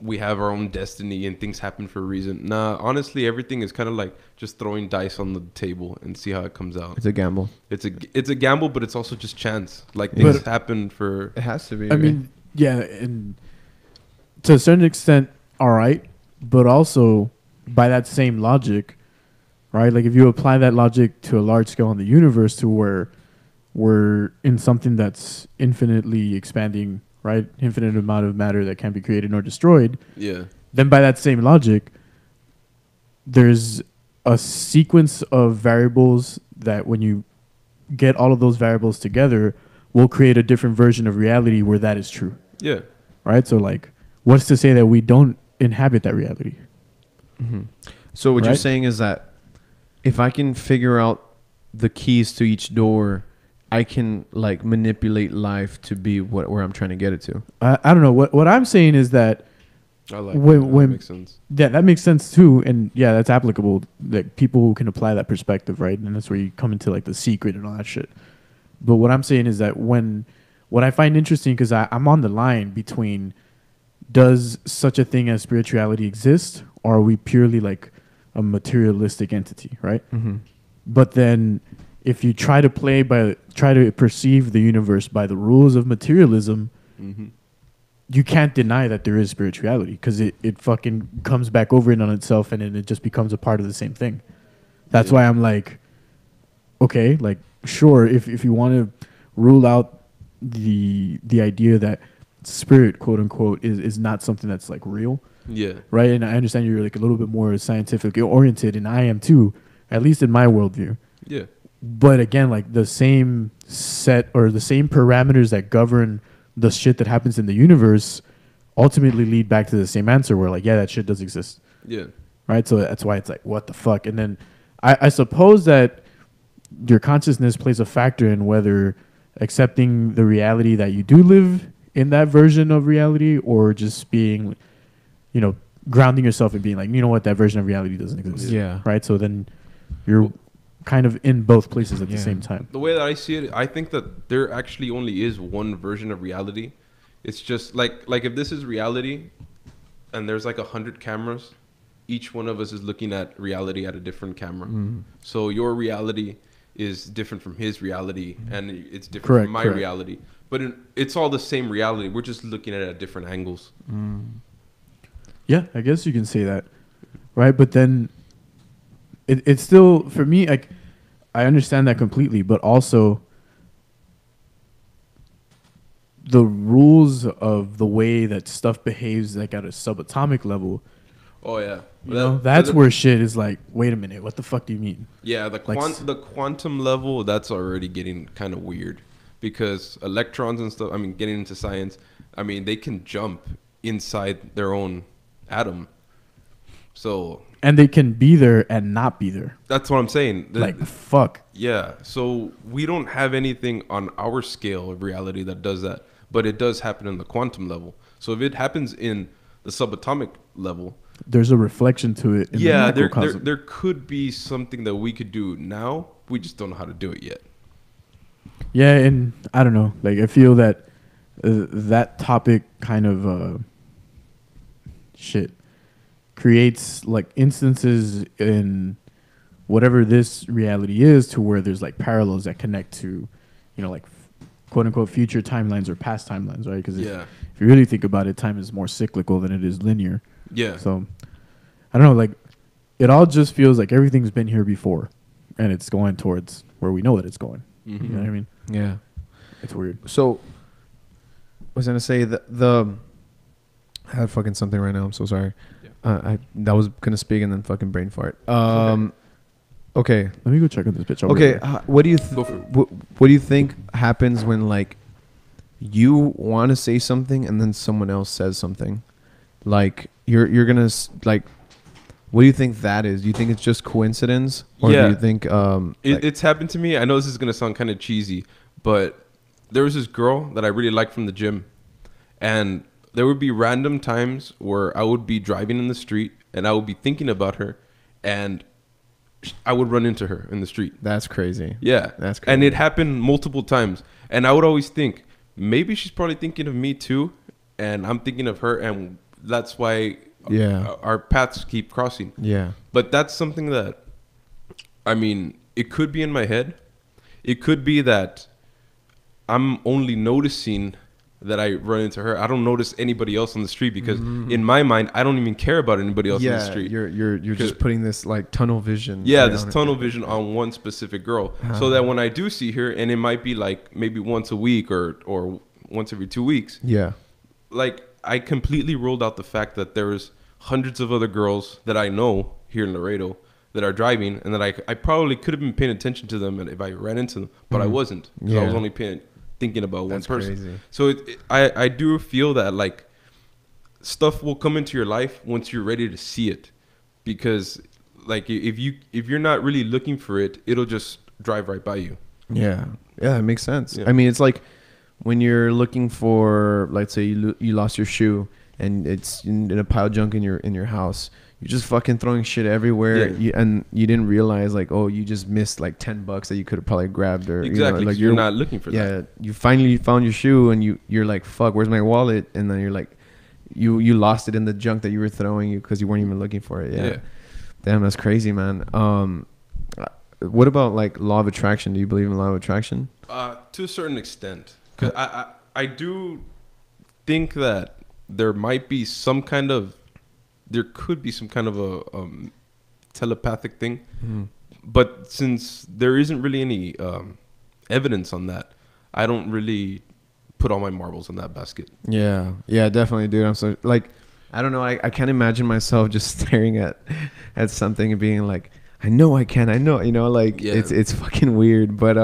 Speaker 3: we have our own destiny and things happen for a reason. Nah, honestly, everything is kind of like just throwing dice on the table and see how it comes out.
Speaker 2: It's a gamble.
Speaker 3: It's a gamble, but it's also just chance. Like things happen for.
Speaker 2: It has to be.
Speaker 1: I mean, yeah, and to a certain extent, all right, but also by that same logic. Right, like if you apply that logic to a large scale in the universe, to where we're in something that's infinitely expanding, right, infinite amount of matter that can't be created nor destroyed.
Speaker 3: Yeah.
Speaker 1: Then by that same logic, there's a sequence of variables that when you get all of those variables together, will create a different version of reality where that is true.
Speaker 3: Yeah.
Speaker 1: Right. So like, what's to say that we don't inhabit that reality?
Speaker 2: So what you're saying is that if I can figure out the keys to each door, I can like manipulate life to be where I'm trying to get it to.
Speaker 1: I don't know. What I'm saying is that
Speaker 3: I like that makes sense.
Speaker 1: Yeah, that makes sense too, and yeah, that's applicable. Like people who can apply that perspective, right? And that's where you come into like the secret and all that shit. But what I'm saying is that what I find interesting, because I'm on the line between, does such a thing as spirituality exist, or are we purely like a materialistic entity, right? But then if you try to perceive the universe by the rules of materialism, you can't deny that there is spirituality, because it fucking comes back over in on itself, and then it just becomes a part of the same thing. That's why I'm like, okay, like sure, if you want to rule out the idea that spirit, quote unquote, is not something that's like real.
Speaker 3: Yeah.
Speaker 1: Right. And I understand you're like a little bit more scientifically oriented, and I am too, at least in my worldview.
Speaker 3: Yeah.
Speaker 1: But again, like the same set or the same parameters that govern the shit that happens in the universe ultimately lead back to the same answer, where like, yeah, that shit does exist.
Speaker 3: Yeah.
Speaker 1: Right. So that's why it's like, what the fuck? And then I suppose that your consciousness plays a factor in whether accepting the reality that you do live in that version of reality, or just being, you know, grounding yourself and being like, you know what, that version of reality doesn't exist.
Speaker 2: Yeah.
Speaker 1: Right. So then you're kind of in both places at the same time.
Speaker 3: The way that I see it, I think that there actually only is one version of reality. It's just like if this is reality and there's like 100 cameras, each one of us is looking at reality at a different camera. So your reality is different from his reality, and it's different from my reality. But it's all the same reality. We're just looking at it at different angles.
Speaker 1: Yeah, I guess you can say that. Right. But then it's still, for me, like, I understand that completely, but also the rules of the way that stuff behaves, like at a subatomic level.
Speaker 3: Oh yeah,
Speaker 1: that's where shit is like, wait a minute, what the fuck do you mean?
Speaker 3: Yeah, the quantum level, that's already getting kind of weird, because electrons and stuff, I mean, getting into science, I mean, they can jump inside their own atom. So
Speaker 1: and they can be there and not be there.
Speaker 3: that's what I'm saying.
Speaker 1: Like fuck.
Speaker 3: Yeah. So we don't have anything on our scale of reality that does that, but it does happen in the quantum level. So if it happens in the subatomic level,
Speaker 1: there's a reflection to it. In
Speaker 3: yeah,
Speaker 1: the microcosm.
Speaker 3: there could be something that we could do now. We just don't know how to do it yet.
Speaker 1: Yeah, and I don't know. Like I feel that that topic kind of shit creates like instances in whatever this reality is to where there's like parallels that connect to, you know, like quote unquote future timelines or past timelines, right? Because if you really think about it, time is more cyclical than it is linear.
Speaker 3: Yeah.
Speaker 1: So I don't know, like it all just feels like everything's been here before and it's going towards where we know that it's going.
Speaker 3: Mm-hmm.
Speaker 1: You know what I mean?
Speaker 2: Yeah.
Speaker 1: It's weird.
Speaker 2: So I was gonna say the I had fucking something right now. I'm so sorry. I was gonna speak and then fucking brain fart. Okay.
Speaker 1: Let me go check on this bitch.
Speaker 2: Okay. What do you what do you think happens when like you want to say something and then someone else says something? Like you're gonna like. What do you think that is? Do you think it's just coincidence, or do you think
Speaker 3: it's happened to me? I know this is gonna sound kind of cheesy, but there was this girl that I really liked from the gym, and there would be random times where I would be driving in the street and I would be thinking about her, and I would run into her in the street.
Speaker 2: That's crazy.
Speaker 3: Yeah,
Speaker 2: that's crazy.
Speaker 3: And it happened multiple times, and I would always think maybe she's probably thinking of me too, and I'm thinking of her, and that's why.
Speaker 2: Yeah,
Speaker 3: our paths keep crossing.
Speaker 2: Yeah,
Speaker 3: but that's something that, I mean, it could be in my head. It could be that I'm only noticing that I run into her. I don't notice anybody else on the street because in my mind, I don't even care about anybody else on the street.
Speaker 2: You're just putting this like tunnel vision.
Speaker 3: Yeah, this tunnel vision on one specific girl, so that when I do see her, and it might be like maybe once a week or once every 2 weeks.
Speaker 2: Yeah,
Speaker 3: like. I completely ruled out the fact that there's hundreds of other girls that I know here in Laredo that are driving, and that I probably could have been paying attention to them and if I ran into them, but I wasn't because I was only thinking about one person. Crazy. So I do feel that like stuff will come into your life once you're ready to see it, because like if you're not really looking for it, it'll just drive right by you.
Speaker 2: Yeah, it makes sense. Yeah. I mean, it's like. When you're looking for, let's say you lost your shoe and it's in a pile of junk in your house, you're just fucking throwing shit everywhere, and you didn't realize like, oh, you just missed like $10 that you could have probably grabbed, or
Speaker 3: exactly, like you're not looking for that.
Speaker 2: Yeah, you finally found your shoe and you're like, fuck, where's my wallet? And then you're like, you lost it in the junk that you were throwing because you weren't even looking for it. Yeah. Damn, that's crazy, man. What about like law of attraction? Do you believe in law of attraction?
Speaker 3: To a certain extent. Because I do think that there could be some kind of a telepathic thing, but since there isn't really any evidence on that, I don't really put all my marbles in that basket.
Speaker 2: Yeah, definitely, dude. I'm so like, I don't know. I can't imagine myself just staring at something and being like, I know I can, like it's fucking weird. But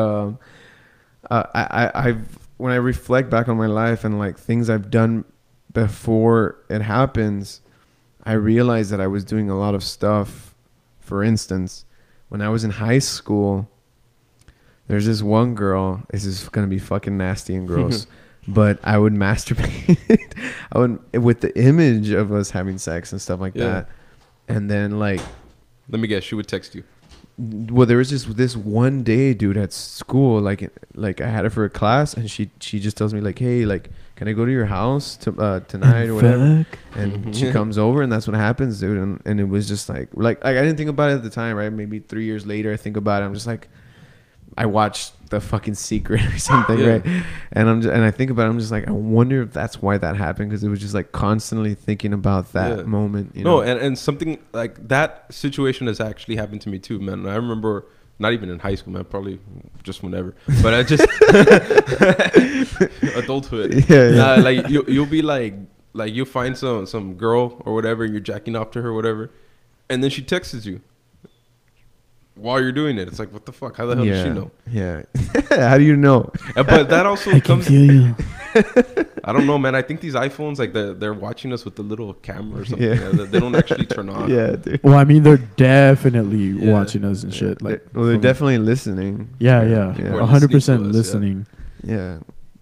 Speaker 2: I've when I reflect back on my life and like things I've done before it happens, I realized that I was doing a lot of stuff. For instance, when I was in high school, there's this one girl. This is gonna be fucking nasty and gross, but I would masturbate with the image of us having sex and stuff like that. And then like,
Speaker 3: let me guess, she would text you.
Speaker 2: Well, there was this one day, dude, at school, like I had her for a class, and she just tells me like, hey, like, can I go to your house tonight or whatever? And she comes over, and that's what happens, dude. And it was just like I didn't think about it at the time, right? Maybe 3 years later, I think about it. I'm just like, I watched The fucking Secret or something, right? And I think about it, I'm just like, I wonder if that's why that happened, because it was just like constantly thinking about that moment. You know?
Speaker 3: And something like that situation has actually happened to me too, man. I remember, not even in high school, man, probably just whenever, but I just adulthood. Like you'll be like you'll find some girl or whatever, and you're jacking off to her or whatever, and then she texts you while you're doing it. It's like, what the fuck? How the hell does she know?
Speaker 2: Yeah. How do you know?
Speaker 3: But that also
Speaker 1: I can feel you.
Speaker 3: I don't know, man. I think these iPhones, like they're watching us with the little camera or something.
Speaker 2: Yeah.
Speaker 3: They don't actually turn on.
Speaker 2: Yeah, dude.
Speaker 1: Well, I mean, they're definitely watching us and shit. Like,
Speaker 2: They're definitely listening.
Speaker 1: Yeah,
Speaker 3: Or
Speaker 1: 100%
Speaker 3: listening to us,
Speaker 1: listening.
Speaker 2: Yeah.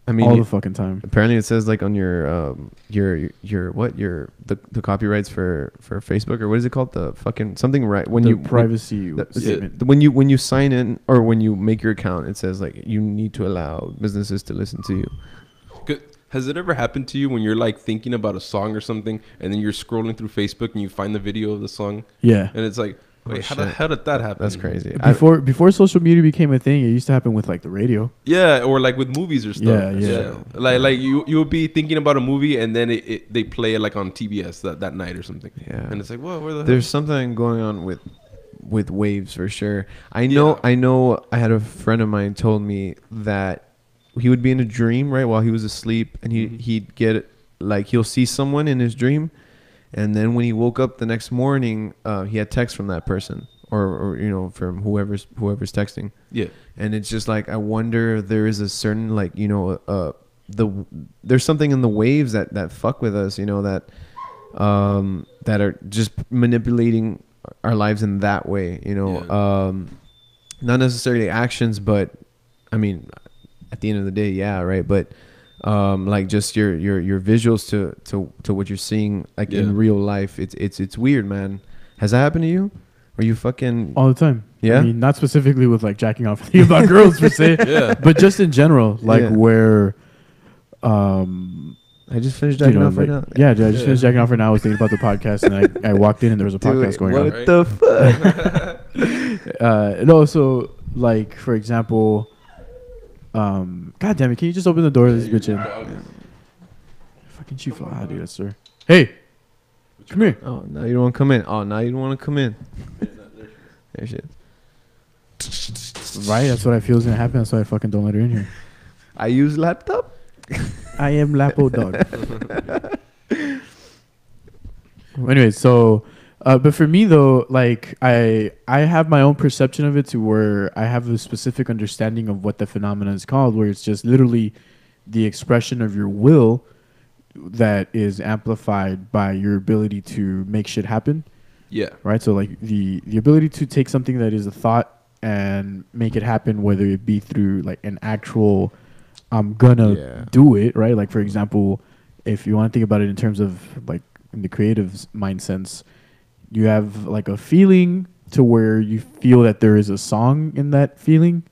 Speaker 2: I mean,
Speaker 1: all the fucking time.
Speaker 2: Apparently, it says like on your the copyrights for Facebook, or what is it called? The fucking something, right? When you
Speaker 1: privacy
Speaker 2: when you sign in or when you make your account, it says like you need to allow businesses to listen to you.
Speaker 3: Has it ever happened to you when you're like thinking about a song or something, and then you're scrolling through Facebook and you find the video of the song?
Speaker 1: Yeah.
Speaker 3: And it's like, wait, how the hell did that happen?
Speaker 2: That's crazy.
Speaker 1: Before social media became a thing, it used to happen with like the radio.
Speaker 3: Yeah, or like with movies or stuff.
Speaker 1: Yeah.
Speaker 3: Like you would be thinking about a movie, and then they play it like on TBS that night or something.
Speaker 2: Yeah.
Speaker 3: And it's like, whoa, where the
Speaker 2: There's something going on with waves for sure. I know I had a friend of mine told me that he would be in a dream right while he was asleep, and he'd get like he'll see someone in his dream, and then when he woke up the next morning, he had text from that person or you know, from whoever's texting.
Speaker 3: Yeah.
Speaker 2: And it's just like, I wonder if there is a certain like, you know, there's something in the waves that fuck with us, you know, that are just manipulating our lives in that way, you know. Not necessarily actions, but I mean, at the end of the day, yeah, right. But like just your visuals to what you're seeing like in real life, it's weird, man. Has that happened to you? Are you fucking
Speaker 1: all the time?
Speaker 2: Yeah,
Speaker 1: I mean, not specifically with like jacking off thinking about girls per se, but just in general, like where
Speaker 2: I just finished jacking off right now.
Speaker 1: Yeah, I just finished jacking off right now. I was thinking about the podcast, and I walked in and there was a podcast going on.
Speaker 2: What the fuck?
Speaker 1: No, so like for example, God damn it, can you just open the door to this bitch in? Fucking chief, dude, sir. Hey, come here.
Speaker 2: Oh, now you don't want to come in. Oh, now you don't want to come in. There she is.
Speaker 1: Right, that's what I feel is gonna happen. That's why I fucking don't let her in here.
Speaker 2: I use laptop.
Speaker 1: I am Lapo dog. Anyways, so, but for me though, like I have my own perception of it to where I have a specific understanding of what the phenomenon is called, where it's just literally the expression of your will that is amplified by your ability to make shit happen.
Speaker 3: Yeah.
Speaker 1: Right. So like the ability to take something that is a thought and make it happen, whether it be through like an actual I'm gonna do it, right? Like for example, if you want to think about it in terms of like in the creative mind sense, you have like a feeling to where you feel that there is a song in that feeling,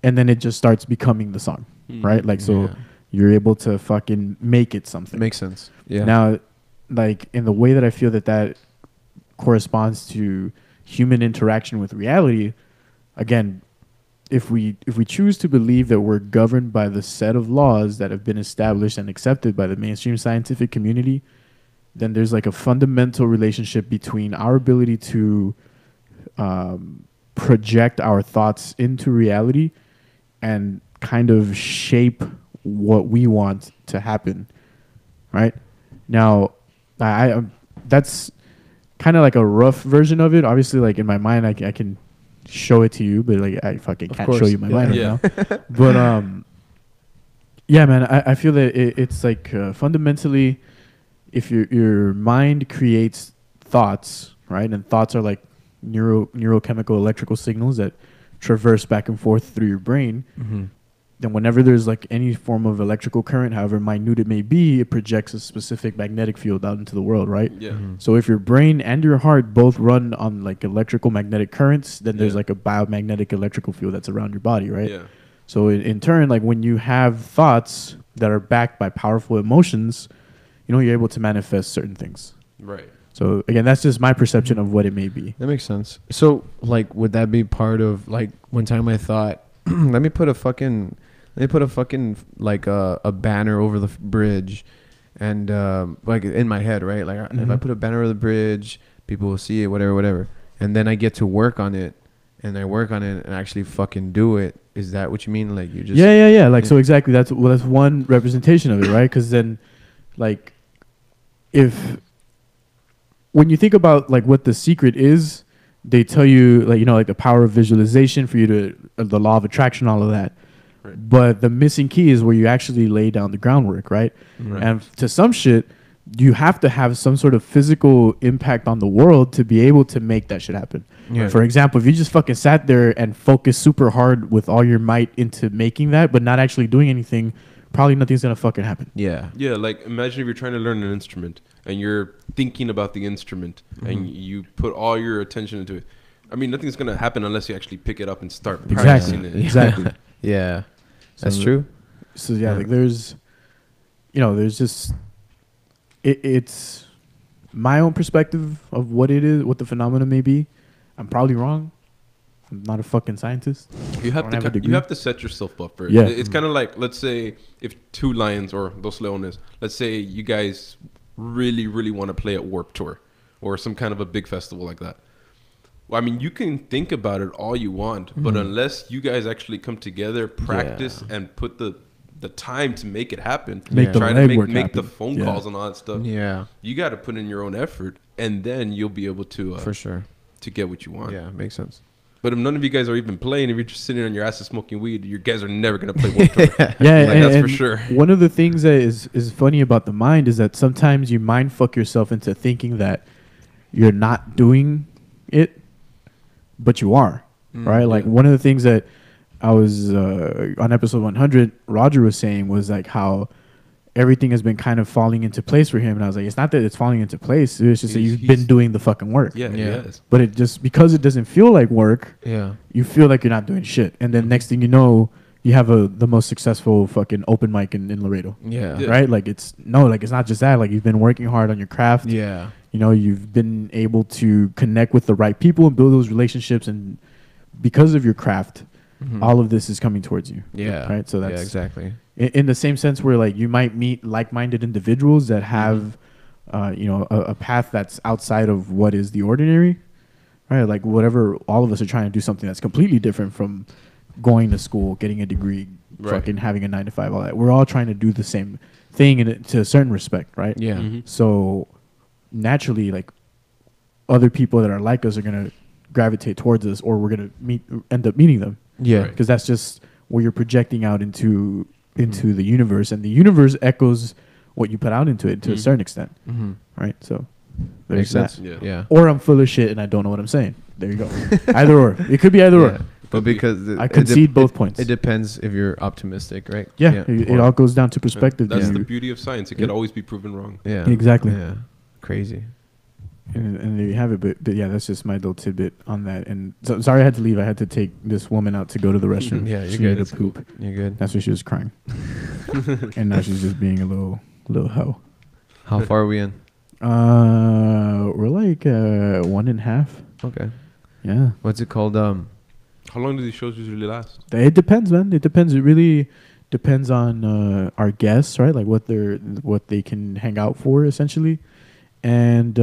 Speaker 1: and then it just starts becoming the song, right? Like so you're able to fucking make it something.
Speaker 2: Makes sense. Yeah.
Speaker 1: Now, like in the way that I feel that corresponds to human interaction with reality, again, if we choose to believe that we're governed by the set of laws that have been established and accepted by the mainstream scientific community, then there's like a fundamental relationship between our ability to project our thoughts into reality and kind of shape what we want to happen. Right? Now, I that's kind of like a rough version of it. Obviously, like in my mind, I can show it to you, but like I fucking can't show you my mind right now. But yeah, man, I feel that it's like fundamentally, if your mind creates thoughts, right, and thoughts are like neurochemical electrical signals that traverse back and forth through your brain. Then whenever there's like any form of electrical current, however minute it may be, it projects a specific magnetic field out into the world, right? Yeah. So if your brain and your heart both run on like electrical magnetic currents, then there's like a biomagnetic electrical field that's around your body, right? Yeah. So in turn, like when you have thoughts that are backed by powerful emotions, you know, you're able to manifest certain things. Right. So again, that's just my perception of what it may be.
Speaker 2: That makes sense. So like, would that be part of like one time I thought, let me put a fucking like a banner over the bridge, and like in my head, right? Like if I put a banner over the bridge, people will see it, whatever. And then I get to work on it, and I work on it and actually fucking do it. Is that what you mean? Like you just
Speaker 1: yeah. Like so exactly. That's one representation of it, right? Because then, like, when you think about like what the secret is, they tell you like, you know, like the power of visualization for you to the law of attraction, all of that. But the missing key is where you actually lay down the groundwork, right? And to some shit, you have to have some sort of physical impact on the world to be able to make that shit happen. For example, if you just fucking sat there and focused super hard with all your might into making that, but not actually doing anything, probably nothing's gonna fucking happen.
Speaker 2: Yeah.
Speaker 3: Like imagine if you're trying to learn an instrument and you're thinking about the instrument and you put all your attention into it. I mean, nothing's gonna happen unless you actually pick it up and start practicing it.
Speaker 1: Exactly.
Speaker 2: Yeah. That's
Speaker 1: So
Speaker 2: true.
Speaker 1: So like there's just it's my own perspective of what it is, what the phenomena may be. I'm probably wrong. I'm not a fucking scientist.
Speaker 3: You have to set yourself up for it.
Speaker 1: Yeah.
Speaker 3: It's kind of like, let's say if two lions or dos leones, let's say you guys really, really want to play at Warped Tour or some kind of a big festival like that. Well, I mean, you can think about it all you want, but unless you guys actually come together, practice, and put the time to make it happen,
Speaker 1: make
Speaker 3: the phone calls and all that stuff.
Speaker 2: Yeah,
Speaker 3: you got to put in your own effort, and then you'll be able to
Speaker 2: for sure
Speaker 3: to get what you want.
Speaker 2: Yeah, makes sense.
Speaker 3: But if none of you guys are even playing, if you're just sitting on your asses smoking weed, you guys are never gonna play Warped Tour.
Speaker 1: That's
Speaker 3: for sure.
Speaker 1: One of the things that is funny about the mind is that sometimes you mind fuck yourself into thinking that you're not doing it, but you are, right? Like one of the things that I was on episode 100, Roger was saying was like how everything has been kind of falling into place for him, and I was like, it's not that it's falling into place; it's just that you've been doing the fucking work. But it just because it doesn't feel like work, you feel like you're not doing shit, and then next thing you know, you have the most successful fucking open mic in Laredo. Right? Like it's not just that. Like you've been working hard on your craft.
Speaker 2: Yeah.
Speaker 1: You know, you've been able to connect with the right people and build those relationships, and because of your craft, all of this is coming towards you.
Speaker 2: Yeah.
Speaker 1: Right. So that's
Speaker 2: exactly.
Speaker 1: In the same sense where like you might meet like-minded individuals that have, a path that's outside of what is the ordinary, right? Like whatever, all of us are trying to do something that's completely different from going to school, getting a degree, fucking having a 9 to 5, all that. We're all trying to do the same thing to a certain respect, right?
Speaker 2: Yeah.
Speaker 1: So naturally, like other people that are like us are gonna gravitate towards us, or we're gonna end up meeting them.
Speaker 2: Yeah.
Speaker 1: Because that's just where you're projecting out into the universe, and the universe echoes what you put out into it to a certain extent, right? So there's that.
Speaker 2: Yeah.
Speaker 1: Or I'm full of shit and I don't know what I'm saying. There you go. Either or. It could be either or.
Speaker 2: But because
Speaker 1: I concede both points.
Speaker 2: It depends if you're optimistic, right?
Speaker 1: Yeah. It all goes down to perspective.
Speaker 3: That's the beauty of science. It could always be proven wrong.
Speaker 2: Yeah.
Speaker 1: Exactly.
Speaker 2: Yeah. Crazy.
Speaker 1: And there you have it. But yeah, that's just my little tidbit on that. And so, sorry I had to leave. I had to take this woman out to go to the restroom.
Speaker 2: Yeah, you're
Speaker 1: she
Speaker 2: good.
Speaker 1: needed to poop.
Speaker 2: You're good.
Speaker 1: That's why she was crying. And now she's just being a little hoe.
Speaker 2: How far are we in?
Speaker 1: We're like 1.5.
Speaker 2: Okay.
Speaker 1: Yeah.
Speaker 2: What's it called?
Speaker 3: How long do these shows usually last?
Speaker 1: It depends, man. It depends. It really depends on our guests, right? Like what they can hang out for, essentially, and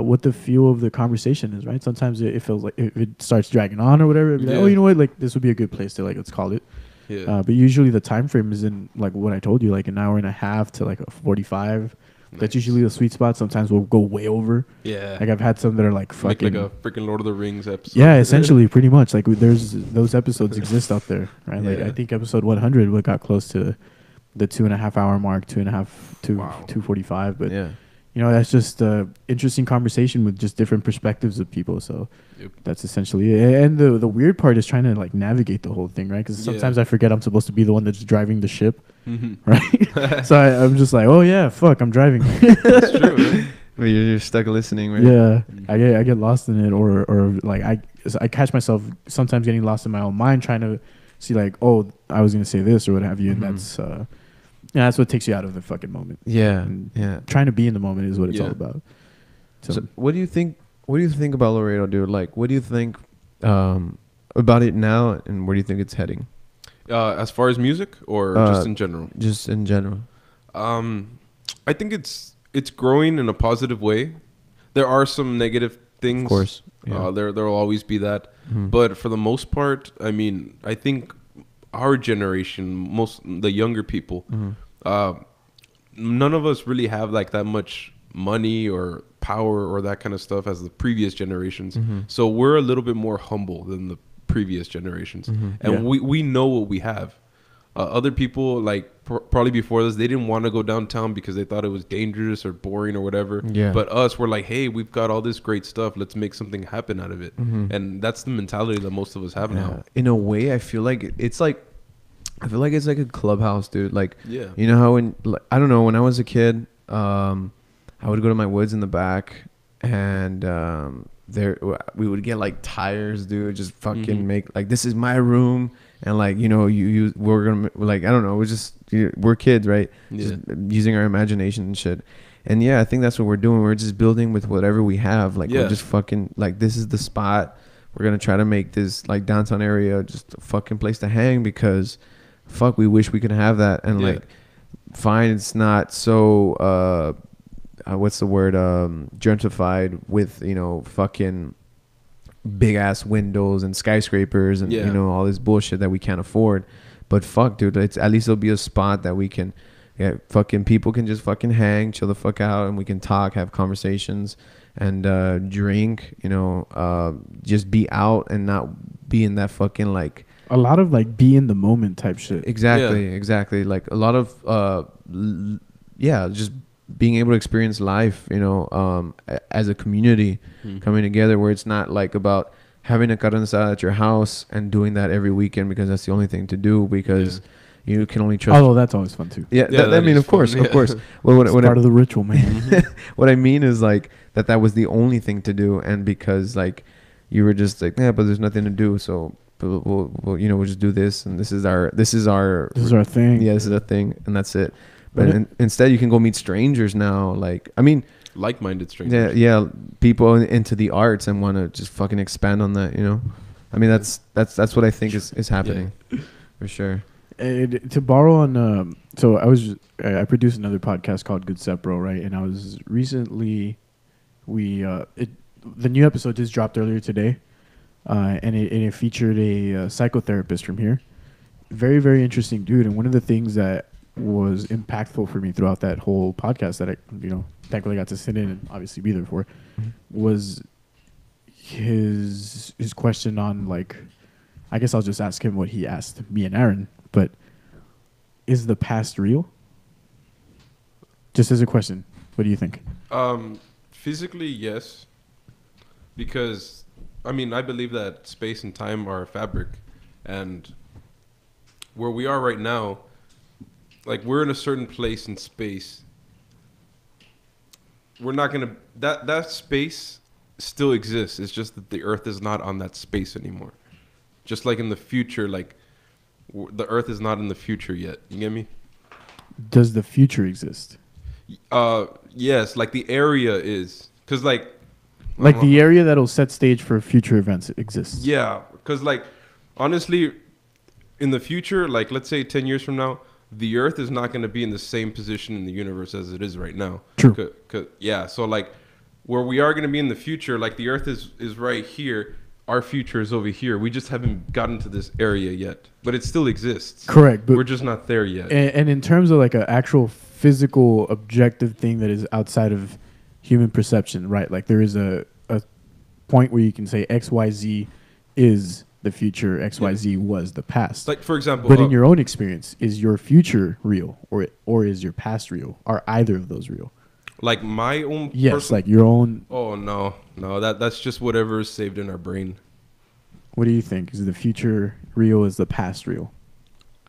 Speaker 1: what the feel of the conversation is, right? Sometimes it feels like if it starts dragging on or whatever, it'd be like, oh, you know what? Like this would be a good place to let's call it. Yeah. But usually the time frame is in like what I told you, like an hour and a half to like a 45. Nice. That's usually the sweet spot. Sometimes we'll go way over.
Speaker 3: Yeah.
Speaker 1: Like I've had some that are like fucking
Speaker 3: like a freaking Lord of the Rings episode.
Speaker 1: Yeah, essentially, pretty much. Like there's those episodes exist out there, right? Like I think episode 100 we got close to the 2.5 hour mark, 2.5 to 2:45. But that's just interesting conversation with just different perspectives of people. So that's essentially it. And the weird part is trying to like navigate the whole thing, right? Because sometimes I forget I'm supposed to be the one that's driving the ship, right? So I'm just like, oh yeah, fuck, I'm driving.
Speaker 3: That's true, man.
Speaker 2: Well, you're stuck listening, right?
Speaker 1: Yeah, I get lost in it, or like I catch myself sometimes getting lost in my own mind, trying to see like, oh, I was gonna say this or what have you, and that's what takes you out of the fucking moment.
Speaker 2: Yeah,
Speaker 1: and trying to be in the moment is what it's all about.
Speaker 2: So what do you think? What do you think about Laredo, dude? Like, what do you think about it now, and where do you think it's heading?
Speaker 3: As far as music, or just in general?
Speaker 2: Just in general.
Speaker 3: I think it's growing in a positive way. There are some negative things.
Speaker 2: Of course.
Speaker 3: There will always be that. But for the most part, I mean, I think our generation, the younger people, none of us really have like that much money or power or that kind of stuff as the previous generations. So we're a little bit more humble than the previous generations. And we know what we have. Other people, like probably before this, they didn't want to go downtown because they thought it was dangerous or boring or whatever.
Speaker 2: Yeah.
Speaker 3: But us, we're like, hey, we've got all this great stuff. Let's make something happen out of it. And that's the mentality that most of us have now.
Speaker 2: In a way, I feel like it's like a clubhouse, dude. Like,
Speaker 3: yeah.
Speaker 2: You know how I don't know, when I was a kid, I would go to my woods in the back, and there we would get like tires, dude. Just fucking make like, this is my room. And like, you know, we're gonna like, I don't know, we're kids, right?
Speaker 3: Yeah.
Speaker 2: Just using our imagination and shit. And yeah, I think that's what we're doing. We're just building with whatever we have. Like, we're just fucking like, this is the spot. We're gonna try to make this like downtown area just a fucking place to hang, because fuck, we wish we could have that. And like, fine, it's not so what's the word, gentrified with, you know, fucking big ass windows and skyscrapers and you know, all this bullshit that we can't afford. But fuck, dude, it's at least there'll be a spot that we can fucking people can just fucking hang, chill the fuck out, and we can talk, have conversations, and drink, you know, just be out and not be in that fucking like
Speaker 1: a lot of like be in the moment type shit.
Speaker 2: Exactly. Like a lot of just being able to experience life, you know, as a community coming together, where it's not like about having a carne asada at your house and doing that every weekend because that's the only thing to do, because you can only trust.
Speaker 1: Although that's always fun too.
Speaker 2: Yeah, I mean, of course. Well,
Speaker 1: it's part of the ritual, man.
Speaker 2: What I mean is like that was the only thing to do, and because like you were just like, but there's nothing to do, so we'll you know, we'll just do this, and this is our thing. Yeah, this is a thing, and that's it. But instead, you can go meet strangers now. Like, I mean,
Speaker 3: like-minded strangers.
Speaker 2: Yeah, people into the arts and want to just fucking expand on that. You know, I mean, that's what I think is happening, for sure.
Speaker 1: To borrow on, so I produced another podcast called Good Sepro, right? And I was recently, the new episode just dropped earlier today, and it featured a psychotherapist from here. Very, very interesting dude. And one of the things that was impactful for me throughout that whole podcast that I, you know, thankfully got to sit in and obviously be there for, was his question on, like, I guess I'll just ask him what he asked me and Aaron, but is the past real? Just as a question, what do you think?
Speaker 3: Physically, yes, because I mean, I believe that space and time are a fabric, and where we are right now, like, we're in a certain place in space. We're not gonna that space still exists. It's just that the Earth is not on that space anymore. Just like in the future, like the Earth is not in the future yet. You get me?
Speaker 1: Does the future exist?
Speaker 3: Yes, like the area is, cause like
Speaker 1: the area that'll set stage for future events exists.
Speaker 3: Yeah, cause like honestly, in the future, like let's say 10 years from now, the Earth is not going to be in the same position in the universe as it is right now.
Speaker 1: True.
Speaker 3: Yeah. So like where we are going to be in the future, like the Earth is right here. Our future is over here. We just haven't gotten to this area yet, but it still exists.
Speaker 1: Correct. But
Speaker 3: we're just not there yet.
Speaker 1: And in terms of like an actual physical objective thing that is outside of human perception, right? Like there is a point where you can say XYZ is the future, XYZ was the past.
Speaker 3: Like, for example,
Speaker 1: but in your own experience, is your future real, or is your past real? Are either of those real?
Speaker 3: Like my own.
Speaker 1: Yes, like your own.
Speaker 3: Oh no, that's just whatever is saved in our brain.
Speaker 1: What do you think? Is the future real? Is the past real?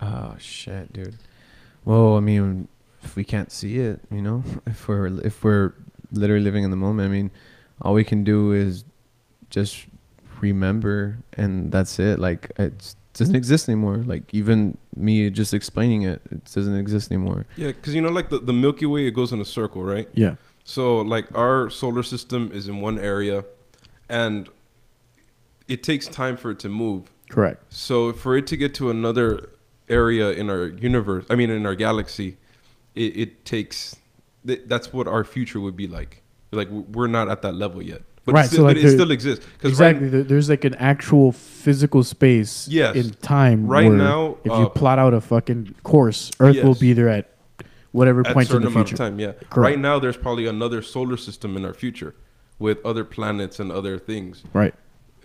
Speaker 2: Oh shit, dude. Well, I mean, if we can't see it, you know, if we're literally living in the moment, I mean, all we can do is just remember, and that's it. Like, it doesn't exist anymore. Like, even me just explaining it doesn't exist anymore.
Speaker 3: Yeah, because you know, like the Milky Way, it goes in a circle, right?
Speaker 1: Yeah.
Speaker 3: So like our solar system is in one area, and it takes time for it to move.
Speaker 1: Correct.
Speaker 3: So for it to get to another area in our universe, I mean in our galaxy, it takes. That's what our future would be like. Like, we're not at that level yet. But
Speaker 1: right,
Speaker 3: so like it still exists.
Speaker 1: Exactly. There's like an actual physical space in time.
Speaker 3: Right now,
Speaker 1: if you plot out a fucking course, Earth will be there at whatever point in the future.
Speaker 3: Amount of time, yeah. Correct. Right now, there's probably another solar system in our future with other planets and other things.
Speaker 1: Right.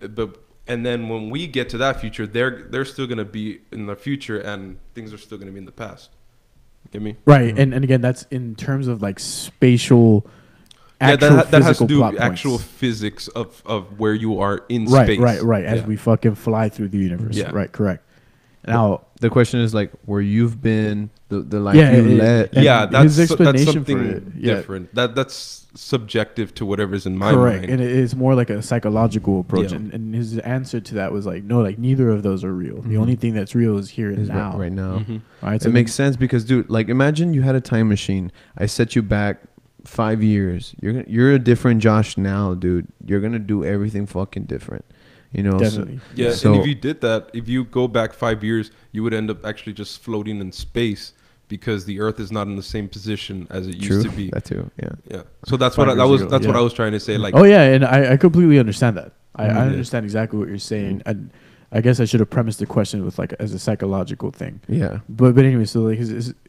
Speaker 3: But And then when we get to that future, they're still gonna be in the future, and things are still gonna be in the past. Get me?
Speaker 1: Right, and again, that's in terms of like spatial.
Speaker 3: That has to do
Speaker 1: plot
Speaker 3: with actual
Speaker 1: points.
Speaker 3: physics of where you are in
Speaker 1: Right,
Speaker 3: space.
Speaker 1: right. As we fucking fly through the universe.
Speaker 3: Yeah.
Speaker 1: Right, correct. Now
Speaker 2: the question is like where you've been, the life
Speaker 1: Yeah,
Speaker 2: you led.
Speaker 3: That's
Speaker 1: his explanation
Speaker 3: that's
Speaker 1: for
Speaker 3: something
Speaker 1: it, yeah.
Speaker 3: different. That's subjective to whatever's in my
Speaker 1: correct,
Speaker 3: mind.
Speaker 1: and it's more like a psychological approach.
Speaker 3: Yeah.
Speaker 1: And his answer to that was like, no, like neither of those are real. The only thing that's real is here and
Speaker 2: Is
Speaker 1: now.
Speaker 2: right now.
Speaker 1: Right,
Speaker 2: It makes sense because, dude, like imagine you had a time machine. I set you back 5 years. You're a different Josh now, dude. You're gonna do everything fucking different. You know,
Speaker 1: Definitely.
Speaker 3: Yeah,
Speaker 2: So,
Speaker 3: and if you did that, if you go back 5 years, you would end up actually just floating in space because the Earth is not in the same position as it used to be.
Speaker 2: That too. Yeah.
Speaker 3: Yeah. So that's
Speaker 1: 5
Speaker 3: what
Speaker 1: years
Speaker 3: was.
Speaker 1: ago,
Speaker 3: That's what
Speaker 1: yeah.
Speaker 3: I was trying to say. Like,
Speaker 1: Oh yeah, and I completely understand that. I
Speaker 3: Yeah.
Speaker 1: understand exactly what you're saying. And I guess I should have premised the question with like as a psychological thing.
Speaker 2: Yeah.
Speaker 1: But anyway, so like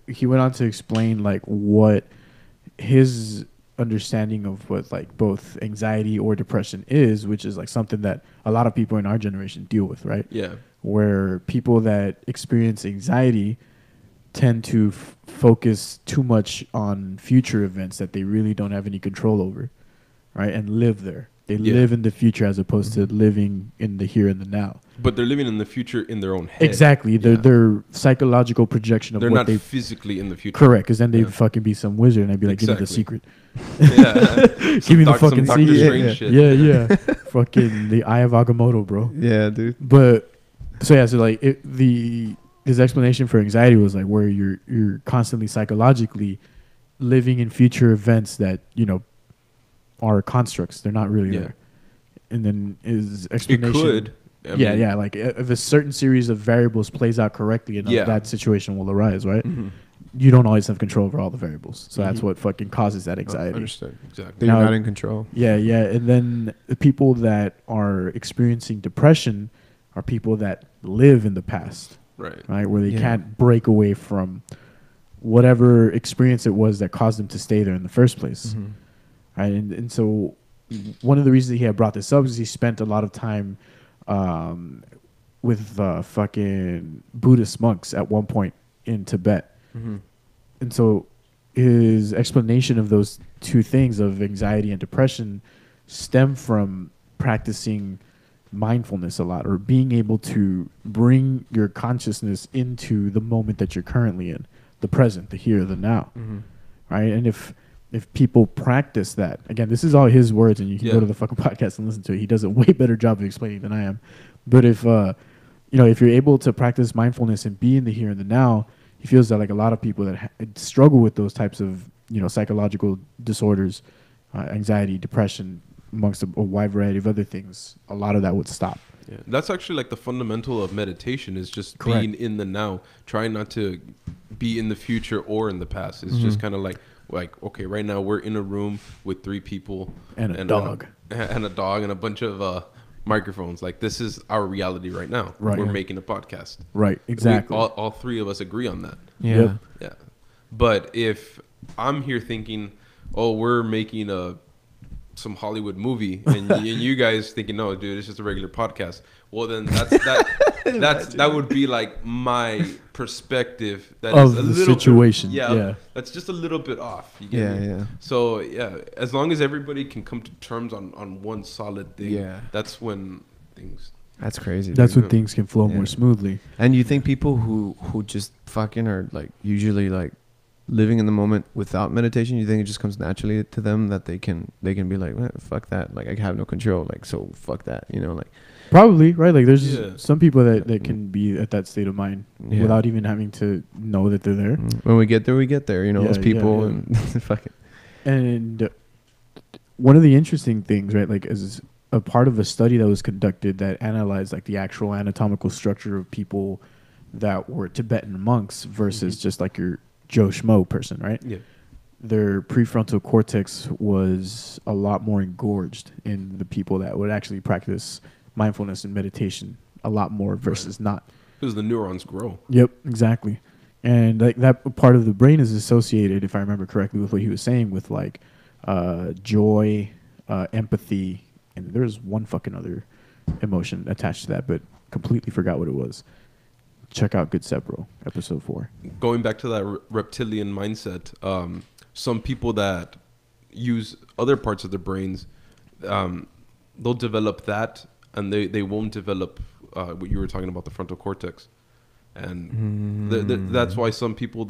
Speaker 1: he went on to explain like what his understanding of what like both anxiety or depression is, which is like something that a lot of people in our generation deal with, right?
Speaker 3: yeah,
Speaker 1: Where people that experience anxiety tend to focus too much on future events that they really don't have any control over, right? And live there. They
Speaker 3: Yeah.
Speaker 1: live in the future as opposed to living in the here and the now.
Speaker 3: but they're living in the future in their own head.
Speaker 1: Exactly.
Speaker 3: Yeah.
Speaker 1: Their psychological projection of
Speaker 3: They're
Speaker 1: what
Speaker 3: not
Speaker 1: they
Speaker 3: physically in the future.
Speaker 1: correct, because then they'd
Speaker 3: Yeah.
Speaker 1: fucking be some wizard and I'd be like, give me the
Speaker 3: Exactly.
Speaker 1: secret.
Speaker 3: Yeah.
Speaker 1: Give me the
Speaker 3: Some
Speaker 1: fucking
Speaker 3: Doctor
Speaker 1: secret.
Speaker 3: Strange shit.
Speaker 1: Yeah. Fucking the Eye of Agamotto, bro.
Speaker 2: Yeah, dude.
Speaker 1: But so yeah, so like his explanation for anxiety was like where you're constantly psychologically living in future events that are constructs. They're not really
Speaker 3: Yeah.
Speaker 1: there. And then his
Speaker 3: It
Speaker 1: explanation.
Speaker 3: could. I mean,
Speaker 1: Yeah. Like if a certain series of variables plays out correctly enough,
Speaker 3: Yeah.
Speaker 1: that situation will arise, right?
Speaker 3: Mhm.
Speaker 1: You don't always have control over all the variables, so that's what fucking causes that anxiety.
Speaker 2: Understood.
Speaker 3: Exactly.
Speaker 2: You're
Speaker 1: Now-
Speaker 2: not in control.
Speaker 1: Yeah, and then the people that are experiencing depression are people that live in the past,
Speaker 3: Right.
Speaker 1: where they
Speaker 2: Yeah.
Speaker 1: can't break away from whatever experience it was that caused them to stay there in the first place, right? And so one of the reasons he had brought this up is he spent a lot of time with fucking Buddhist monks at one point in Tibet. And so his explanation of those two things of anxiety and depression stem from practicing mindfulness a lot, or being able to bring your consciousness into the moment that you're currently in, the present, the here, the now, right? And if people practice that, again, this is all his words, and you can go to the fucking podcast and listen to it. He does a way better job of explaining than I am. But if if you're able to practice mindfulness and be in the here and the now, he feels that like a lot of people that struggle with those types of psychological disorders, anxiety, depression, amongst a wide variety of other things, a lot of that would stop.
Speaker 3: Yeah. That's actually like the fundamental of meditation, is just
Speaker 1: Correct.
Speaker 3: being in the now, trying not to be in the future or in the past. It's just kind of like okay, right now we're in a room with 3 people
Speaker 1: And a dog.
Speaker 3: and a dog and a bunch of microphones. Like, this is our reality right now.
Speaker 1: Right.
Speaker 3: We're making a podcast.
Speaker 1: Right, exactly.
Speaker 3: All 3 of us agree on that.
Speaker 2: Yeah.
Speaker 1: Yep.
Speaker 3: Yeah. But if I'm here thinking, oh, we're making some Hollywood movie, and you guys thinking, no, dude, it's just a regular podcast. Well, then that would be like my perspective that
Speaker 1: Of
Speaker 3: is a
Speaker 1: the
Speaker 3: little
Speaker 1: situation,
Speaker 3: bit,
Speaker 1: yeah.
Speaker 3: that's just a little bit off. You get me?
Speaker 2: Yeah.
Speaker 3: So as long as everybody can come to terms on one solid thing, that's when things.
Speaker 2: That's crazy.
Speaker 1: That's
Speaker 2: dude.
Speaker 1: when things can flow more smoothly.
Speaker 2: And you think people who just fucking are like usually like living in the moment without meditation, you think it just comes naturally to them that they can be like, fuck that, like I have no control, like so fuck that, like
Speaker 1: Probably, right? Like there's some people that can be at that state of mind without even having to know that they're there.
Speaker 2: When we get there, as people and fucking.
Speaker 1: And one of the interesting things, right, like as a part of a study that was conducted that analyzed like the actual anatomical structure of people that were Tibetan monks versus just like your Joe Schmo person, right?
Speaker 3: Yeah.
Speaker 1: Their prefrontal cortex was a lot more engorged in the people that would actually practice mindfulness and meditation a lot more versus not.
Speaker 3: Because the neurons grow.
Speaker 1: Yep, exactly. And like that part of the brain is associated, if I remember correctly, with what he was saying, with like joy, empathy, and there's one fucking other emotion attached to that, but completely forgot what it was. Check out Good Sepro, episode 4.
Speaker 3: Going back to that reptilian mindset, some people that use other parts of their brains, they'll develop that, and they won't develop what you were talking about, the frontal cortex. And that's why some people,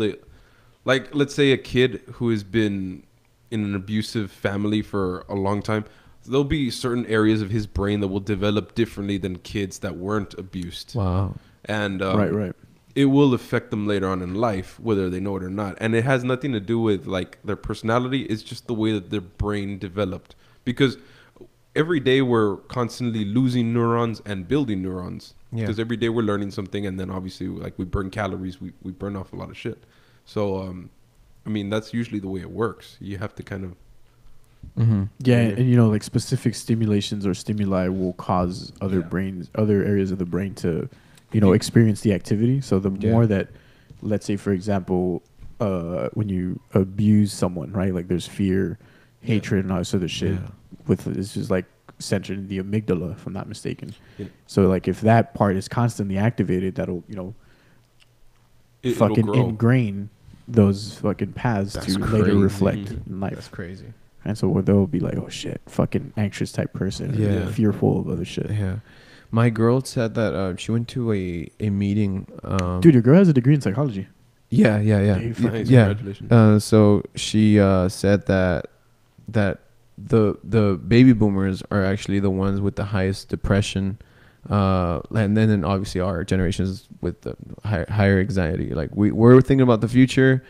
Speaker 3: like, let's say a kid who has been in an abusive family for a long time, there'll be certain areas of his brain that will develop differently than kids that weren't abused.
Speaker 2: Wow.
Speaker 3: And
Speaker 1: right.
Speaker 3: It will affect them later on in life, whether they know it or not. And it has nothing to do with like their personality. It's just the way that their brain developed. Because every day we're constantly losing neurons and building neurons. Because every day we're learning something, and then obviously like we burn calories, we burn off a lot of shit. So I mean, that's usually the way it works. You have to kind of
Speaker 1: yeah, and you know, like specific stimulations or stimuli will cause other areas of the brain to, you know, experience the activity. So the more that, let's say for example, when you abuse someone, right? Like there's fear, hatred, and all this other shit. With it's just like centered in the amygdala, if I'm not mistaken. So like if that part is constantly activated, that'll, you know, fucking ingrain those fucking paths to later reflect in life.
Speaker 2: That's crazy.
Speaker 1: And so they'll be like, oh shit, fucking anxious type person, fearful of other shit.
Speaker 2: Yeah. My girl said that she went to a meeting.
Speaker 1: Dude, your girl has a degree in psychology.
Speaker 2: Yeah.
Speaker 3: Nice, congratulations.
Speaker 2: So she said that the baby boomers are actually the ones with the highest depression, and then obviously our generations with the higher anxiety. Like we're thinking about the future,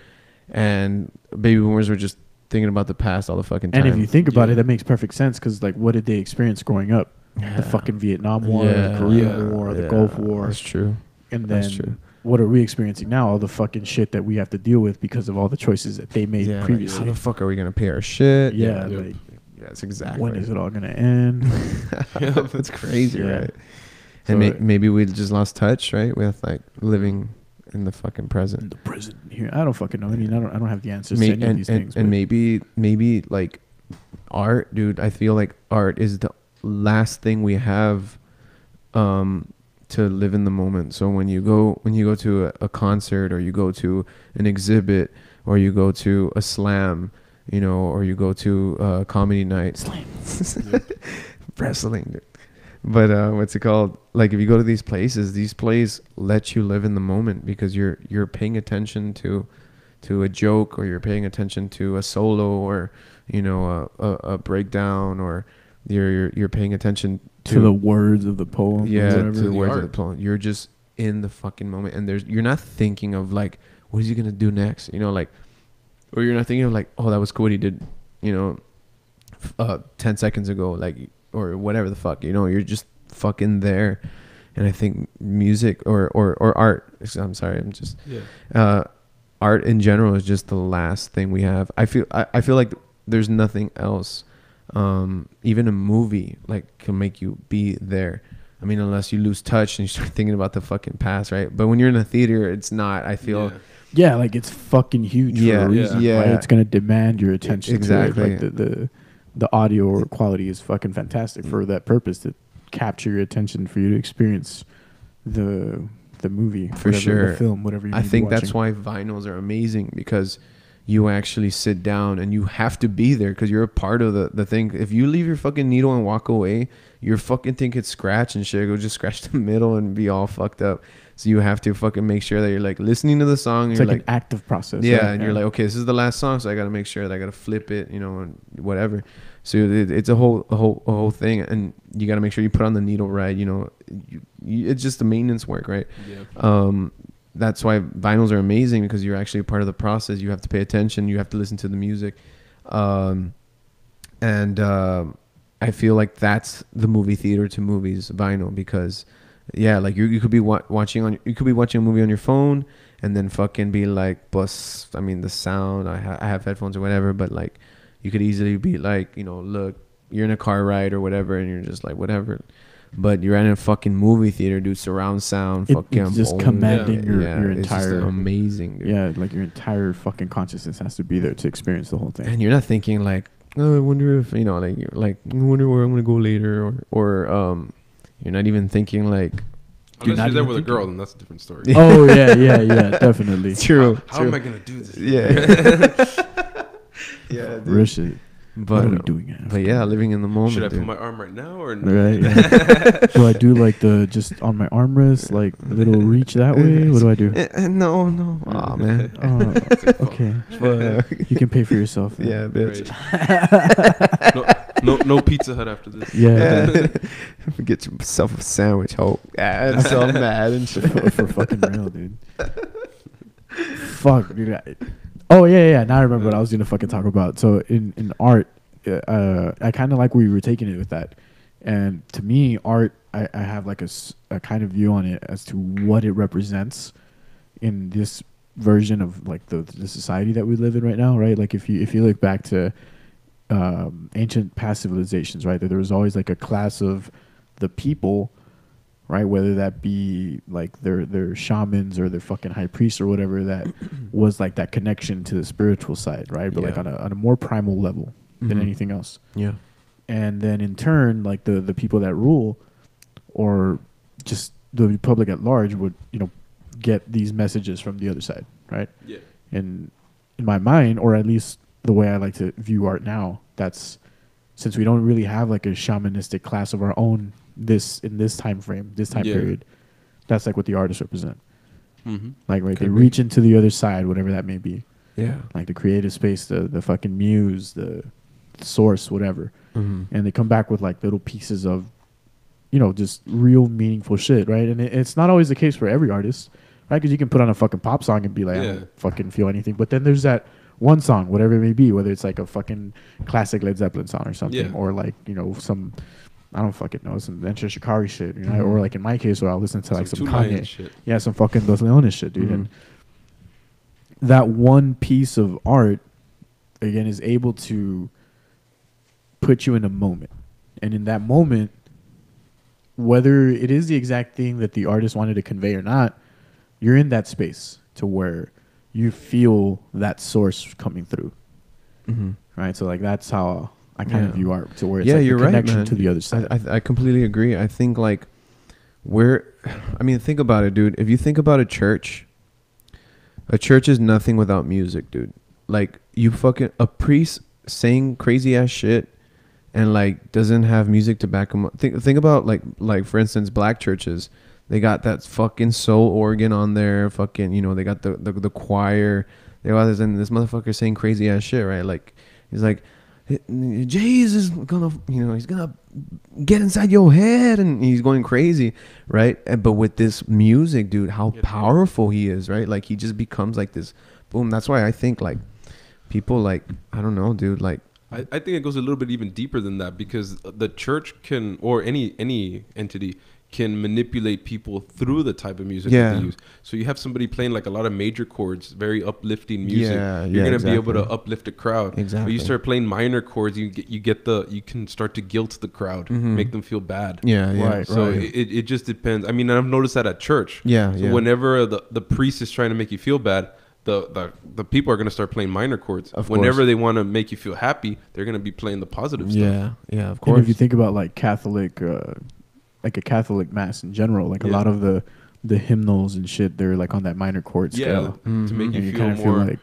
Speaker 2: and baby boomers were just thinking about the past all the fucking time.
Speaker 1: And if you think about it, that makes perfect sense, because like what did they experience growing up? The fucking Vietnam War, the Korean War, the Gulf War.
Speaker 2: That's true.
Speaker 1: And then what are we experiencing now? All the fucking shit that we have to deal with because of all the choices that they made previously.
Speaker 2: Like, how the fuck are we gonna pay our shit?
Speaker 1: Like,
Speaker 2: that's exactly.
Speaker 1: When is it all gonna end?
Speaker 2: That's crazy, right? And so maybe we just lost touch, right, with like living in the fucking present.
Speaker 1: In the present here, I don't fucking know. I mean, I don't have the answers to any of these things.
Speaker 2: And maybe like art, dude. I feel like art is the last thing we have to live in the moment. So when you go to a concert, or you go to an exhibit, or you go to a slam, you know, or you go to a comedy night, slam, wrestling, dude. But what's it called? Like if you go to these plays let you live in the moment, because you're paying attention to a joke, or you're paying attention to a solo, or you know a breakdown, or you're paying attention to
Speaker 1: the words of the poem.
Speaker 2: To the words of the poem. You're just in the fucking moment, and you're not thinking of like, what is he gonna do next? You know, like, or you're not thinking of like, oh, that was cool what he did, you know, 10 seconds ago, like, or whatever the fuck, you know. You're just fucking there. And I think music or art, I'm sorry, I'm just art in general is just the last thing we have. I feel like there's nothing else, even a movie, like, can make you be there. I mean, unless you lose touch and you start thinking about the fucking past, right? But when you're in a theater, it's not. I feel
Speaker 1: like it's fucking huge for a reason. Right? It's gonna demand your attention.
Speaker 2: Exactly.
Speaker 1: To it. Like the audio quality is fucking fantastic for that purpose, to capture your attention, for you to experience the movie,
Speaker 2: for sure,
Speaker 1: the film, whatever you.
Speaker 2: I think that's why vinyls are amazing, because you actually sit down and you have to be there, because you're a part of the thing. If you leave your fucking needle and walk away, your fucking thing could scratch and shit. Go just scratch the middle and be all fucked up. So you have to fucking make sure that you're like listening to the song.
Speaker 1: It's
Speaker 2: you're
Speaker 1: like an active process.
Speaker 2: Yeah, right? And you're like, okay, this is the last song, so I got to make sure that I got to flip it, you know, and whatever. So it's a whole thing, and you got to make sure you put on the needle right. You know, it's just the maintenance work, right? Yeah. That's why vinyls are amazing, because you're actually a part of the process. You have to pay attention. You have to listen to the music, and I feel like that's the movie theater to movies, vinyl, because. Yeah, like you could be watching a movie on your phone, and then fucking be like, bust. I mean, the sound. I have headphones or whatever, but like, you could easily be like, you know, look, you're in a car ride or whatever, and you're just like, whatever. But you're in a fucking movie theater, dude. Surround sound, fucking.
Speaker 1: It's just commanding your entire.
Speaker 2: It's just amazing, dude.
Speaker 1: Yeah, like your entire fucking consciousness has to be there to experience the whole thing.
Speaker 2: And you're not thinking like, oh, I wonder if, you know, like I wonder where I'm gonna go later, or You're not even thinking like.
Speaker 3: Unless you're there with a girl, then that's a different story.
Speaker 1: Oh yeah, definitely.
Speaker 2: True.
Speaker 3: How am I gonna do this?
Speaker 2: Yeah. Yeah. Dude.
Speaker 1: Real shit.
Speaker 2: But,
Speaker 1: what are we doing after?
Speaker 2: But yeah, living in the moment.
Speaker 3: Should I
Speaker 2: dude.
Speaker 3: put my arm right now or
Speaker 1: Right. Do I do like the just on my armrest, like a little reach that way? What do I do?
Speaker 2: No. Oh man.
Speaker 1: Okay. You can pay for yourself.
Speaker 2: Yeah, bitch.
Speaker 3: No Pizza Hut after this.
Speaker 1: Yeah.
Speaker 2: Get yourself a sandwich, hope. I'm so mad and shit.
Speaker 1: for fucking real, dude. Fuck, dude. Oh yeah. Now I remember what I was gonna fucking talk about. So in art, I kind of like where you were taking it with that. And to me, art, I have like a kind of view on it as to what it represents in this version of like the society that we live in right now, right? Like if you look back to ancient past civilizations, right, that there was always like a class of the people, right, whether that be like their shamans or their fucking high priests or whatever, that was like that connection to the spiritual side, right? But like on a more primal level than anything else.
Speaker 2: Yeah.
Speaker 1: And then in turn, like the people that rule, or just the public at large, would get these messages from the other side, right?
Speaker 3: Yeah.
Speaker 1: And in my mind, or at least the way I like to view art now, that's since we don't really have like a shamanistic class of our own in this time frame, this time period, that's like what the artists represent.
Speaker 3: Mm-hmm.
Speaker 1: Like they reach into the other side, whatever that may be.
Speaker 2: Yeah.
Speaker 1: Like the creative space, the fucking muse, the source, whatever. And they come back with like little pieces of, just real meaningful shit, right? And it's not always the case for every artist, right? Because you can put on a fucking pop song and be like, I don't fucking feel anything. But then there's that one song, whatever it may be, whether it's like a fucking classic Led Zeppelin song or something, or like, some, I don't fucking know, some Enter Shikari shit, or like in my case, where I'll listen to like some Kanye shit. Yeah, some fucking Dos Leones shit, dude. And that one piece of art, again, is able to put you in a moment. And in that moment, whether it is the exact thing that the artist wanted to convey or not, you're in that space to where you feel that source coming through. Right? So like that's how I kind of view art, to where it's like
Speaker 2: you're
Speaker 1: a connection
Speaker 2: right, man.
Speaker 1: to the other side.
Speaker 2: I completely agree. I think like think about it, dude. If you think about a church is nothing without music, dude. Like a priest saying crazy ass shit and like doesn't have music to back him up. Think about like for instance, black churches. They got that fucking soul organ on there. Fucking, they got the choir. They got this, and this motherfucker saying crazy ass shit, right? Like he's like, Jesus is gonna, he's gonna get inside your head, and he's going crazy, right? But with this music, dude, how powerful he is, right? Like he just becomes like this, boom. That's why I think like people like, I don't know, dude, like.
Speaker 3: I think it goes a little bit even deeper than that, because the church can, or any entity can manipulate people through the type of music that they use. So you have somebody playing like a lot of major chords, very uplifting music. You're gonna be able to uplift a crowd.
Speaker 2: Exactly.
Speaker 3: But you start playing minor chords, you can start to guilt the crowd, make them feel bad.
Speaker 1: Right.
Speaker 3: So it just depends. I mean, I've noticed that at church. So whenever the priest is trying to make you feel bad, the people are going to start playing minor chords. Whenever they want to make you feel happy, they're going to be playing the positive stuff.
Speaker 2: Yeah, of course.
Speaker 1: And if you think about like Catholic, like a Catholic mass in general, like a lot of the hymnals and shit, they're like on that minor chord scale.
Speaker 3: To make you feel
Speaker 1: kind of
Speaker 3: more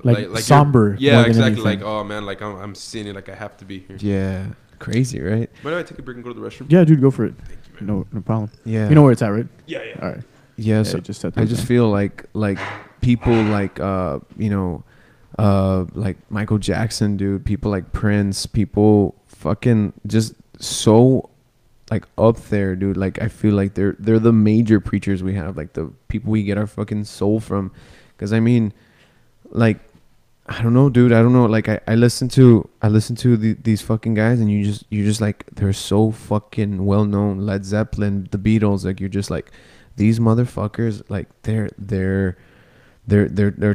Speaker 1: like somber.
Speaker 3: Yeah,
Speaker 1: more than
Speaker 3: exactly.
Speaker 1: anything.
Speaker 3: Like, oh man, like I'm sinning, like I have to be here.
Speaker 2: Yeah, crazy, right?
Speaker 3: Why do I take a break and go to the restroom?
Speaker 1: Yeah, dude, go for it.
Speaker 3: Thank you, man.
Speaker 1: No problem.
Speaker 2: Yeah.
Speaker 1: You know where it's at, right?
Speaker 3: Yeah.
Speaker 1: All right.
Speaker 2: Yeah, so I just feel like people like like Michael Jackson, dude, people like Prince, people fucking just so like up there, dude. Like I feel like they're the major preachers we have, like the people we get our fucking soul from. Because I mean, like, I don't know, dude. I don't know. Like I listen to these fucking guys, and you just like, they're so fucking well known. Led Zeppelin, the Beatles. Like you're just like, these motherfuckers, like they're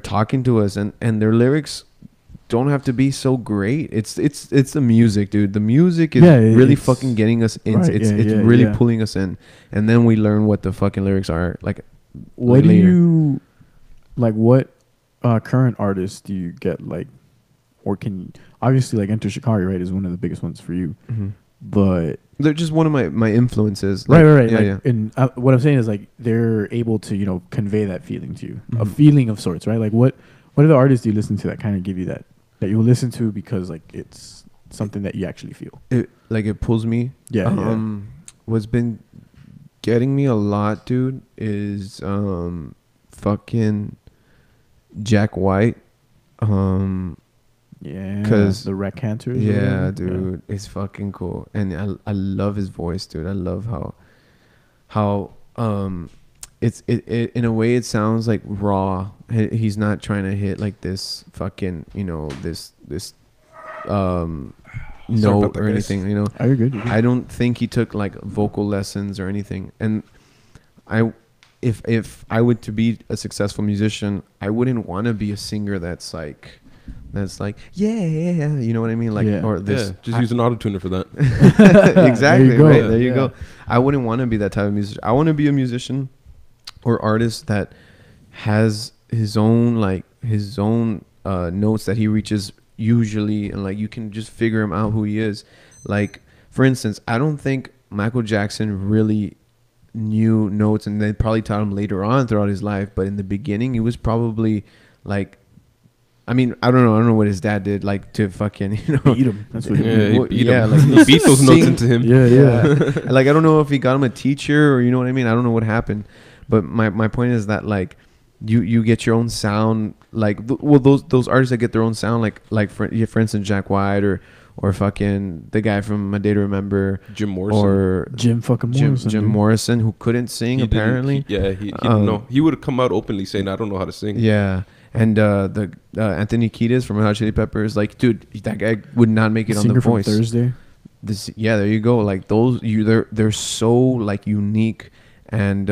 Speaker 2: talking to us, and their lyrics don't have to be so great. It's the music, dude. The music is really fucking getting us in.
Speaker 1: Right,
Speaker 2: it's really pulling us in, and then we learn what the fucking lyrics are. Like,
Speaker 1: what do you like? What current artists do you get, like, or can obviously like Enter Shikari, right, is one of the biggest ones for you, but
Speaker 2: They're just one of my influences.
Speaker 1: Right.
Speaker 2: Yeah,
Speaker 1: like,
Speaker 2: yeah.
Speaker 1: And what I'm saying is like they're able to, you know, convey that feeling to you, a feeling of sorts, right? Like what are the artists you listen to that kind of give you that you'll listen to because like it's something that you actually feel?
Speaker 2: It pulls me.
Speaker 1: Yeah.
Speaker 2: What's been getting me a lot, dude, is fucking Jack White.
Speaker 1: Yeah,
Speaker 2: 'cause
Speaker 1: the Rat Cantors.
Speaker 2: Yeah, dude, it's fucking cool, and I love his voice, dude. I love how it's in a way it sounds like raw. He's not trying to hit like this fucking, you know, this note or anything, you know.
Speaker 1: Oh, you're good.
Speaker 2: I don't think he took like vocal lessons or anything, and if I were to be a successful musician, I wouldn't want to be a singer that's like yeah, you know what I mean, like or this.
Speaker 3: Just use an autotuner for that.
Speaker 2: Exactly.
Speaker 1: There you go.
Speaker 2: Right there you go. I wouldn't want to be that type of musician. I want to be a musician or artist that has his own notes that he reaches usually, and like you can just figure him out who he is. Like for instance, I don't think Michael Jackson really knew notes, and they probably taught him later on throughout his life, but in the beginning he was probably like, I mean, I don't know what his dad did, like to fucking, you know,
Speaker 1: beat him. That's what
Speaker 3: he beat him.
Speaker 2: Like
Speaker 3: he beat those notes into him.
Speaker 2: Yeah. Like I don't know if he got him a teacher or, you know what I mean. I don't know what happened, but my point is that like you get your own sound. Like those artists that get their own sound, like for instance Jack White or fucking the guy from A Day to Remember,
Speaker 3: Jim Morrison,
Speaker 2: or
Speaker 1: Jim
Speaker 2: Morrison, who couldn't sing apparently.
Speaker 3: He didn't know. He would have come out openly saying, "I don't know how to sing."
Speaker 2: Yeah. And the Anthony Kiedis from Red Hot Chili Peppers, like, dude, that guy would not make it on The Voice.
Speaker 1: From Thursday.
Speaker 2: There you go. Like those, they're so like unique, and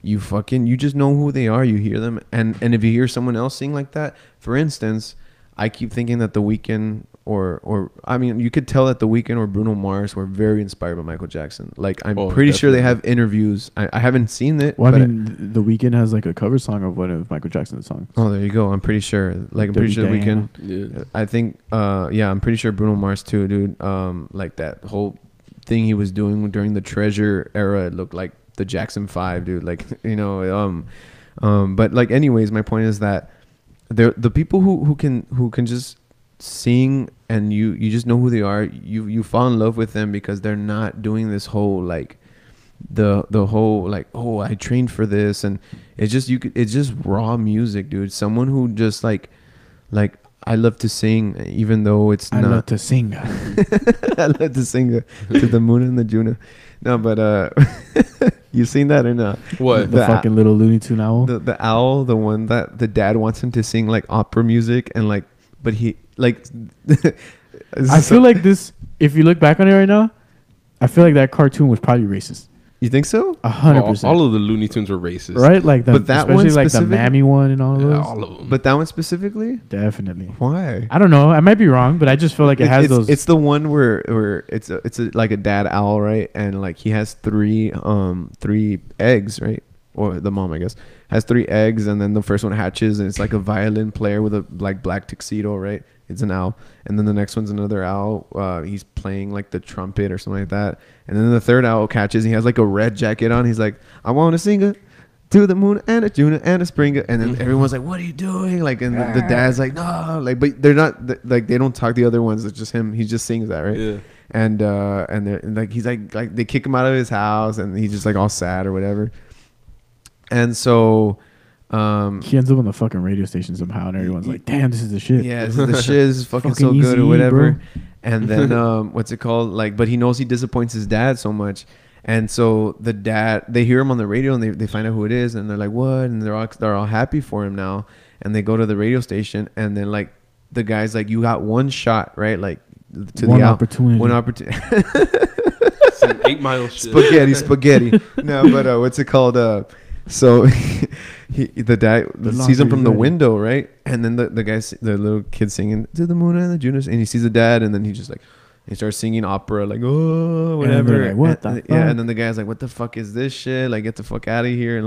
Speaker 2: you just know who they are. You hear them, and if you hear someone else sing like that, for instance, I keep thinking that The Weeknd or I mean, you could tell that The Weeknd or Bruno Mars were very inspired by Michael Jackson. Like I'm pretty sure they have interviews. I haven't seen it.
Speaker 1: Well, I mean, The Weeknd has like a cover song of one of Michael Jackson's songs.
Speaker 2: Oh, there you go. I'm pretty sure. Like I'm pretty sure The Weeknd. Yeah. I think. I'm pretty sure Bruno Mars too, dude. Like that whole thing he was doing during the Treasure era, it looked like the Jackson 5, dude. Like, you know. But like, anyways, my point is that the people who can just sing, and you just know who they are. You fall in love with them because they're not doing this whole like the whole like, oh, I trained for this, and it's just raw music, dude. Someone who just like I love to sing, even though it's not.
Speaker 1: I love to sing.
Speaker 2: I love to sing to the moon and the Juna. No, but you seen that or not?
Speaker 3: What?
Speaker 1: The fucking little Looney Tune owl.
Speaker 2: The owl, the one that the dad wants him to sing like opera music, and like, but he like.
Speaker 1: I feel like this. If you look back on it right now, I feel like that cartoon was probably racist.
Speaker 2: You think so?
Speaker 1: 100%.
Speaker 3: All of the Looney Tunes were racist,
Speaker 1: right? Like
Speaker 2: but that
Speaker 1: especially
Speaker 2: one
Speaker 1: like the Mammy one and all of those.
Speaker 3: All of them.
Speaker 2: But that one specifically,
Speaker 1: definitely.
Speaker 2: Why?
Speaker 1: I don't know. I might be wrong, but I just feel like it has those.
Speaker 2: It's the one where it's like a dad owl, right? And like he has three eggs, right? Or the mom, I guess, has 3 eggs, and then the first one hatches, and it's like a violin player with a like black tuxedo, right? It's an owl. And then the next one's another owl. He's playing like the trumpet or something like that. And then the third owl catches. He has like a red jacket on. He's like, I want to sing it to the moon and a June and a spring. And then everyone's like, what are you doing? Like, and the dad's like, no, like, but they're not like, they don't talk the other ones. It's just him. He just sings that, right?
Speaker 3: Yeah.
Speaker 2: And like, he's like they kick him out of his house, and he's just like all sad or whatever. And so
Speaker 1: he ends up on the fucking radio station somehow, and everyone's like, damn, this is the shit.
Speaker 2: Yeah, this is the shit. This is fucking so good or whatever. And then what's it called? Like, but he knows he disappoints his dad so much. And so the dad, they hear him on the radio, and they find out who it is, and they're like, what? And they're all happy for him now. And they go to the radio station, and then like the guy's like, you got one shot, right? Like to
Speaker 1: one
Speaker 2: the
Speaker 1: opportunity.
Speaker 2: One opportunity.
Speaker 3: Some 8 Mile shit.
Speaker 2: Spaghetti. No, but what's it called? So the dad sees him from the window, right? And then the little kid singing to the moon and the Junos, and he sees the dad, and then he just like he starts singing opera, like, oh, whatever.
Speaker 1: Like, what the fuck?
Speaker 2: Yeah, and then the guy's like, what the fuck is this shit? Like, get the fuck out of here.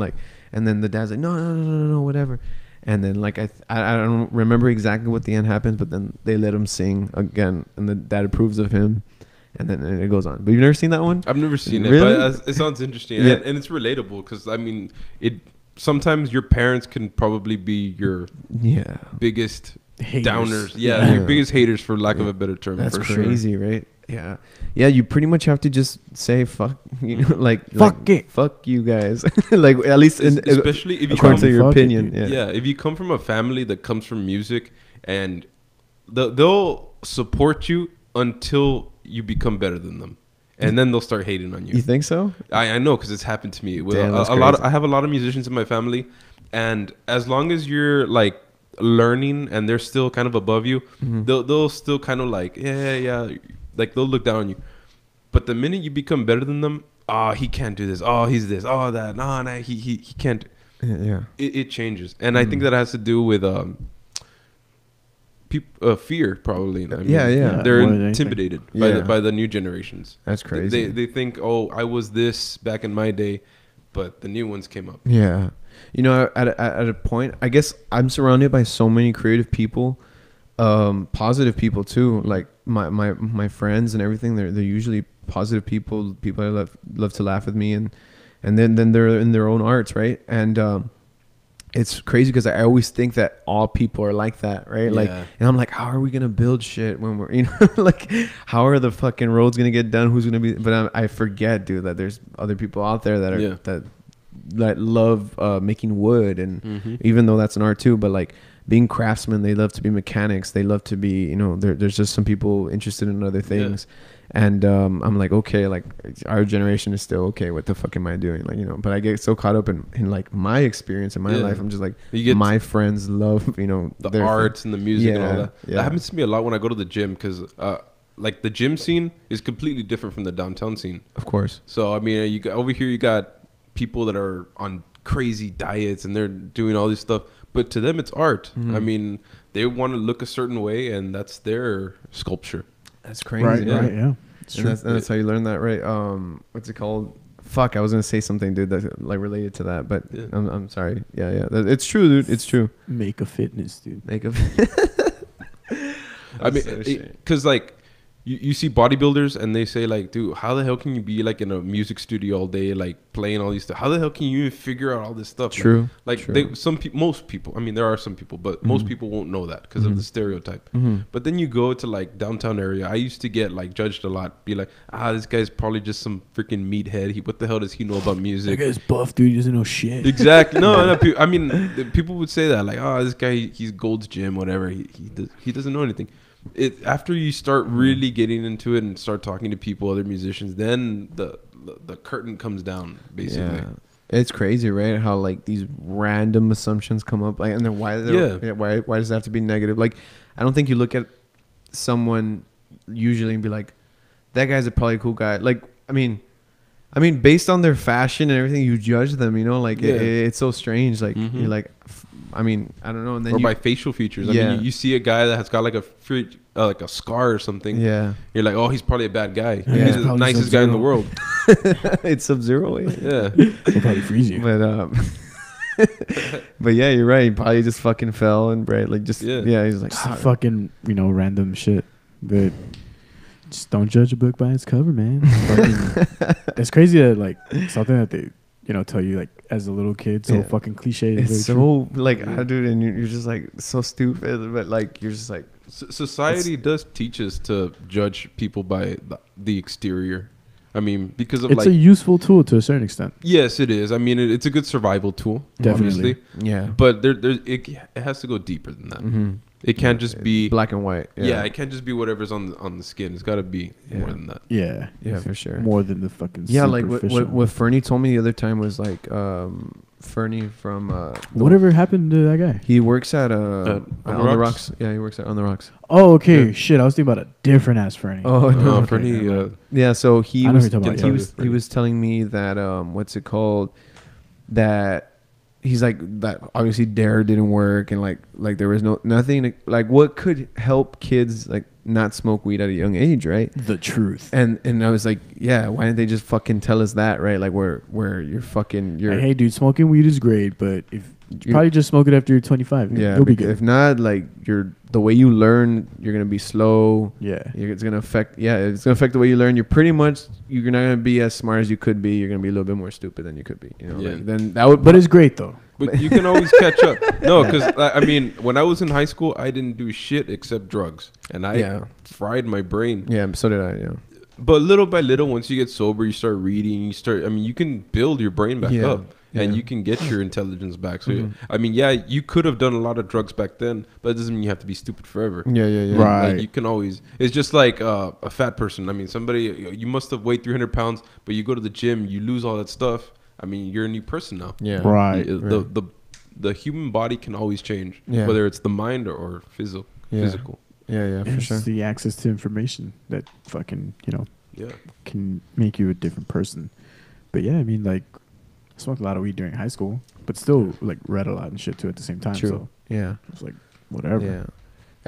Speaker 2: And then the dad's like, no, whatever. And then like I don't remember exactly what the end happens, but then they let him sing again, and the dad approves of him. and then it goes on. But you've never seen that one?
Speaker 3: I've never seen
Speaker 2: Really?
Speaker 3: it, but it sounds interesting,
Speaker 2: Yeah.
Speaker 3: and it's relatable because I mean, it. Sometimes your parents can probably be your biggest
Speaker 1: haters.
Speaker 3: downers. Yeah, your biggest haters, for lack of a better term.
Speaker 2: That's
Speaker 3: for
Speaker 2: crazy,
Speaker 3: sure.
Speaker 2: right? Yeah, yeah. You pretty much have to just say fuck,
Speaker 1: Fuck it,
Speaker 2: fuck you guys. Like at least,
Speaker 3: especially if you
Speaker 2: according
Speaker 3: come
Speaker 2: to your opinion.
Speaker 3: Yeah, if you come from a family that comes from music, and they'll support you until you become better than them, and then they'll start hating on you.
Speaker 2: You think so?
Speaker 3: I know, because it's happened to me with
Speaker 2: Damn,
Speaker 3: a lot. I have a lot of musicians in my family, and as long as you're like learning and they're still kind of above you, they'll still kind of like yeah, like they'll look down on you. But the minute you become better than them, he can't do this. Oh, he's this. Oh, that. No, he can't.
Speaker 2: Yeah.
Speaker 3: It changes, and I think that has to do with fear, probably. I mean,
Speaker 2: yeah.
Speaker 3: They're
Speaker 1: more than
Speaker 3: intimidated by the new generations.
Speaker 2: That's crazy.
Speaker 3: They think, oh, I was this back in my day, but the new ones came up.
Speaker 2: Yeah. You know, at a point, I guess I'm surrounded by so many creative people, positive people too. Like my friends and everything, they're usually positive people that love to laugh with me, and then they're in their own arts, right? And it's crazy because I always think that all people are like that, right? Like, and I'm like, how are we gonna build shit when we're, like, how are the fucking roads gonna get done? Who's gonna be? But I forget, dude, that there's other people out there that are that love making wood, and even though that's an art too, but like being craftsmen, they love to be mechanics, they love to be, there's just some people interested in other things. And I'm like, okay, like our generation is still okay. What the fuck am I doing? Like, but I get so caught up in like my experience in my life. I'm just like, my friends love,
Speaker 3: the arts and the music and all that.
Speaker 2: Yeah.
Speaker 3: That happens to me a lot when I go to the gym, because like the gym scene is completely different from the downtown scene.
Speaker 2: Of course.
Speaker 3: So I mean, over here you got people that are on crazy diets and they're doing all this stuff, but to them it's art. I mean, they want to look a certain way, and that's their sculpture.
Speaker 2: That's crazy.
Speaker 1: Right, yeah.
Speaker 2: And that's how you learn that, right? What's it called? Fuck, I was gonna say something, dude, that's like related to that, but I'm sorry. Yeah. It's true, dude. It's true.
Speaker 1: Make a fitness, dude.
Speaker 3: I mean, because like you see bodybuilders and they say like, dude, how the hell can you be like in a music studio all day, like playing all these stuff? How the hell can you even figure out all this stuff?
Speaker 2: True.
Speaker 3: Like most people. I mean, there are some people, but most people won't know that because of the stereotype. But then you go to like downtown area. I used to get like judged a lot. Be like, this guy's probably just some freaking meathead. What the hell does he know about music?
Speaker 1: That guy's buff, dude. He doesn't know shit.
Speaker 3: Exactly. No. I mean, people would say that like, this guy, he's Gold's Gym, whatever. He doesn't know anything. After you start really getting into it and start talking to people, other musicians, then the curtain comes down, basically.
Speaker 2: Yeah. It's crazy, right? How like these random assumptions come up, like, and then why does it have to be negative? Like, I don't think you look at someone usually and be like, that guy's probably a cool guy. Like, I mean, based on their fashion and everything, you judge them. Like it's so strange. Like you're like, I mean, I don't know. And then
Speaker 3: by facial features. I mean, you see a guy that has got like a scar or something. Yeah. You're like, oh, he's probably a bad guy.
Speaker 2: Yeah.
Speaker 3: He's the nicest guy in the world.
Speaker 2: It's Sub-Zero.
Speaker 3: Yeah.
Speaker 1: He'll probably freeze you.
Speaker 2: But yeah, you're right. He probably just fucking fell and he's like
Speaker 1: fucking random shit. But just don't judge a book by its cover, man. It's crazy that like something that they tell you like as a little kid, so fucking cliche.
Speaker 2: It's so like, dude, and you're just like so stupid, but like you're just like
Speaker 3: society does teach us to judge people by the exterior. I mean, because of
Speaker 1: it's a useful tool to a certain extent.
Speaker 3: Yes, it is. I mean, it's a good survival tool,
Speaker 1: definitely.
Speaker 3: Obviously.
Speaker 2: Yeah,
Speaker 3: but it has to go deeper than that. It can't just be
Speaker 2: black and white.
Speaker 3: Yeah, it can't just be whatever's on the skin. It's got to be more than that.
Speaker 1: Yeah,
Speaker 2: for sure.
Speaker 1: More than the fucking
Speaker 2: like what Fernie told me the other time was like Fernie from
Speaker 1: whatever happened to that guy.
Speaker 2: He works at On the Rocks. Yeah, he works at On the Rocks.
Speaker 1: Oh, okay. Shit, I was thinking about a different ass Fernie.
Speaker 2: Oh no,
Speaker 3: okay. Fernie.
Speaker 2: Yeah, so he was telling me that what's it called, that he's like, that obviously Dare didn't work, and like there was nothing like what could help kids like not smoke weed at a young age, right?
Speaker 1: The truth.
Speaker 2: And I was like, yeah, why didn't they just fucking tell us that, right? Like where you're fucking
Speaker 1: like, hey dude, smoking weed is great, but if Probably just smoke it after you're 25.
Speaker 2: Yeah,
Speaker 1: You'll be good.
Speaker 2: If not, like the way you learn, you're gonna be slow.
Speaker 1: Yeah,
Speaker 2: it's gonna affect. Yeah, it's gonna affect the way you learn. You're not gonna be as smart as you could be. You're gonna be a little bit more stupid than you could be. You know, like, then that would.
Speaker 1: But it's great though.
Speaker 3: But you can always catch up. No, because I mean, when I was in high school, I didn't do shit except drugs, and I fried my brain.
Speaker 2: Yeah, so did I. Yeah.
Speaker 3: But little by little, once you get sober, you start reading. You can build your brain back up. And you can get your intelligence back. So, I mean, you could have done a lot of drugs back then, but it doesn't mean you have to be stupid forever.
Speaker 2: Yeah.
Speaker 1: Right.
Speaker 3: Like, you can always. It's just like a fat person. I mean, you must have weighed 300 pounds, but you go to the gym, you lose all that stuff. I mean, you're a new person now.
Speaker 2: Yeah.
Speaker 1: Right.
Speaker 3: The human body can always change, whether it's the mind or physical.
Speaker 2: Yeah, for sure.
Speaker 1: It's the access to information that fucking, can make you a different person. But yeah, I mean, like, I smoked a lot of weed during high school, but still like read a lot and shit too at the same time.
Speaker 2: True.
Speaker 1: So
Speaker 2: yeah,
Speaker 1: it's like whatever.
Speaker 2: Yeah,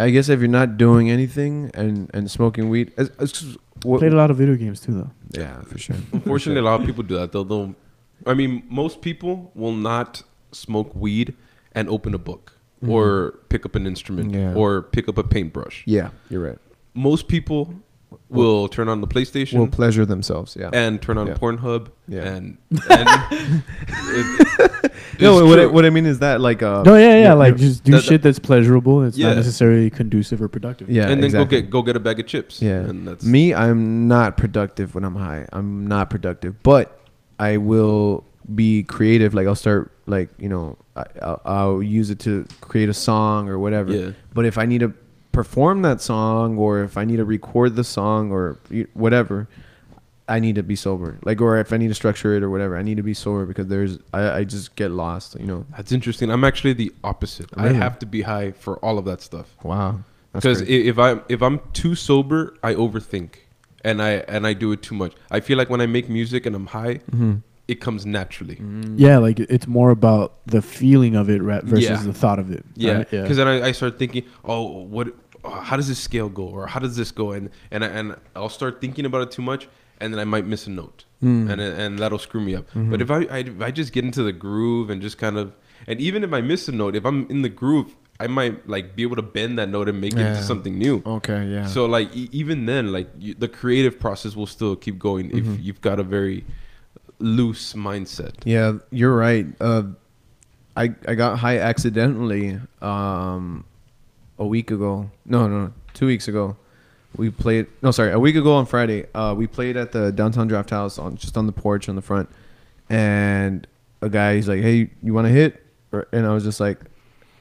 Speaker 2: I guess if you're not doing anything and smoking weed,
Speaker 1: played a lot of video games too, though.
Speaker 2: Yeah, for sure.
Speaker 3: Unfortunately, a lot of people do that. They'll. I mean, most people will not smoke weed and open a book or pick up an instrument or pick up a paintbrush.
Speaker 2: Yeah, you're right.
Speaker 3: Most people will turn on the PlayStation.
Speaker 2: Will pleasure themselves,
Speaker 3: and turn on Pornhub. And
Speaker 2: what I mean is that like
Speaker 1: like just do shit that's pleasurable. It's not necessarily conducive or productive.
Speaker 2: Yeah,
Speaker 3: and then go get a bag of chips.
Speaker 2: Yeah,
Speaker 3: and that's
Speaker 2: me. I'm not productive when I'm high. I'm not productive, but I will be creative. Like I'll start like I'll use it to create a song or whatever.
Speaker 3: Yeah.
Speaker 2: But if I need to perform that song or if I need to record the song or whatever, I need to be sober. Like, or if I need to structure it or whatever, I need to be sober because I just get lost,
Speaker 3: That's interesting. I'm actually the opposite. Really? I have to be high for all of that stuff.
Speaker 2: Wow.
Speaker 3: Because if I'm too sober, I overthink and I do it too much. I feel like when I make music and I'm high, it comes naturally.
Speaker 1: Yeah, like it's more about the feeling of it versus the thought of it.
Speaker 3: Yeah,
Speaker 1: right?
Speaker 3: because then I start thinking, how does this scale go, or how does this go, and I'll start thinking about it too much, and then I might miss a note, and that'll screw me up. But if I just get into the groove and just kind of, and even if I miss a note, if I'm in the groove, I might like be able to bend that note and make it into something new.
Speaker 2: Okay, yeah.
Speaker 3: So like even then, like the creative process will still keep going if you've got a very loose mindset.
Speaker 2: Yeah, you're right. I got high accidentally a week ago. No, 2 weeks ago. We played. No, sorry, a week ago on Friday. We played at the downtown Draft House just on the porch on the front, and a guy, he's like, "Hey, you want to hit?" And I was just like,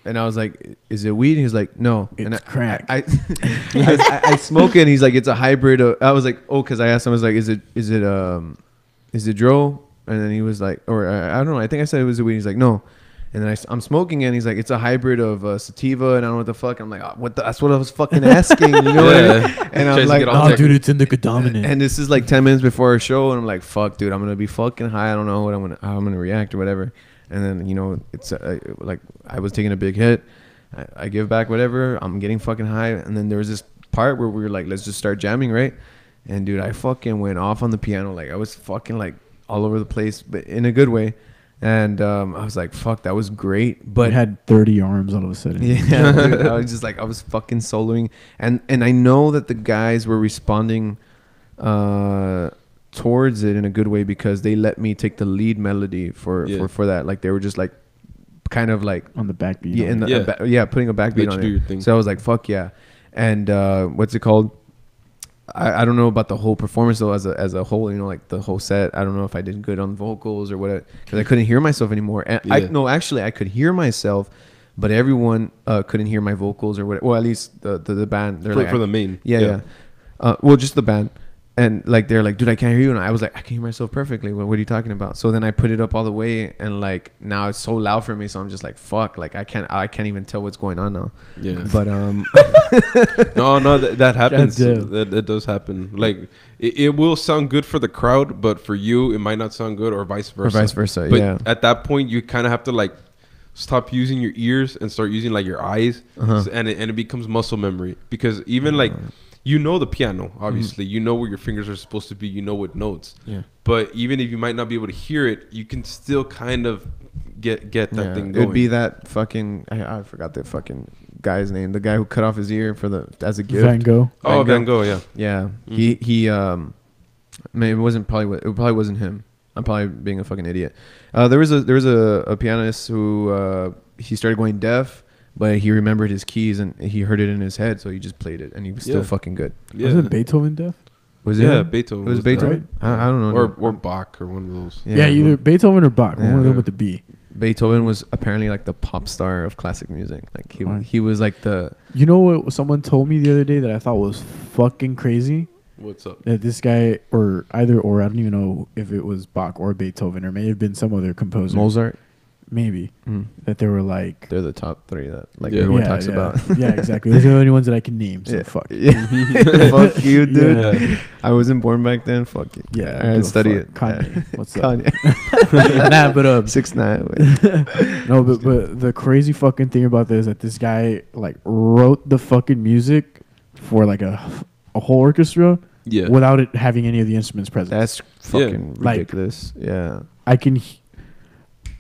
Speaker 2: "Is it weed?" And he's like, "No,
Speaker 1: it's crack."
Speaker 2: I smoke it. And he's like, "It's a hybrid." I was like, "Oh," because I asked him, I was like, "Is it dro?" And then he was like, or I don't know. I think I said it was a weed. He's like, "No." And then I'm smoking it, and he's like, "It's a hybrid of sativa," and I don't know what the fuck. I'm like, that's what I was fucking asking, you know? What I mean? And I'm like,
Speaker 1: "Oh, dude, it's indica dominant."
Speaker 2: And this is like 10 minutes before our show, and I'm like, "Fuck, dude, I'm gonna be fucking high. I don't know how I'm gonna react or whatever." And then it's like I was taking a big hit. I give back whatever. I'm getting fucking high, and then there was this part where we were like, "Let's just start jamming, right?" And dude, I fucking went off on the piano. Like I was fucking like all over the place, but in a good way. And I was like, "Fuck, that was great." But
Speaker 1: you had 30 arms all of a sudden.
Speaker 2: Yeah, dude, I was just like, I was fucking soloing, and I know that the guys were responding towards it in a good way because they let me take the lead melody for that. Like they were just like, kind of like
Speaker 1: on the backbeat.
Speaker 2: Putting a backbeat on it. So I was like, "Fuck yeah!" And what's it called? I don't know about the whole performance though as a whole, like the whole set. I don't know if I did good on vocals or what, because I couldn't hear myself anymore. And I could hear myself, but everyone couldn't hear my vocals or what. Well, at least the band. They're
Speaker 3: for the main.
Speaker 2: Yeah. Well, just the band. And like they're like, "Dude, I can't hear you." And I was like, "I can hear myself perfectly. What are you talking about?" So then I put it up all the way, and like now it's so loud for me. So I'm just like, "Fuck!" Like I can't even tell what's going on now.
Speaker 3: Yeah.
Speaker 2: But
Speaker 3: no, that happens. That does happen. Like it will sound good for the crowd, but for you, it might not sound good, or vice versa. But at that point, you kind of have to like stop using your ears and start using like your eyes, and it becomes muscle memory, because even like. The piano, obviously. You know where your fingers are supposed to be. You know what notes.
Speaker 2: Yeah.
Speaker 3: But even if you might not be able to hear it, you can still kind of get that thing going.
Speaker 2: It would be that fucking I forgot the fucking guy's name. The guy who cut off his ear as a gift.
Speaker 1: Van Gogh.
Speaker 3: Oh, Van Gogh, yeah.
Speaker 2: Yeah. He it probably wasn't him. I'm probably being a fucking idiot. There was a pianist who he started going deaf, but he remembered his keys and he heard it in his head, so he just played it and he was still fucking good.
Speaker 3: Yeah.
Speaker 1: Wasn't Beethoven deaf?
Speaker 2: Was it?
Speaker 3: Yeah, Beethoven.
Speaker 2: It was Beethoven.
Speaker 1: Right?
Speaker 2: I don't know.
Speaker 3: Or Bach or one of those.
Speaker 1: Yeah, either Beethoven or Bach. One of them with the B.
Speaker 2: Beethoven was apparently like the pop star of classic music. Like he was like the.
Speaker 1: You know what someone told me the other day that I thought was fucking crazy?
Speaker 3: What's up?
Speaker 1: That this guy or I don't even know if it was Bach or Beethoven or may have been some other composer.
Speaker 2: Mozart.
Speaker 1: Maybe that they were like
Speaker 2: they're the top three that everyone talks about.
Speaker 1: Yeah, exactly. Those are the only ones that I can name. So fuck.
Speaker 2: Yeah. Fuck you, dude. Yeah. I wasn't born back then. Fuck it.
Speaker 1: Yeah,
Speaker 2: I study it.
Speaker 1: Kanye. What's up?
Speaker 2: Kanye.
Speaker 1: Nah, but
Speaker 2: 6ix9ine.
Speaker 1: No, but the crazy fucking thing about this is that this guy like wrote the fucking music for like a whole orchestra.
Speaker 3: Yeah.
Speaker 1: Without it having any of the instruments present.
Speaker 2: That's fucking ridiculous.
Speaker 1: I can.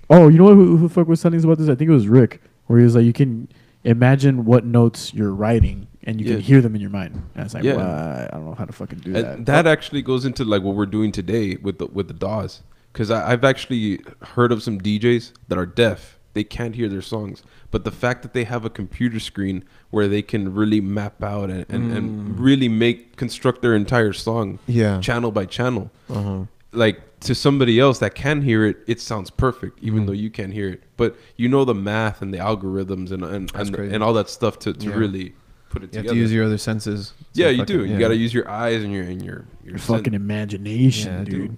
Speaker 1: Oh, you know what? Who the fuck was telling us about this? I think it was Rick, where he was like, you can imagine what notes you're writing, and you can hear them in your mind. And I was like, well, I don't know how to fucking do that.
Speaker 3: That actually goes into like what we're doing today with the DAWs, because I've actually heard of some DJs that are deaf. They can't hear their songs, but the fact that they have a computer screen where they can really map out and really construct their entire song, channel by channel, like. To somebody else that can hear it, it sounds perfect, even though you can't hear it. But you know the math and the algorithms and all that stuff to really put it together.
Speaker 2: You have to use your other senses.
Speaker 3: Yeah, you do. You got to use your eyes and your
Speaker 1: fucking imagination, dude.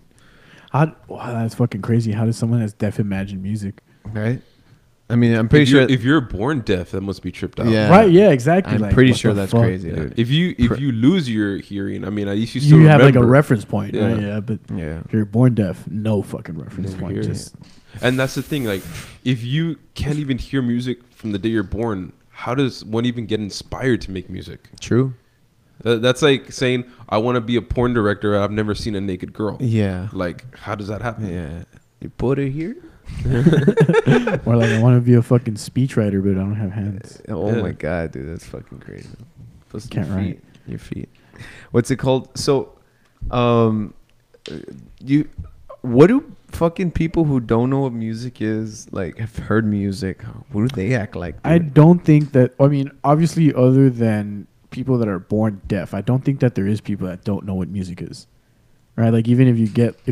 Speaker 1: Wow, that's fucking crazy. How does someone that's deaf imagine music?
Speaker 2: Right. I mean, I'm pretty sure
Speaker 3: if you're born deaf, that must be tripped out.
Speaker 2: Yeah.
Speaker 1: Right. Yeah. Exactly.
Speaker 2: I'm pretty sure that's crazy, dude.
Speaker 3: If you lose your hearing, I mean, at least you
Speaker 1: still
Speaker 3: still
Speaker 1: have
Speaker 3: remember.
Speaker 1: like a reference point.
Speaker 3: Yeah.
Speaker 1: Right? Yeah. But if you're born deaf, no fucking reference point.
Speaker 3: And that's the thing. Like, if you can't even hear music from the day you're born, how does one even get inspired to make music?
Speaker 2: True.
Speaker 3: That's like saying I want to be a porn director. I've never seen a naked girl.
Speaker 2: Yeah.
Speaker 3: Like, how does that happen?
Speaker 2: Yeah. You put her here.
Speaker 1: Or like I want to be a fucking speechwriter, but I don't have hands.
Speaker 2: Oh my god, dude, that's fucking crazy. Plus
Speaker 1: can't write
Speaker 2: your feet. What's it called? So, what do fucking people who don't know what music is like have heard music? What do they act like? Dude?
Speaker 1: I don't think that. I mean, obviously, other than people that are born deaf, I don't think that there is people that don't know what music is. Right, like even if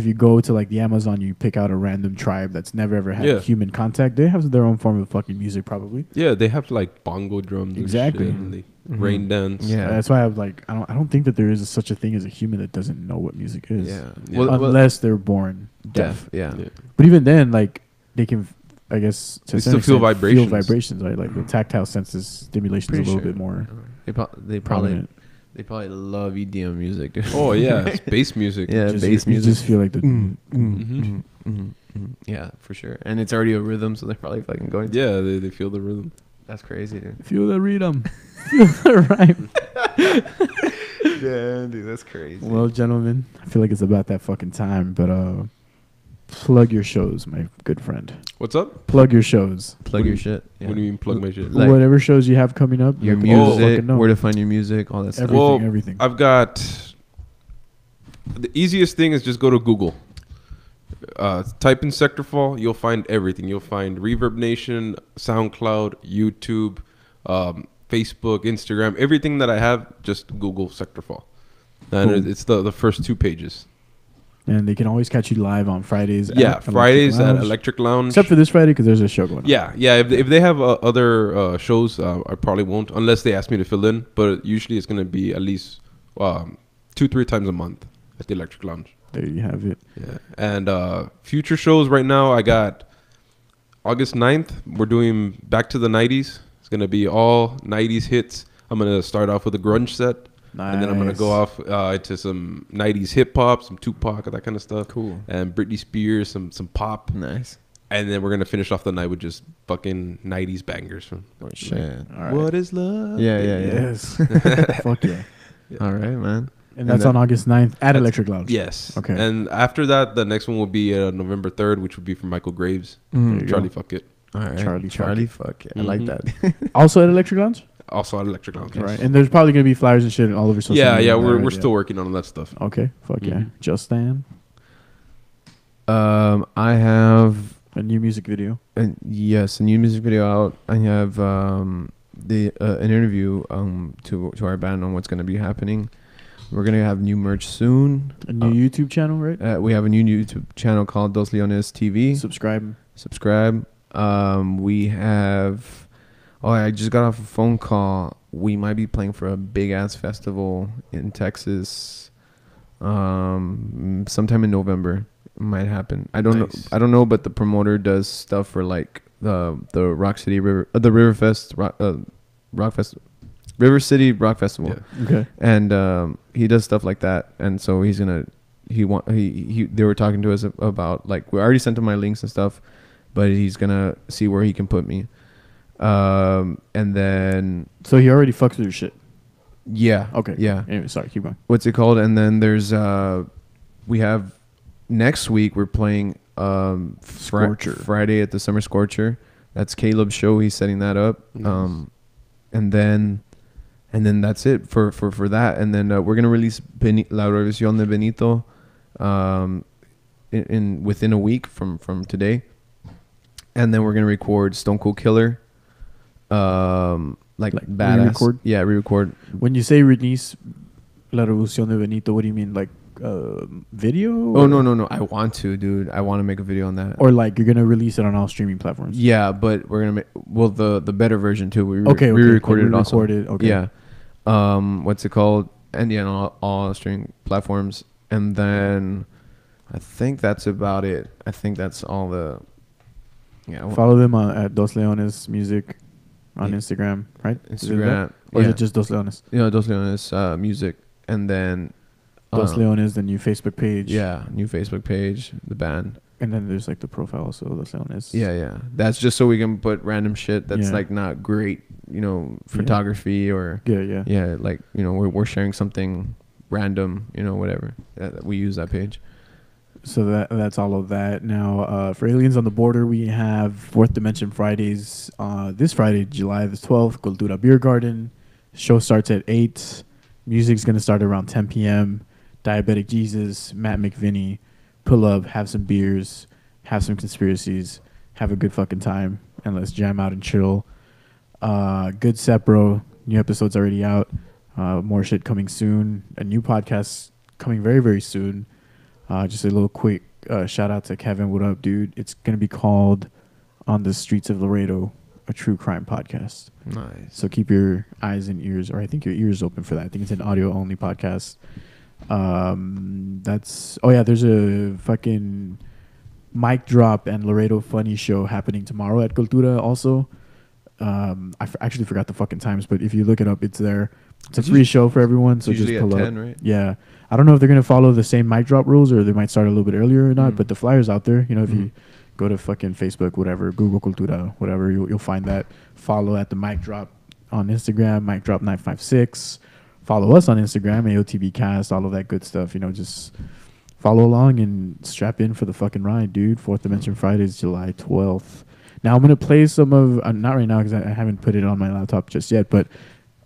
Speaker 1: you go to like the Amazon, you pick out a random tribe that's never ever had human contact. They have their own form of fucking music, probably.
Speaker 3: Yeah, they have like bongo drums.
Speaker 1: Exactly.
Speaker 3: And shit, and rain dance.
Speaker 1: Yeah, that's why I'm like, I don't think that there is such a thing as a human that doesn't know what music is.
Speaker 2: Yeah.
Speaker 1: Unless they're born deaf.
Speaker 2: Yeah.
Speaker 1: But even then, like they can, I guess, to
Speaker 3: they still feel vibrations.
Speaker 1: Feel vibrations, right? Like the tactile senses stimulation is a little bit more.
Speaker 2: They probably. They probably love EDM music, dude.
Speaker 3: Oh yeah, it's bass music.
Speaker 2: Yeah, bass music.
Speaker 1: You just feel like the.
Speaker 2: Yeah, for sure. And it's already a rhythm, so they're probably fucking going.
Speaker 3: Yeah, they feel the rhythm.
Speaker 2: That's crazy, dude.
Speaker 1: Feel the rhythm. Feel the rhyme.
Speaker 2: Yeah, dude, that's crazy.
Speaker 1: Well, gentlemen, I feel like it's about that fucking time, but plug your shows, my good friend.
Speaker 3: What's up?
Speaker 1: Plug your shows.
Speaker 2: Plug your shit. Yeah.
Speaker 3: What do you mean plug my shit?
Speaker 1: Like whatever shows you have coming up.
Speaker 2: Your music, where to find your music, all that stuff.
Speaker 1: Everything.
Speaker 3: I've got... The easiest thing is just go to Google. Type in Sektorfall. You'll find everything. You'll find Reverb Nation, SoundCloud, YouTube, Facebook, Instagram. Everything that I have, just Google Sektorfall. And it's the first 2 pages.
Speaker 1: And they can always catch you live on Fridays.
Speaker 3: Yeah, Fridays at Electric Lounge.
Speaker 1: Except for this Friday because there's a show going on.
Speaker 3: Yeah. If they have other shows, I probably won't unless they ask me to fill in. But usually it's going to be at least 2-3 times a month at the Electric Lounge.
Speaker 1: There you have it.
Speaker 3: Yeah. And future shows right now, I got August 9th. We're doing Back to the 90s. It's going to be all 90s hits. I'm going to start off with a grunge set. Nice. And then I'm going to go off into some 90s hip-hop, some Tupac, that kind of stuff.
Speaker 2: Cool.
Speaker 3: And Britney Spears, some pop.
Speaker 2: Nice.
Speaker 3: And then we're going to finish off the night with just fucking 90s bangers. From
Speaker 2: shit.
Speaker 3: All right. What is love?
Speaker 2: Yeah.
Speaker 1: Yes. Fuck yeah.
Speaker 2: All right, man.
Speaker 1: And that's on August 9th at Electric Lounge.
Speaker 3: Yes.
Speaker 1: Okay.
Speaker 3: And after that, the next one will be November 3rd, which would be for Michael Graves. Charlie Fuck It.
Speaker 2: All right.
Speaker 1: Charlie
Speaker 2: Fuck It. I like that.
Speaker 1: Also at Electric Lounge?
Speaker 3: Also at Electric Lounge.
Speaker 1: Right. And there's probably going to be flyers and shit all over social media.
Speaker 3: Yeah, we're still working on that stuff.
Speaker 1: Okay. Fuck yeah. Just Dan?
Speaker 2: I have
Speaker 1: a new music video.
Speaker 2: Yes, a new music video out. I have an interview to our band on what's going to be happening. We're going to have new merch soon.
Speaker 1: A new YouTube channel, right?
Speaker 2: We have a new YouTube channel called Dos Leones TV.
Speaker 1: Subscribe.
Speaker 2: We have... Oh, I just got off a phone call. We might be playing for a big-ass festival in Texas sometime in November. It might happen. I don't know, but the promoter does stuff for like the Rock City River, the Riverfest Rock Fest, River City Rock Festival.
Speaker 1: Yeah. Okay.
Speaker 2: And he does stuff like that, and so he's gonna they were talking to us about, like, we already sent him my links and stuff, but he's gonna see where he can put me. And then
Speaker 1: so he already fucks with your shit.
Speaker 2: Yeah.
Speaker 1: Okay.
Speaker 2: Yeah.
Speaker 1: Anyway, sorry, keep going.
Speaker 2: What's it called? And then there's we have next week we're playing Friday at the Summer Scorcher. That's Caleb's show. He's setting that up. Nice. And then that's it for that. And then we're gonna release La Revisión de Benito in within a week from today. And then we're gonna record Stone Cold Killer. Like badass.
Speaker 1: Re-record?
Speaker 2: Yeah, re-record.
Speaker 1: When you say release La Revolución de Benito, what do you mean? Like video?
Speaker 2: Oh, no. I want to, dude. I want to make a video on that.
Speaker 1: Or like you're going to release it on all streaming platforms?
Speaker 2: Yeah, but we're going to make... Well, the better version too. We
Speaker 1: re-recorded
Speaker 2: it also.
Speaker 1: Okay.
Speaker 2: Yeah. What's it called? And yeah, on all streaming platforms. And then I think that's about it. I think that's all the... Yeah.
Speaker 1: Follow them at Dos Leones Music on Instagram, right?
Speaker 2: Instagram.
Speaker 1: Or is it just Dos Leones?
Speaker 2: Yeah, Dos Leones Music. And then...
Speaker 1: Dos Leones, the new Facebook page.
Speaker 2: Yeah, new Facebook page, the band.
Speaker 1: And then there's like the profile also, Dos Leones.
Speaker 2: Yeah. That's just so we can put random shit that's like not great, photography or...
Speaker 1: Yeah.
Speaker 2: Yeah, like, we're sharing something random, whatever. We use that page.
Speaker 1: So that's all of that. Now, for Aliens on the Border, we have Fourth Dimension Fridays. This Friday, July the 12th, Cultura Beer Garden. Show starts at 8. Music's going to start around 10 p.m. Diabetic Jesus, Matt McVinney. Pull up, have some beers, have some conspiracies, have a good fucking time, and let's jam out and chill. Good Sepro. New episode's already out. More shit coming soon. A new podcast coming very, very soon. Just a little quick shout out to Kevin. What up, dude? It's going to be called On the Streets of Laredo, a true crime podcast.
Speaker 2: Nice.
Speaker 1: So keep your eyes and ears, or I think your ears open for that. I think it's an audio only podcast. There's a fucking mic drop and Laredo funny show happening tomorrow at Cultura also. I actually forgot the fucking times, but if you look it up, it's there. It's a free show for everyone, so just pull
Speaker 2: at
Speaker 1: up.
Speaker 2: 10, right?
Speaker 1: Yeah. I don't know if they're going to follow the same mic drop rules or they might start a little bit earlier or not, but the flyer's out there. If you go to fucking Facebook, whatever, Google Cultura, whatever, you'll find that. Follow at the mic drop on Instagram, mic drop 956. Follow us on Instagram, AOTB Cast, all of that good stuff. Just follow along and strap in for the fucking ride, dude. Fourth Dimension Fridays, July 12th. Now I'm going to play some of, not right now because I haven't put it on my laptop just yet, but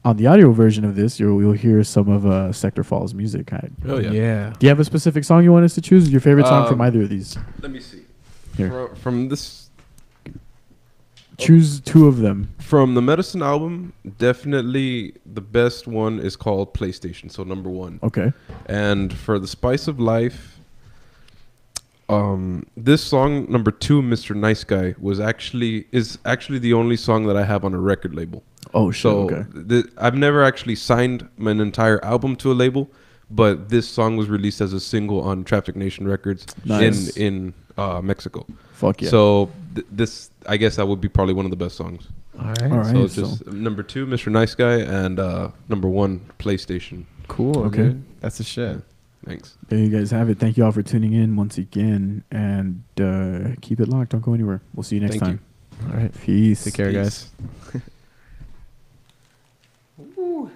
Speaker 1: on the audio version of this, you'll hear some of Sektorfall's music.
Speaker 3: Oh, yeah.
Speaker 1: Do you have a specific song you want us to choose? Your favorite song from either of these?
Speaker 3: Let me see.
Speaker 1: Here.
Speaker 3: From this...
Speaker 1: Choose two of them.
Speaker 3: From the Medicine album, definitely the best one is called PlayStation, so number 1.
Speaker 1: Okay.
Speaker 3: And for the Spice of Life, this song, number 2, Mr. Nice Guy, is actually the only song that I have on a record label.
Speaker 1: Oh, shit,
Speaker 3: okay. I've never actually signed an entire album to a label, but this song was released as a single on Traffic Nation Records in Mexico.
Speaker 1: Fuck yeah.
Speaker 3: So this, I guess that would be probably one of the best songs.
Speaker 2: All right.
Speaker 3: So it's just number 2, Mr. Nice Guy, and number 1, PlayStation.
Speaker 2: Cool.
Speaker 1: Okay.
Speaker 2: Dude. That's the shit.
Speaker 3: Yeah. Thanks.
Speaker 1: There you guys have it. Thank you all for tuning in once again, and keep it locked. Don't go anywhere. We'll see you next time.
Speaker 2: All right.
Speaker 1: Peace.
Speaker 2: Take care, guys.
Speaker 3: Woo.